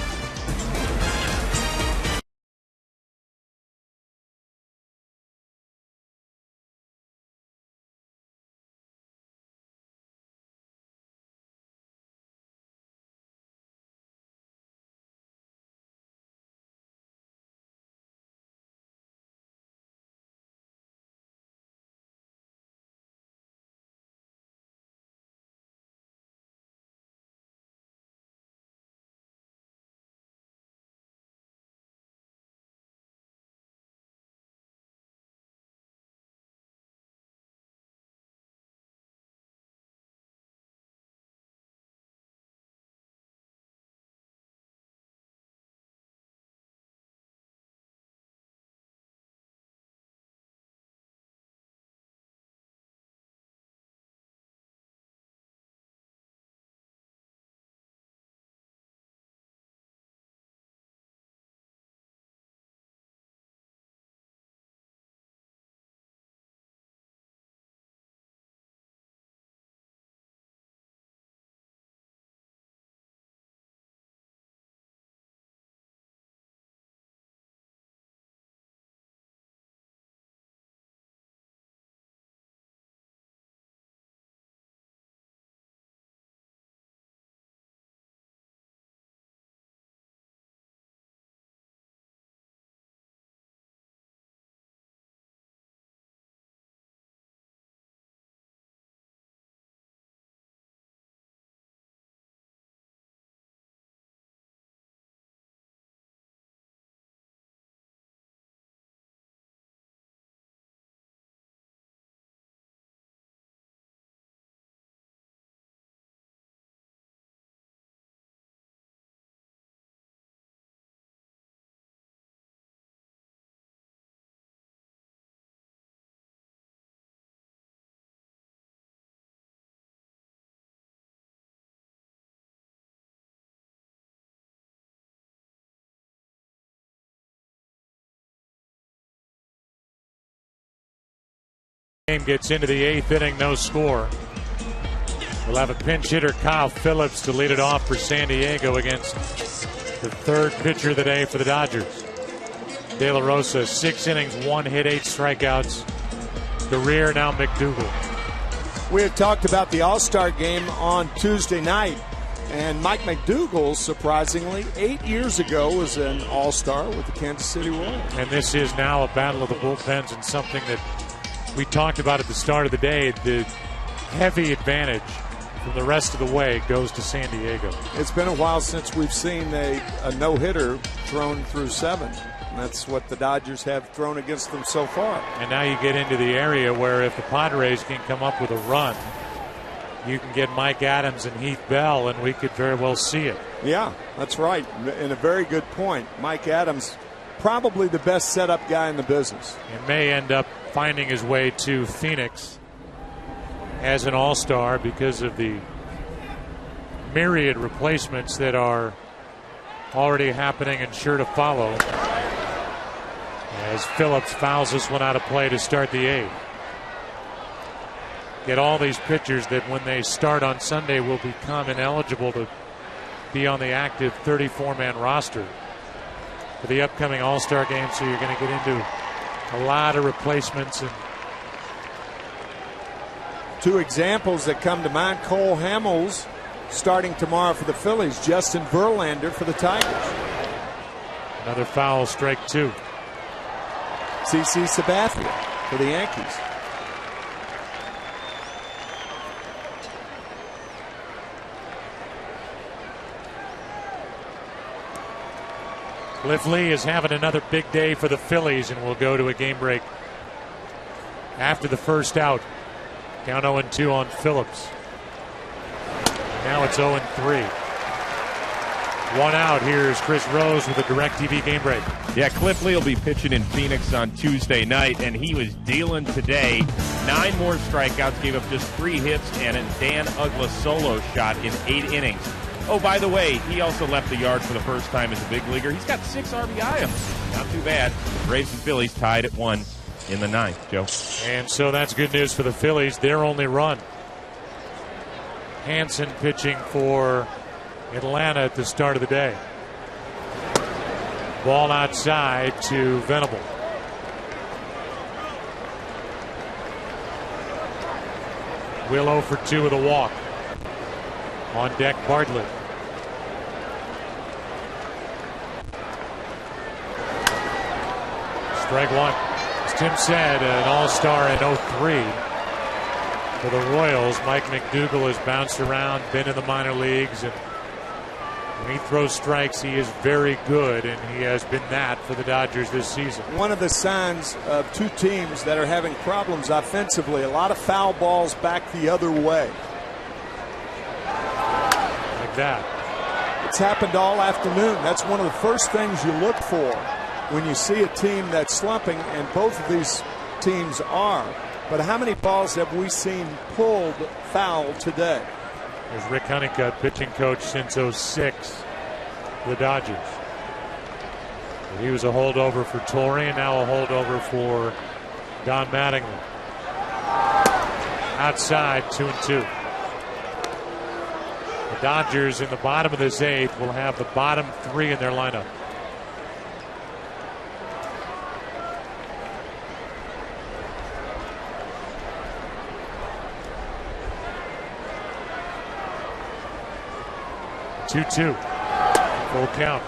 Game gets into the 8th inning, no score. We'll have a pinch hitter, Kyle Phillips, to lead it off for San Diego against the third pitcher of the day for the Dodgers. De La Rosa, 6 innings, 1 hit, 8 strikeouts. Guerrier, now McDougal. We had talked about the All-Star game on Tuesday night, and Mike McDougal, surprisingly, 8 years ago was an All-Star with the Kansas City Royals. And this is now a battle of the bullpens, and something that we talked about at the start of the day. The heavy advantage from the rest of the way goes to San Diego. It's been a while since we've seen a no-hitter thrown through 7. And that's what the Dodgers have thrown against them so far. And now you get into the area where if the Padres can come up with a run, you can get Mike Adams and Heath Bell, and we could very well see it. Yeah, that's right. And a very good point. Mike Adams, probably the best setup guy in the business. And may end up finding his way to Phoenix as an all-star because of the myriad replacements that are already happening and sure to follow, as Phillips fouls this one out of play to start the 8th. Get all these pitchers that when they start on Sunday will become ineligible to be on the active 34-man roster for the upcoming All-Star game, so you're going to get into a lot of replacements. And 2 examples that come to mind: Cole Hamels starting tomorrow for the Phillies, Justin Verlander for the Tigers. Another foul, strike 2. CC Sabathia for the Yankees. Cliff Lee is having another big day for the Phillies, and we'll go to a game break after the first out. Count 0-2 on Phillips. Now it's 0-3. 1 out. Here's Chris Rose with a DirecTV game break. Yeah, Cliff Lee will be pitching in Phoenix on Tuesday night, and he was dealing today. 9 more strikeouts, gave up just 3 hits and a Dan Uggla solo shot in 8 innings. Oh, by the way, he also left the yard for the first time as a big leaguer. He's got 6 RBIs. Not too bad. Braves and Phillies tied at 1 in the 9th, Joe. And so that's good news for the Phillies. Their only run. Hansen pitching for Atlanta at the start of the day. Ball outside to Venable. Will 0 for 2 with a walk. On deck, Bartlett. Strike 1. As Tim said, an all-star in 03 for the Royals. Mike McDougal has bounced around, been in the minor leagues, and when he throws strikes, he is very good, and he has been that for the Dodgers this season. One of the signs of 2 teams that are having problems offensively, a lot of foul balls back the other way. Like that. It's happened all afternoon. That's one of the first things you look for when you see a team that's slumping, and both of these teams are. But how many balls have we seen pulled foul today? There's Rick Honeycutt, pitching coach since 06 for the Dodgers. He was a holdover for Torrey, and now a holdover for Don Mattingly. Outside, 2-2. The Dodgers in the bottom of this 8th will have the bottom 3 in their lineup. Two. Full count.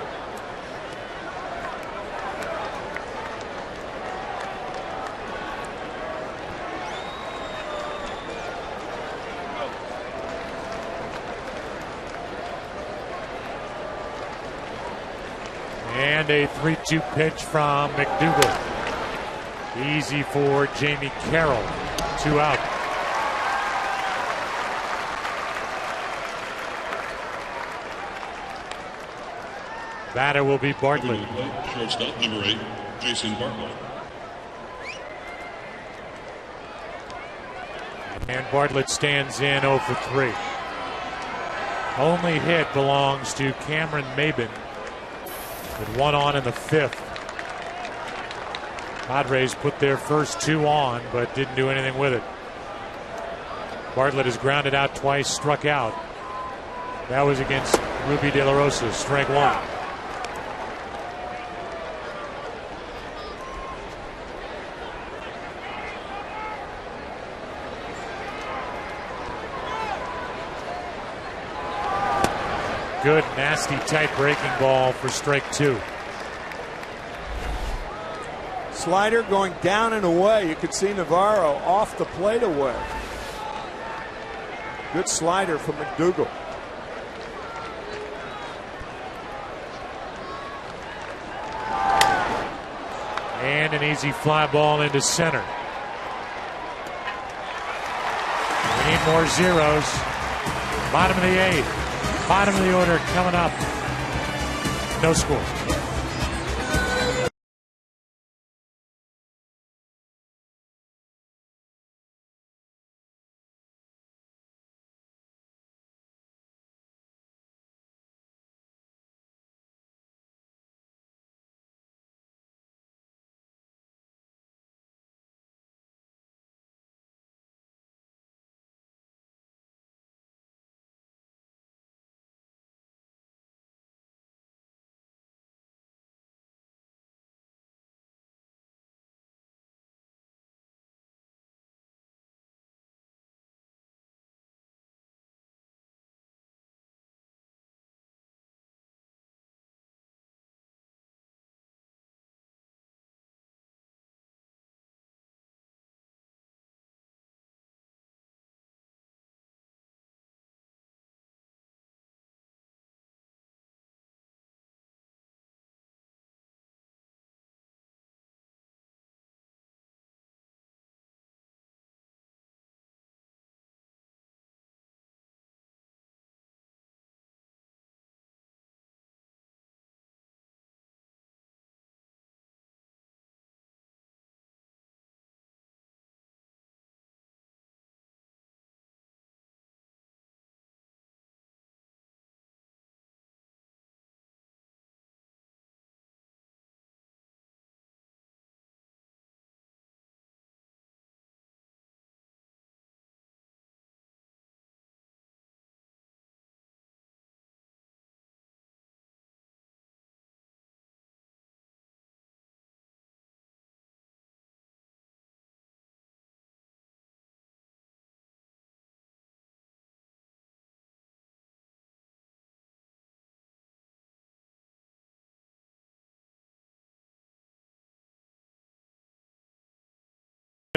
And a 3-2 pitch from McDougal. Easy for Jamie Carroll. 2 out. Batter will be Bartlett. Shortstop, number 8, Jason Bartlett. And Bartlett stands in 0 for 3. Only hit belongs to Cameron Maben, with 1 on in the 5th. Padres put their first 2 on, but didn't do anything with it. Bartlett has grounded out twice, struck out. That was against Ruby De La Rosa, strike 1. Good, nasty, tight breaking ball for strike 2. Slider going down and away. You could see Navarro off the plate away. Good slider from McDougal. And an easy fly ball into center. We need more zeros. Bottom of the 8th. Bottom of the order coming up. No score.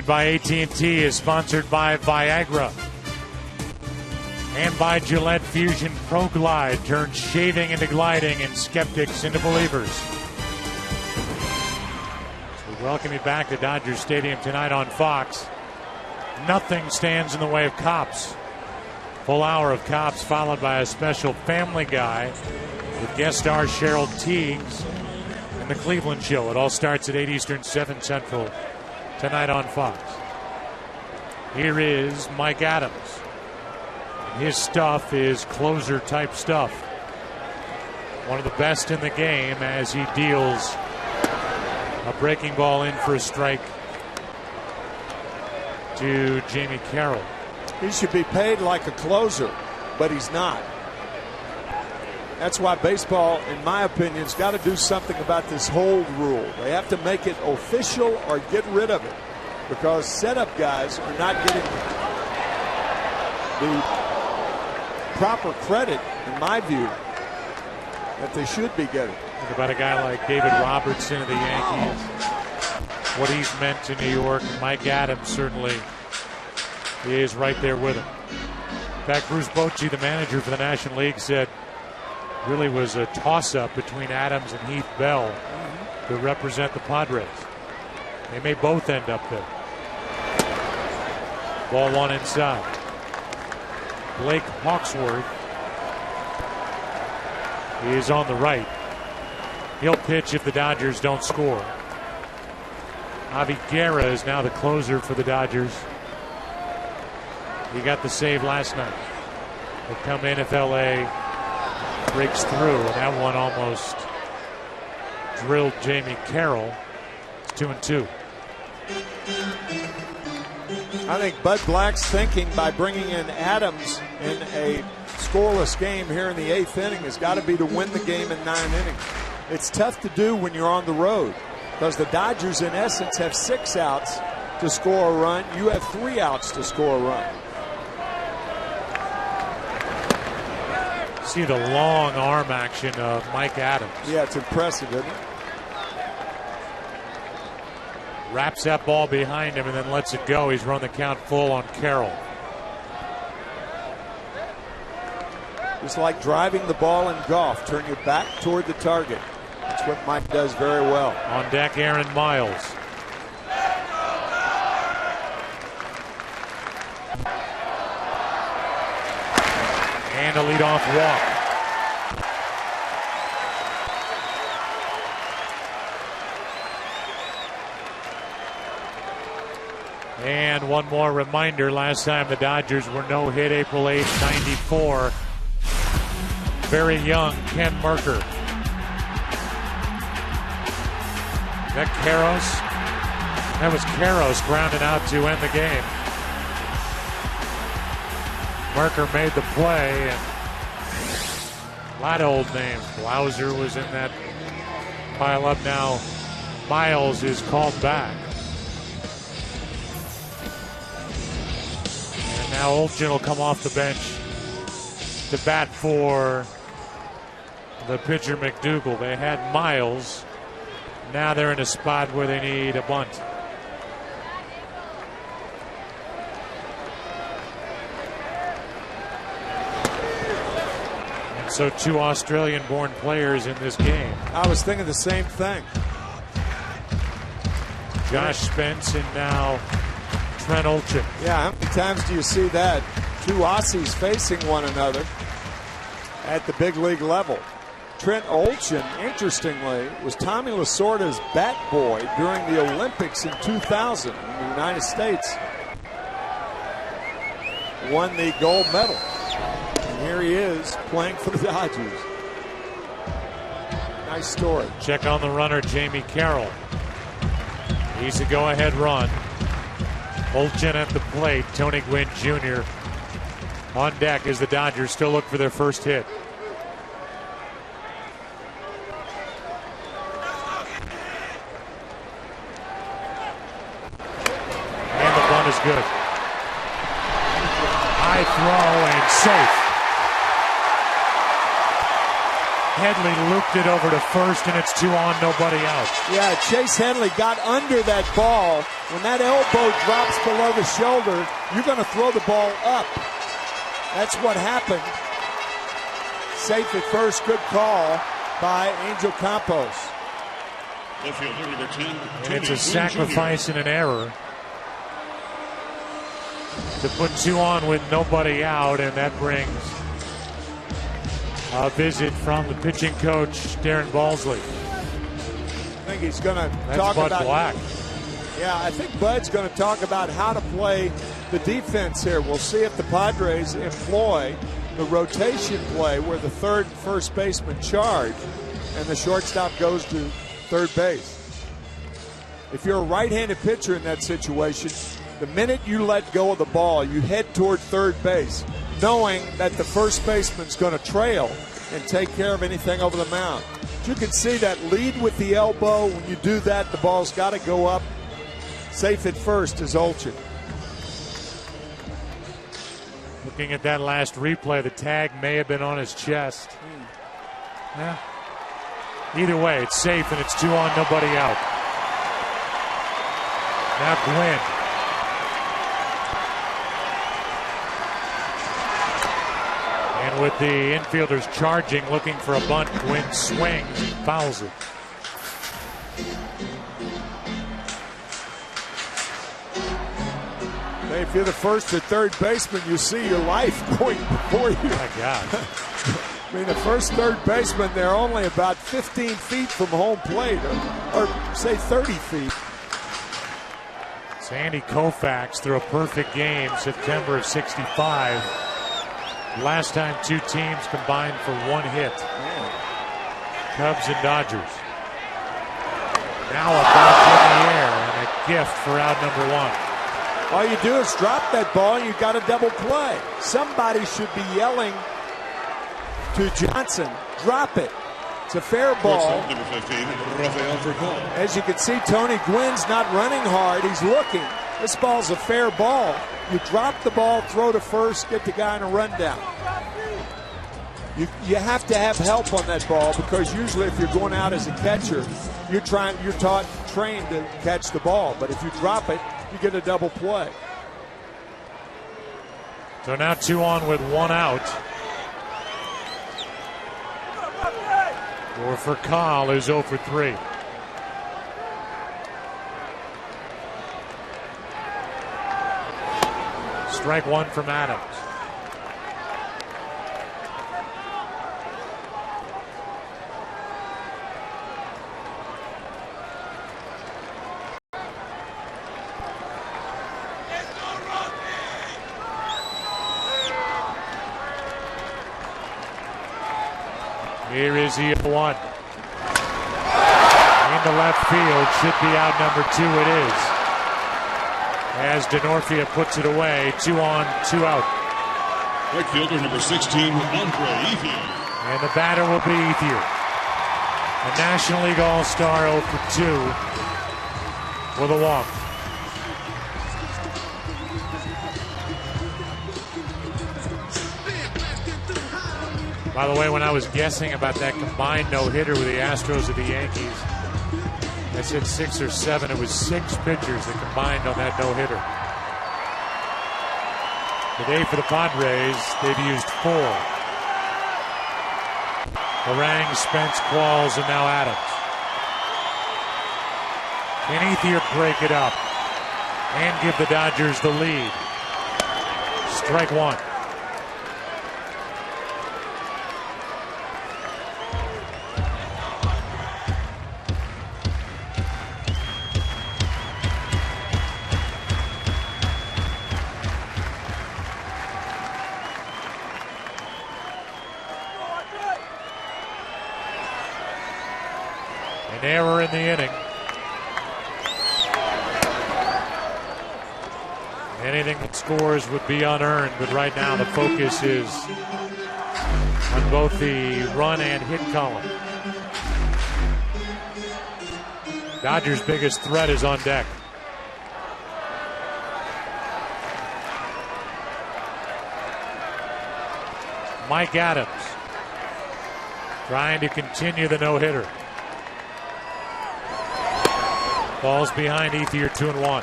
By AT&T is sponsored by Viagra and by Gillette Fusion Pro Glide. Turns shaving into gliding and skeptics into believers. So we welcome you back to Dodger Stadium tonight on Fox. Nothing stands in the way of Cops. Full hour of Cops followed by a special Family Guy with guest star Cheryl Teagues and the Cleveland Show. It all starts at 8 Eastern, 7 Central. Tonight on Fox. Here is Mike Adams. His stuff is closer type stuff. One of the best in the game as he deals a breaking ball in for a strike to Jamie Carroll. He should be paid like a closer, but he's not. That's why baseball, in my opinion, has got to do something about this hold rule. They have to make it official or get rid of it, because setup guys are not getting the proper credit, in my view, that they should be getting. Think about a guy like David Robertson of the Yankees, what he's meant to New York. Mike Adams certainly is right there with him. In fact, Bruce Bochy, the manager for the National League, said really was a toss-up between Adams and Heath Bell to represent the Padres. They may both end up there. Ball 1 inside. Blake Hawksworth is on the right. He'll pitch if the Dodgers don't score. Javi Guerra is now the closer for the Dodgers. He got the save last night. He'll come in if LA breaks through, and that one almost drilled Jamie Carroll. It's 2-2. I think Bud Black's thinking by bringing in Adams in a scoreless game here in the 8th inning has got to be to win the game in 9 innings. It's tough to do when you're on the road because the Dodgers, in essence, have 6 outs to score a run. You have 3 outs to score a run. See the long arm action of Mike Adams. Yeah, it's impressive, isn't it? Wraps that ball behind him and then lets it go. He's run the count full on Carroll. Just like driving the ball in golf, turn your back toward the target. That's what Mike does very well. On deck, Aaron Miles. And a leadoff walk. And one more reminder, last time the Dodgers were no-hit, April 8th, 94. Very young Ken Merker. That Karros? That was Karros grounded out to end the game. Merker made the play, and a lot of old names. Blauser was in that pile up now. Miles is called back. And now Olchin will come off the bench to bat for the pitcher McDougal. They had Miles. Now they're in a spot where they need a bunt. And so 2 Australian-born players in this game. I was thinking the same thing. Josh Spence and now Trent Olchin. Yeah, how many times do you see that? 2 Aussies facing one another at the big league level. Trent Olchin, interestingly, was Tommy Lasorda's bat boy during the Olympics in 2000 in the United States. Won the gold medal. And here he is playing for the Dodgers. Nice story. Check on the runner, Jamie Carroll. He's a go-ahead run. Olchin at the plate. Tony Gwynn Jr. on deck as the Dodgers still look for their first hit. And the bunt is good. High throw and safe. Headley looped it over to first, and it's 2 on, nobody out. Yeah, Chase Headley got under that ball. When that elbow drops below the shoulder, you're going to throw the ball up. That's what happened. Safe at first, good call by Angel Campos. And it's a sacrifice and an error to put 2 on with nobody out, and that brings a visit from the pitching coach, Darren Balsley. I think he's going to talk Bud about Black. Yeah, I think Bud's going to talk about how to play the defense here. We'll see if the Padres employ the rotation play where the third and first baseman charge and the shortstop goes to third base. If you're a right-handed pitcher in that situation, the minute you let go of the ball, you head toward third base, knowing that the first baseman's going to trail and take care of anything over the mound. You can see that lead with the elbow. When you do that, the ball's got to go up. Safe at first is Olchin. Looking at that last replay, the tag may have been on his chest. Yeah. Either way, it's safe, and it's 2 on, nobody out. Now Gwynn. And with the infielders charging, looking for a bunt, Gwynn swings, fouls it. Hey, if you're the first or third baseman, you see your life going before you. My God. I mean, the first third baseman, they're only about 15 feet from home plate, or say 30 feet. Sandy Koufax threw a perfect game September of '65. Last time 2 teams combined for 1 hit. Cubs and Dodgers. Now a bunt in the air, and it gift for out number one. All you do is drop that ball and you've got a double play. Somebody should be yelling to Johnson, drop it. It's a fair ball. Number 15, Rafael Furcal. As you can see, Tony Gwynn's not running hard. He's looking. This ball's a fair ball. You drop the ball, throw to first, get the guy in a rundown. You have to have help on that ball because usually if you're going out as a catcher, you're trained to catch the ball. But if you drop it, you get a double play. So now 2 on with 1 out. Or for Kahl is 0 for 3. Strike 1 from Adams. Here is the 1. Into left field, should be out number 2. It is. As Denorfia puts it away, 2 on, 2 out. Right fielder number 16, Andre Ethier. And the batter will be Ethier. A National League All-Star 0 for 2 with a walk. By the way, when I was guessing about that combined no-hitter with the Astros and the Yankees, I said 6 or 7. It was 6 pitchers that combined on that no-hitter. Today for the Padres, they've used 4. Orang, Spence, Qualls, and now Adams. Can Ethier break it up and give the Dodgers the lead? Strike 1. An error in the inning. Anything that scores would be unearned, but right now the focus is on both the run and hit column. Dodgers' biggest threat is on deck. Mike Adams trying to continue the no-hitter. Ball's behind Ethier, 2-1.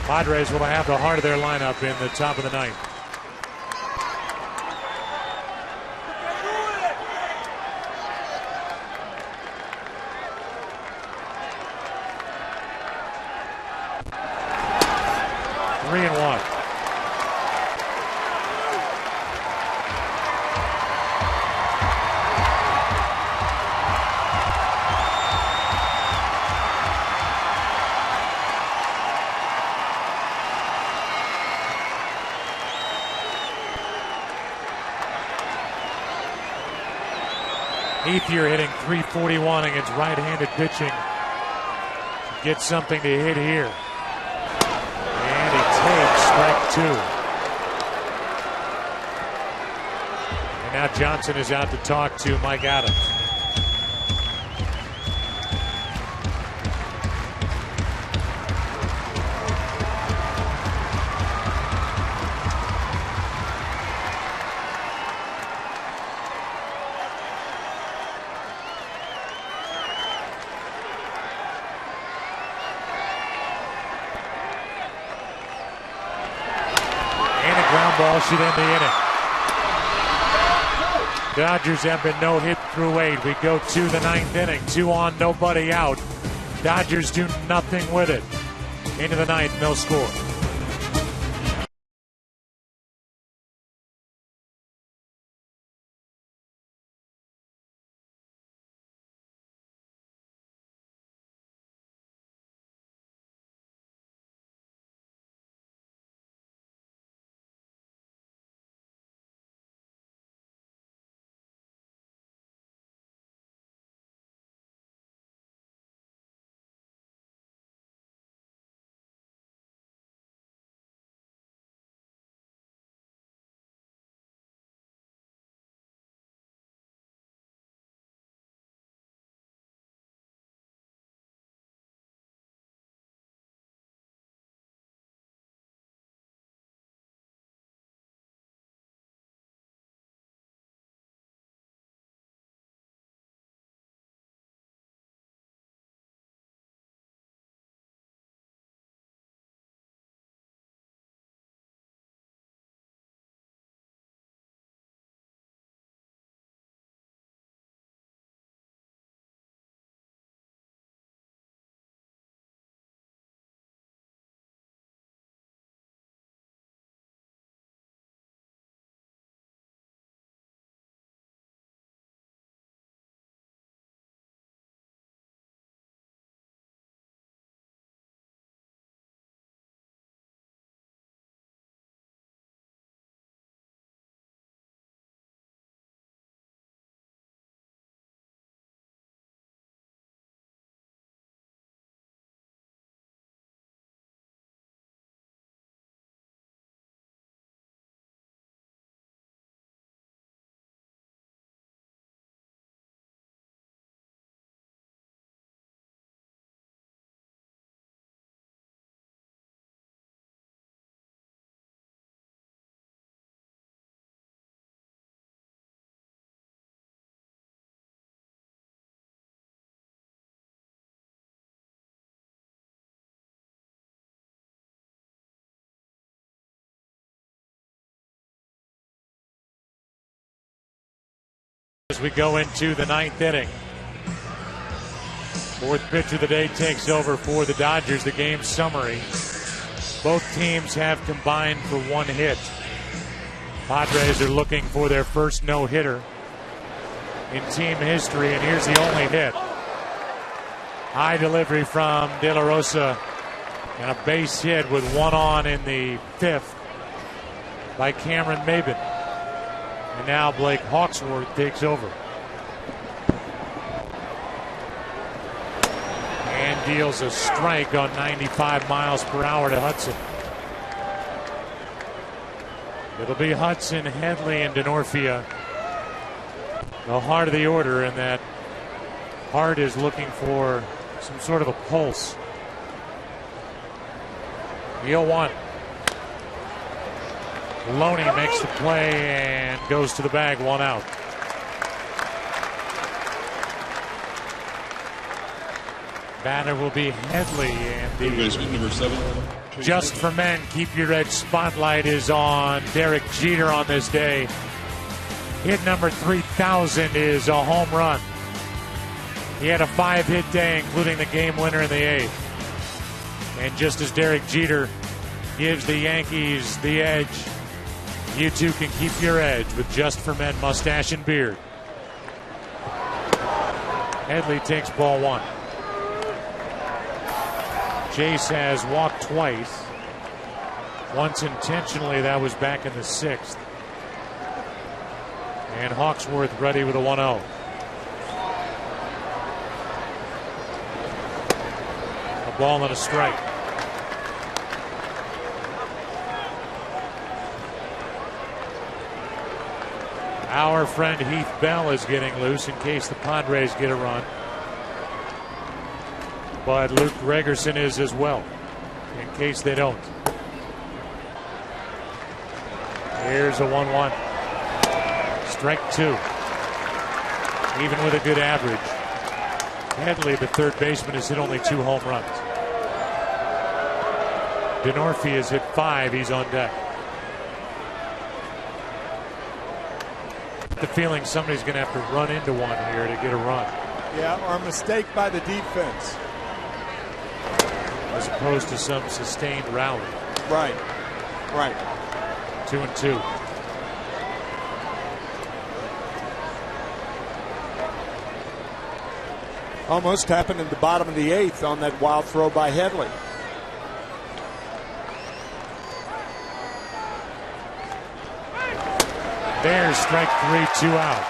Padres will have the heart of their lineup in the top of the ninth. Three and one. Ethier hitting .341 against right-handed pitching. Get something to hit here. And he takes strike 2. And now Johnson is out to talk to Mike Adams. Ball should end the inning. Dodgers have been no hit through 8. We go to the 9th inning. 2 on, nobody out. Dodgers do nothing with it. Into the 9th, no score. As we go into the 9th inning. Fourth pitch of the day takes over for the Dodgers. The game summary. Both teams have combined for 1 hit. Padres are looking for their first no-hitter in team history, and here's the only hit. High delivery from De La Rosa, and a base hit with 1 on in the 5th by Cameron Maben. And now Blake Hawksworth takes over. And deals a strike on 95 miles per hour to Hudson. It'll be Hudson, Headley, and Denorfia. The heart of the order, and that heart is looking for some sort of a pulse. The 0-1. Loney makes the play and goes to the bag, 1 out. Batter will be Headley, and the number 7. Just for Men Keep Your Edge spotlight is on Derek Jeter on this day. Hit number 3,000 is a home run. He had a 5-hit day, including the game winner in the 8th. And just as Derek Jeter gives the Yankees the edge, you too can keep your edge with Just for Men mustache and beard. Headley takes ball 1. Chase has walked twice. Once intentionally, that was back in the 6th. And Hawksworth ready with a 1-0. A ball and a strike. Our friend Heath Bell is getting loose in case the Padres get a run. But Luke Gregerson is as well, in case they don't. Here's a 1-1. Strike 2. Even with a good average. Headley, the third baseman, has hit only 2 home runs. Denorfia has hit 5. He's on deck. The feeling somebody's going to have to run into one here to get a run. Yeah, or a mistake by the defense. As opposed to some sustained rally. Right. 2-2. Almost happened in the bottom of the 8th on that wild throw by Headley. There's strike 3, 2 out.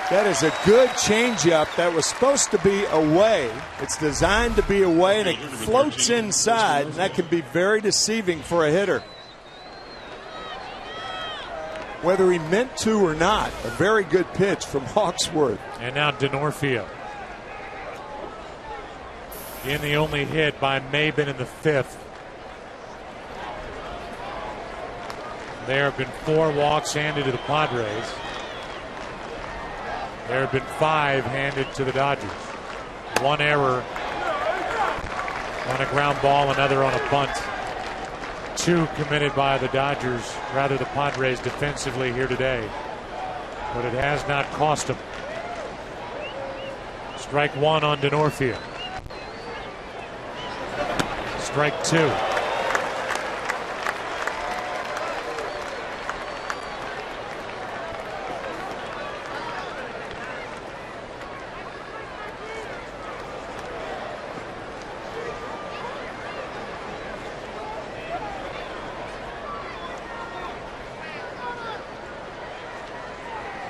That is a good changeup that was supposed to be away. It's designed to be away, and it floats inside, and that can be very deceiving for a hitter. Whether he meant to or not, a very good pitch from Hawksworth. And now Denorfia. In the only hit by Maben in the 5th. There have been 4 walks handed to the Padres. There have been 5 handed to the Dodgers. 1 error on a ground ball, another on a bunt. 2 committed by the Dodgers, rather the Padres defensively here today. But it has not cost them. Strike 1 on Denorfia. Strike 2.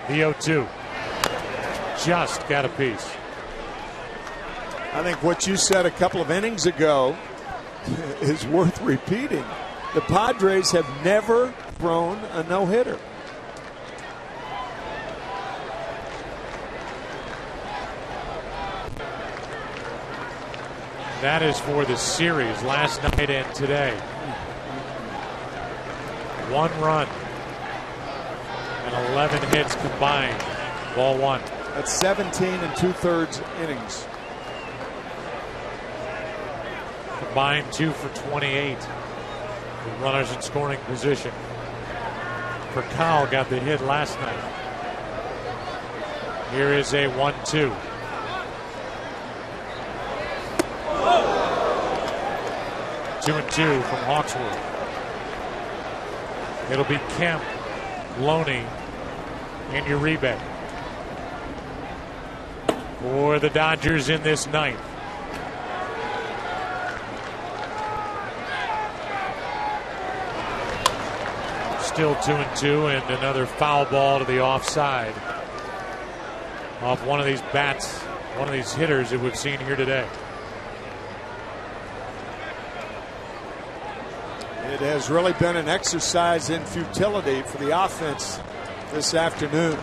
The 0-2. Just got a piece. I think what you said a couple of innings ago is worth repeating. The Padres have never thrown a no-hitter. That is for the series last night and today. 1 run and 11 hits combined. Ball 1. That's 17 2/3 innings. Combined 2 for 28. With runners in scoring position. Percal got the hit last night. Here is a 1-2. Two and two from Hawksworth. It'll be Kemp, Loney, and Uribe for the Dodgers in this ninth. Still 2-2, and another foul ball to the offside off one of these bats, one of these hitters that we've seen here today. It has really been an exercise in futility for the offense this afternoon.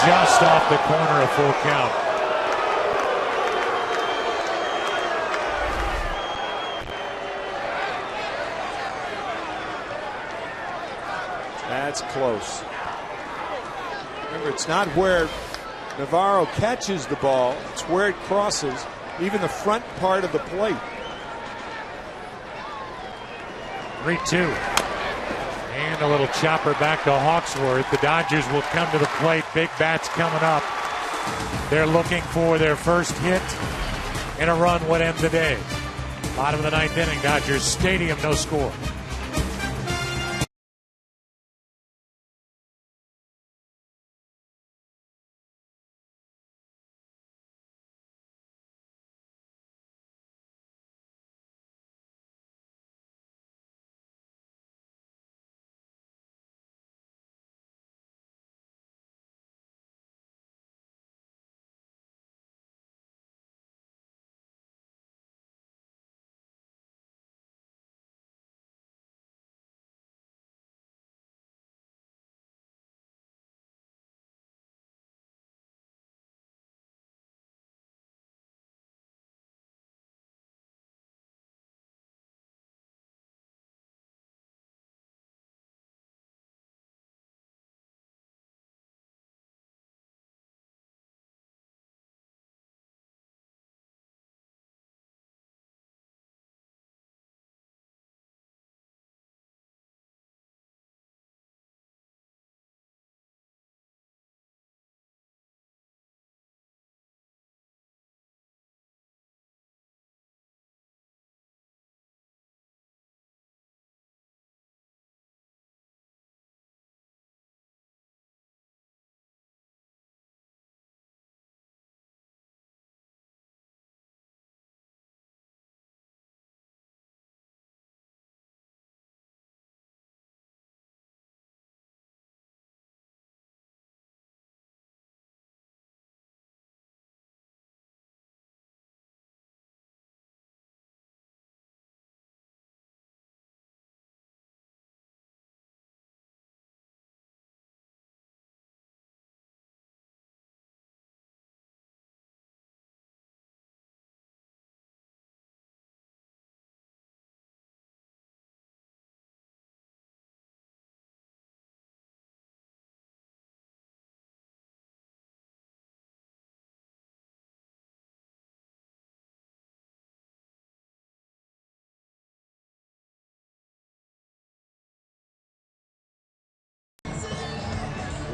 Just off the corner, a full count. That's close. Remember, it's not where Navarro catches the ball, it's where it crosses even the front part of the plate. 3-2. And a little chopper back to Hawksworth. The Dodgers will come to the plate. Big bats coming up. They're looking for their first hit and a run would end the day. Bottom of the ninth inning, Dodgers Stadium, no score.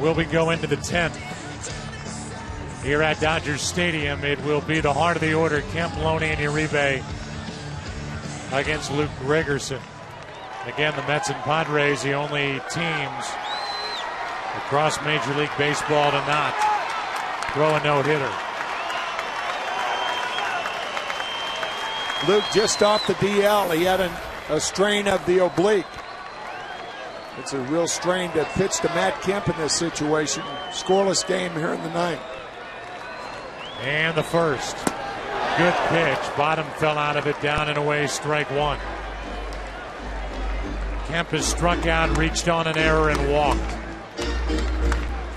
Will we go into the 10th? Here at Dodgers Stadium, it will be the heart of the order, Kemp, Loney, and Uribe against Luke Gregerson. Again, the Mets and Padres, the only teams across Major League Baseball to not throw a no-hitter. Luke just off the DL. He had a strain of the oblique. It's a real strain to pitch to Matt Kemp in this situation. Scoreless game here in the ninth. And the first. Good pitch. Bottom fell out of it, down and away, strike one. Kemp has struck out, reached on an error, and walked.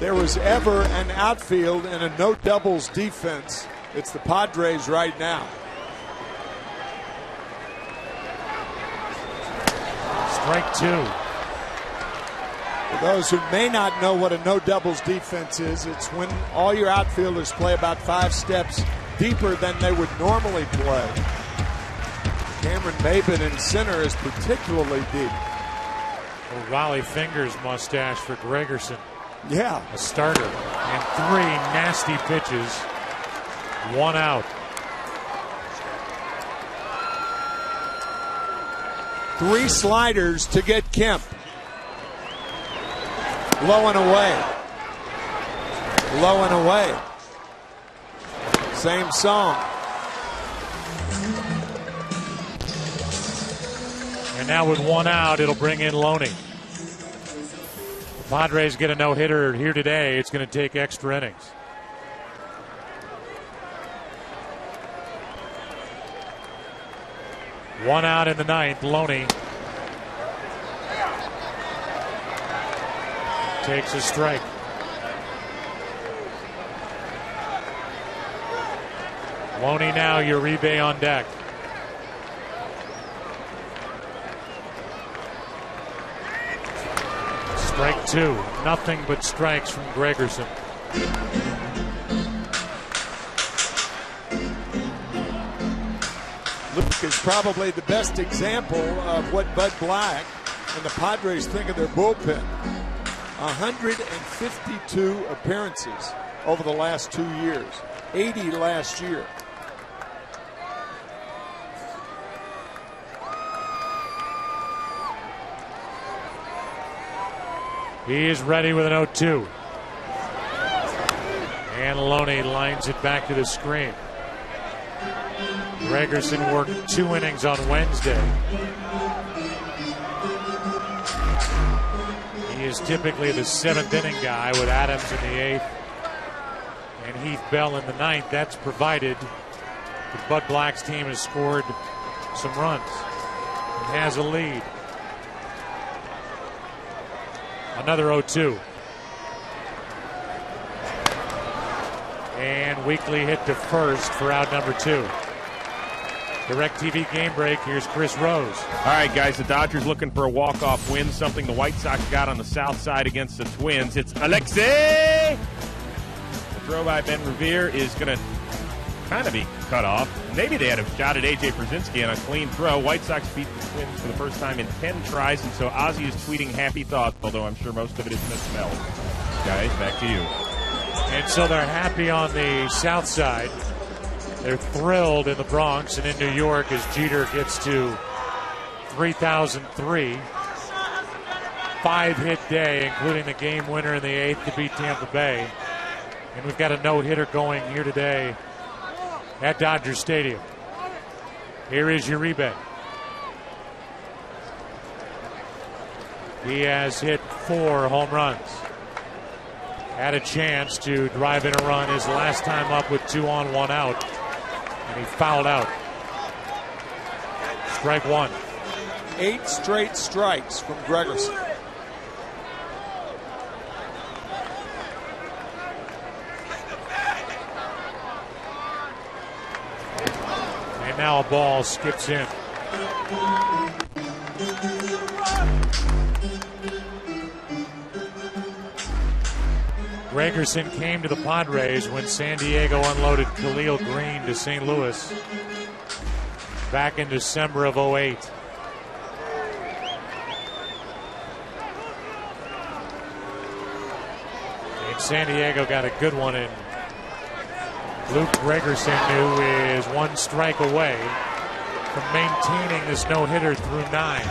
There was ever an outfield and a no doubles defense. It's the Padres right now. Strike two. For those who may not know what a no doubles defense is, it's when all your outfielders play about 5 steps deeper than they would normally play. Cameron Maben in center is particularly deep. O'Reilly fingers mustache for Gregerson. Yeah. A starter. And 3 nasty pitches. 1 out. 3 sliders to get Kemp. Low and away. Low and away. Same song. And now with 1 out, it'll bring in Loney. The Padres get a no-hitter here today. It's going to take extra innings. One out in the 9th. Loney takes a strike. Loney now, Uribe on deck. Strike 2. Nothing but strikes from Gregerson. Luke is probably the best example of what Bud Black and the Padres think of their bullpen. 152 appearances over the last 2 years. 80 last year. He is ready with an 0-2. And Loney lines it back to the screen. Gregerson worked 2 innings on Wednesday. He is typically the 7th inning guy with Adams in the 8th and Heath Bell in the 9th. That's provided that Bud Black's team has scored some runs and has a lead. Another 0-2. And Weekly hit to first for out number 2. DirecTV game break. Here's Chris Rose. All right, guys, the Dodgers looking for a walk-off win, something the White Sox got on the south side against the Twins. It's Alexei! The throw by Ben Revere is going to kind of be cut off. Maybe they had a shot at A.J. Brzezinski on a clean throw. White Sox beat the Twins for the first time in 10 tries, and so Ozzie is tweeting happy thoughts, although I'm sure most of it is misspelled. Guys, back to you. And so they're happy on the south side. They're thrilled in the Bronx and in New York as Jeter gets to 3,003. 5-hit day, including the game winner in the 8th to beat Tampa Bay. And we've got a no-hitter going here today at Dodger Stadium. Here is Uribe. He has hit 4 home runs. Had a chance to drive in a run his last time up with 2 on, 1 out. And he fouled out. Strike 1. 8 straight strikes from Gregerson. And now a ball skips in. Gregerson came to the Padres when San Diego unloaded Khalil Green to St. Louis back in December of 2008. And San Diego got a good one in. Luke Gregerson, who is 1 strike away from maintaining this no-hitter through 9.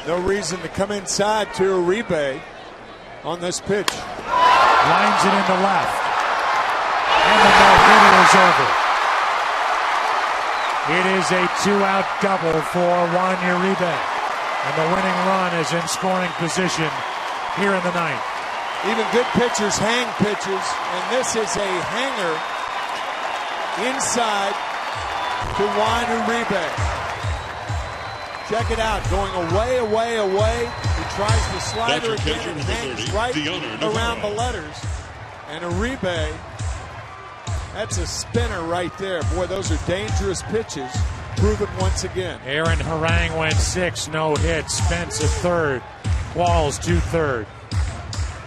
No reason to come inside to Uribe on this pitch. Lines it into left. And the no-hitter is over. It is a 2-out double for Juan Uribe. And the winning run is in scoring position here in the 9th. Even good pitchers hang pitches, and this is a hanger inside to Juan Uribe. Check it out, going away, away, away. He tries the slider again and hangs right around the letters. And Uribe, that's a spinner right there. Boy, those are dangerous pitches. Proven once again. Aaron Harang went 6, no hit. Spence at third. Qualls 2 third.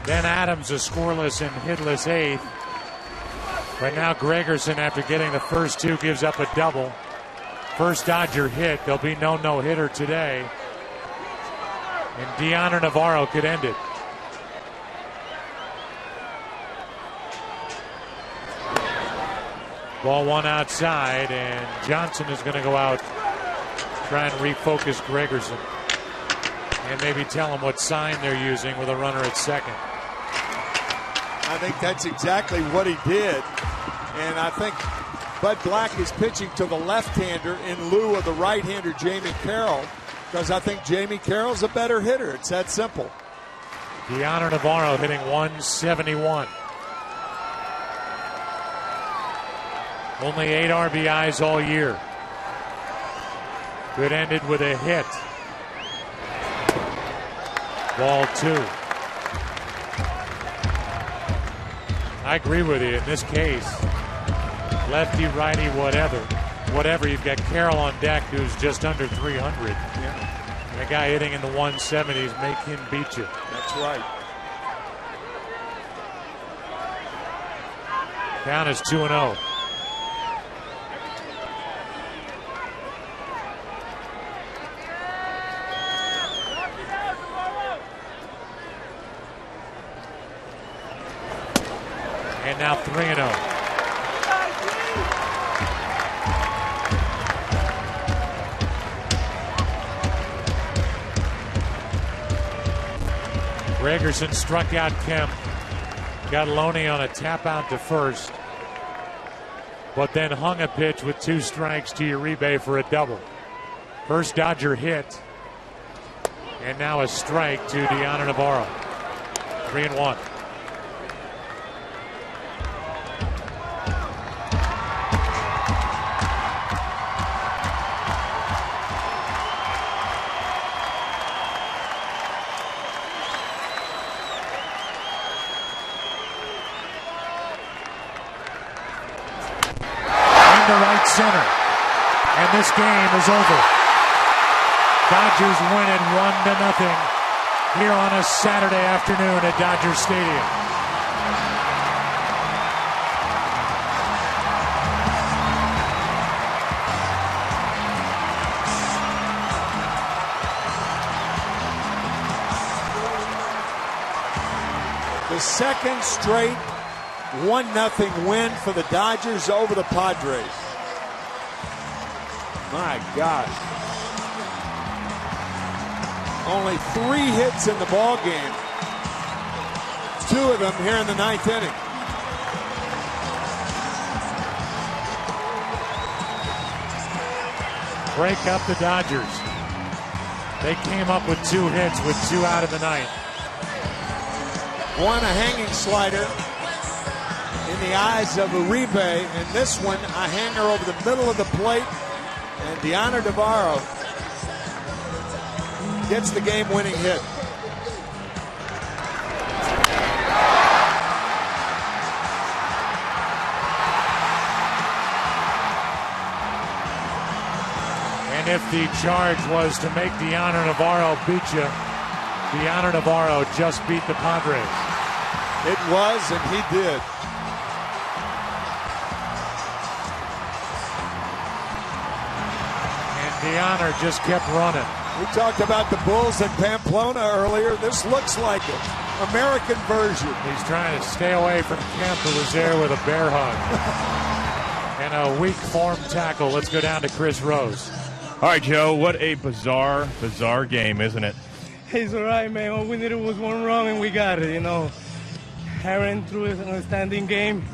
Then Adams a scoreless and hitless eighth. But now Gregerson, after getting the first two, gives up a double. First Dodger hit. There'll be no no-hitter today. And Deanna Navarro could end it. Ball one outside, and Johnson is going to go out, try and refocus Gregerson. And maybe tell him what sign they're using with a runner at second. I think that's exactly what he did. And I think Bud Black is pitching to the left-hander in lieu of the right-hander, Jamie Carroll, because I think Jamie Carroll's a better hitter. It's that simple. Deanna Navarro hitting 171. Only 8 RBIs all year. Good ended with a hit. Ball 2. I agree with you in this case. Lefty, righty, whatever. You've got Carroll on deck, who's just under 300. Yeah. And a guy hitting in the 170s make him beat you. That's right. Count is 2-0. And now 3-0. Gregerson struck out Kemp. Got Loney on a tap out to first. But then hung a pitch with 2 strikes to Uribe for a double. First Dodger hit. And now a strike to Deanna Navarro. 3-1. Center, and this game is over. Dodgers win it 1-0 here on a Saturday afternoon at Dodger Stadium. The second straight 1-0 win for the Dodgers over the Padres. My God. Only 3 hits in the ball game. 2 of them here in the 9th inning. Break up the Dodgers. They came up with 2 hits with 2 out of the 9th. One a hanging slider in the eyes of Uribe, and this one a hanger over the middle of the plate. And Deanna Navarro gets the game-winning hit. And if the charge was to make Deanna Navarro beat you, Deanna Navarro just beat the Padres. It was, and he did. Deanna just kept running. We talked about the Bulls in Pamplona earlier. This looks like it. American version. He's trying to stay away from Kemp, who was there with a bear hug. And a weak form tackle. Let's go down to Chris Rose. All right, Joe, what a bizarre game, isn't it? It's all right, man. All we needed was 1 run, and we got it, Aaron threw an outstanding game.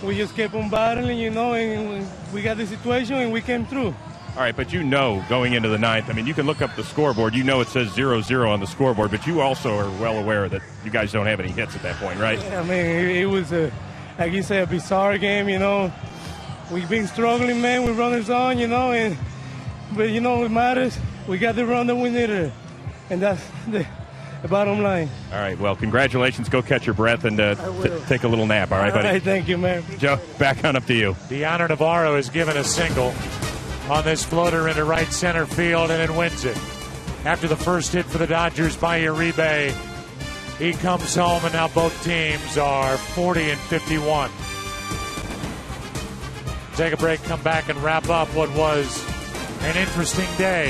We just kept on battling, and we got the situation, and we came through. All right, but going into the 9th, I mean, you can look up the scoreboard. It says 0-0 on the scoreboard, but you also are well aware that you guys don't have any hits at that point, right? Yeah, I mean, it was, like you said, a bizarre game, We've been struggling, man, with runners on, but, it matters. We got the run that we needed, and that's the bottom line. All right, well, congratulations. Go catch your breath and take a little nap, all right, buddy? All right, thank you, man. Joe, back on up to you. Deanna Navarro is given a single on this floater into right center field, and it wins it. After the first hit for the Dodgers by Uribe, He comes home, and now both teams are 40 and 51. Take a break, come back, and wrap up what was an interesting day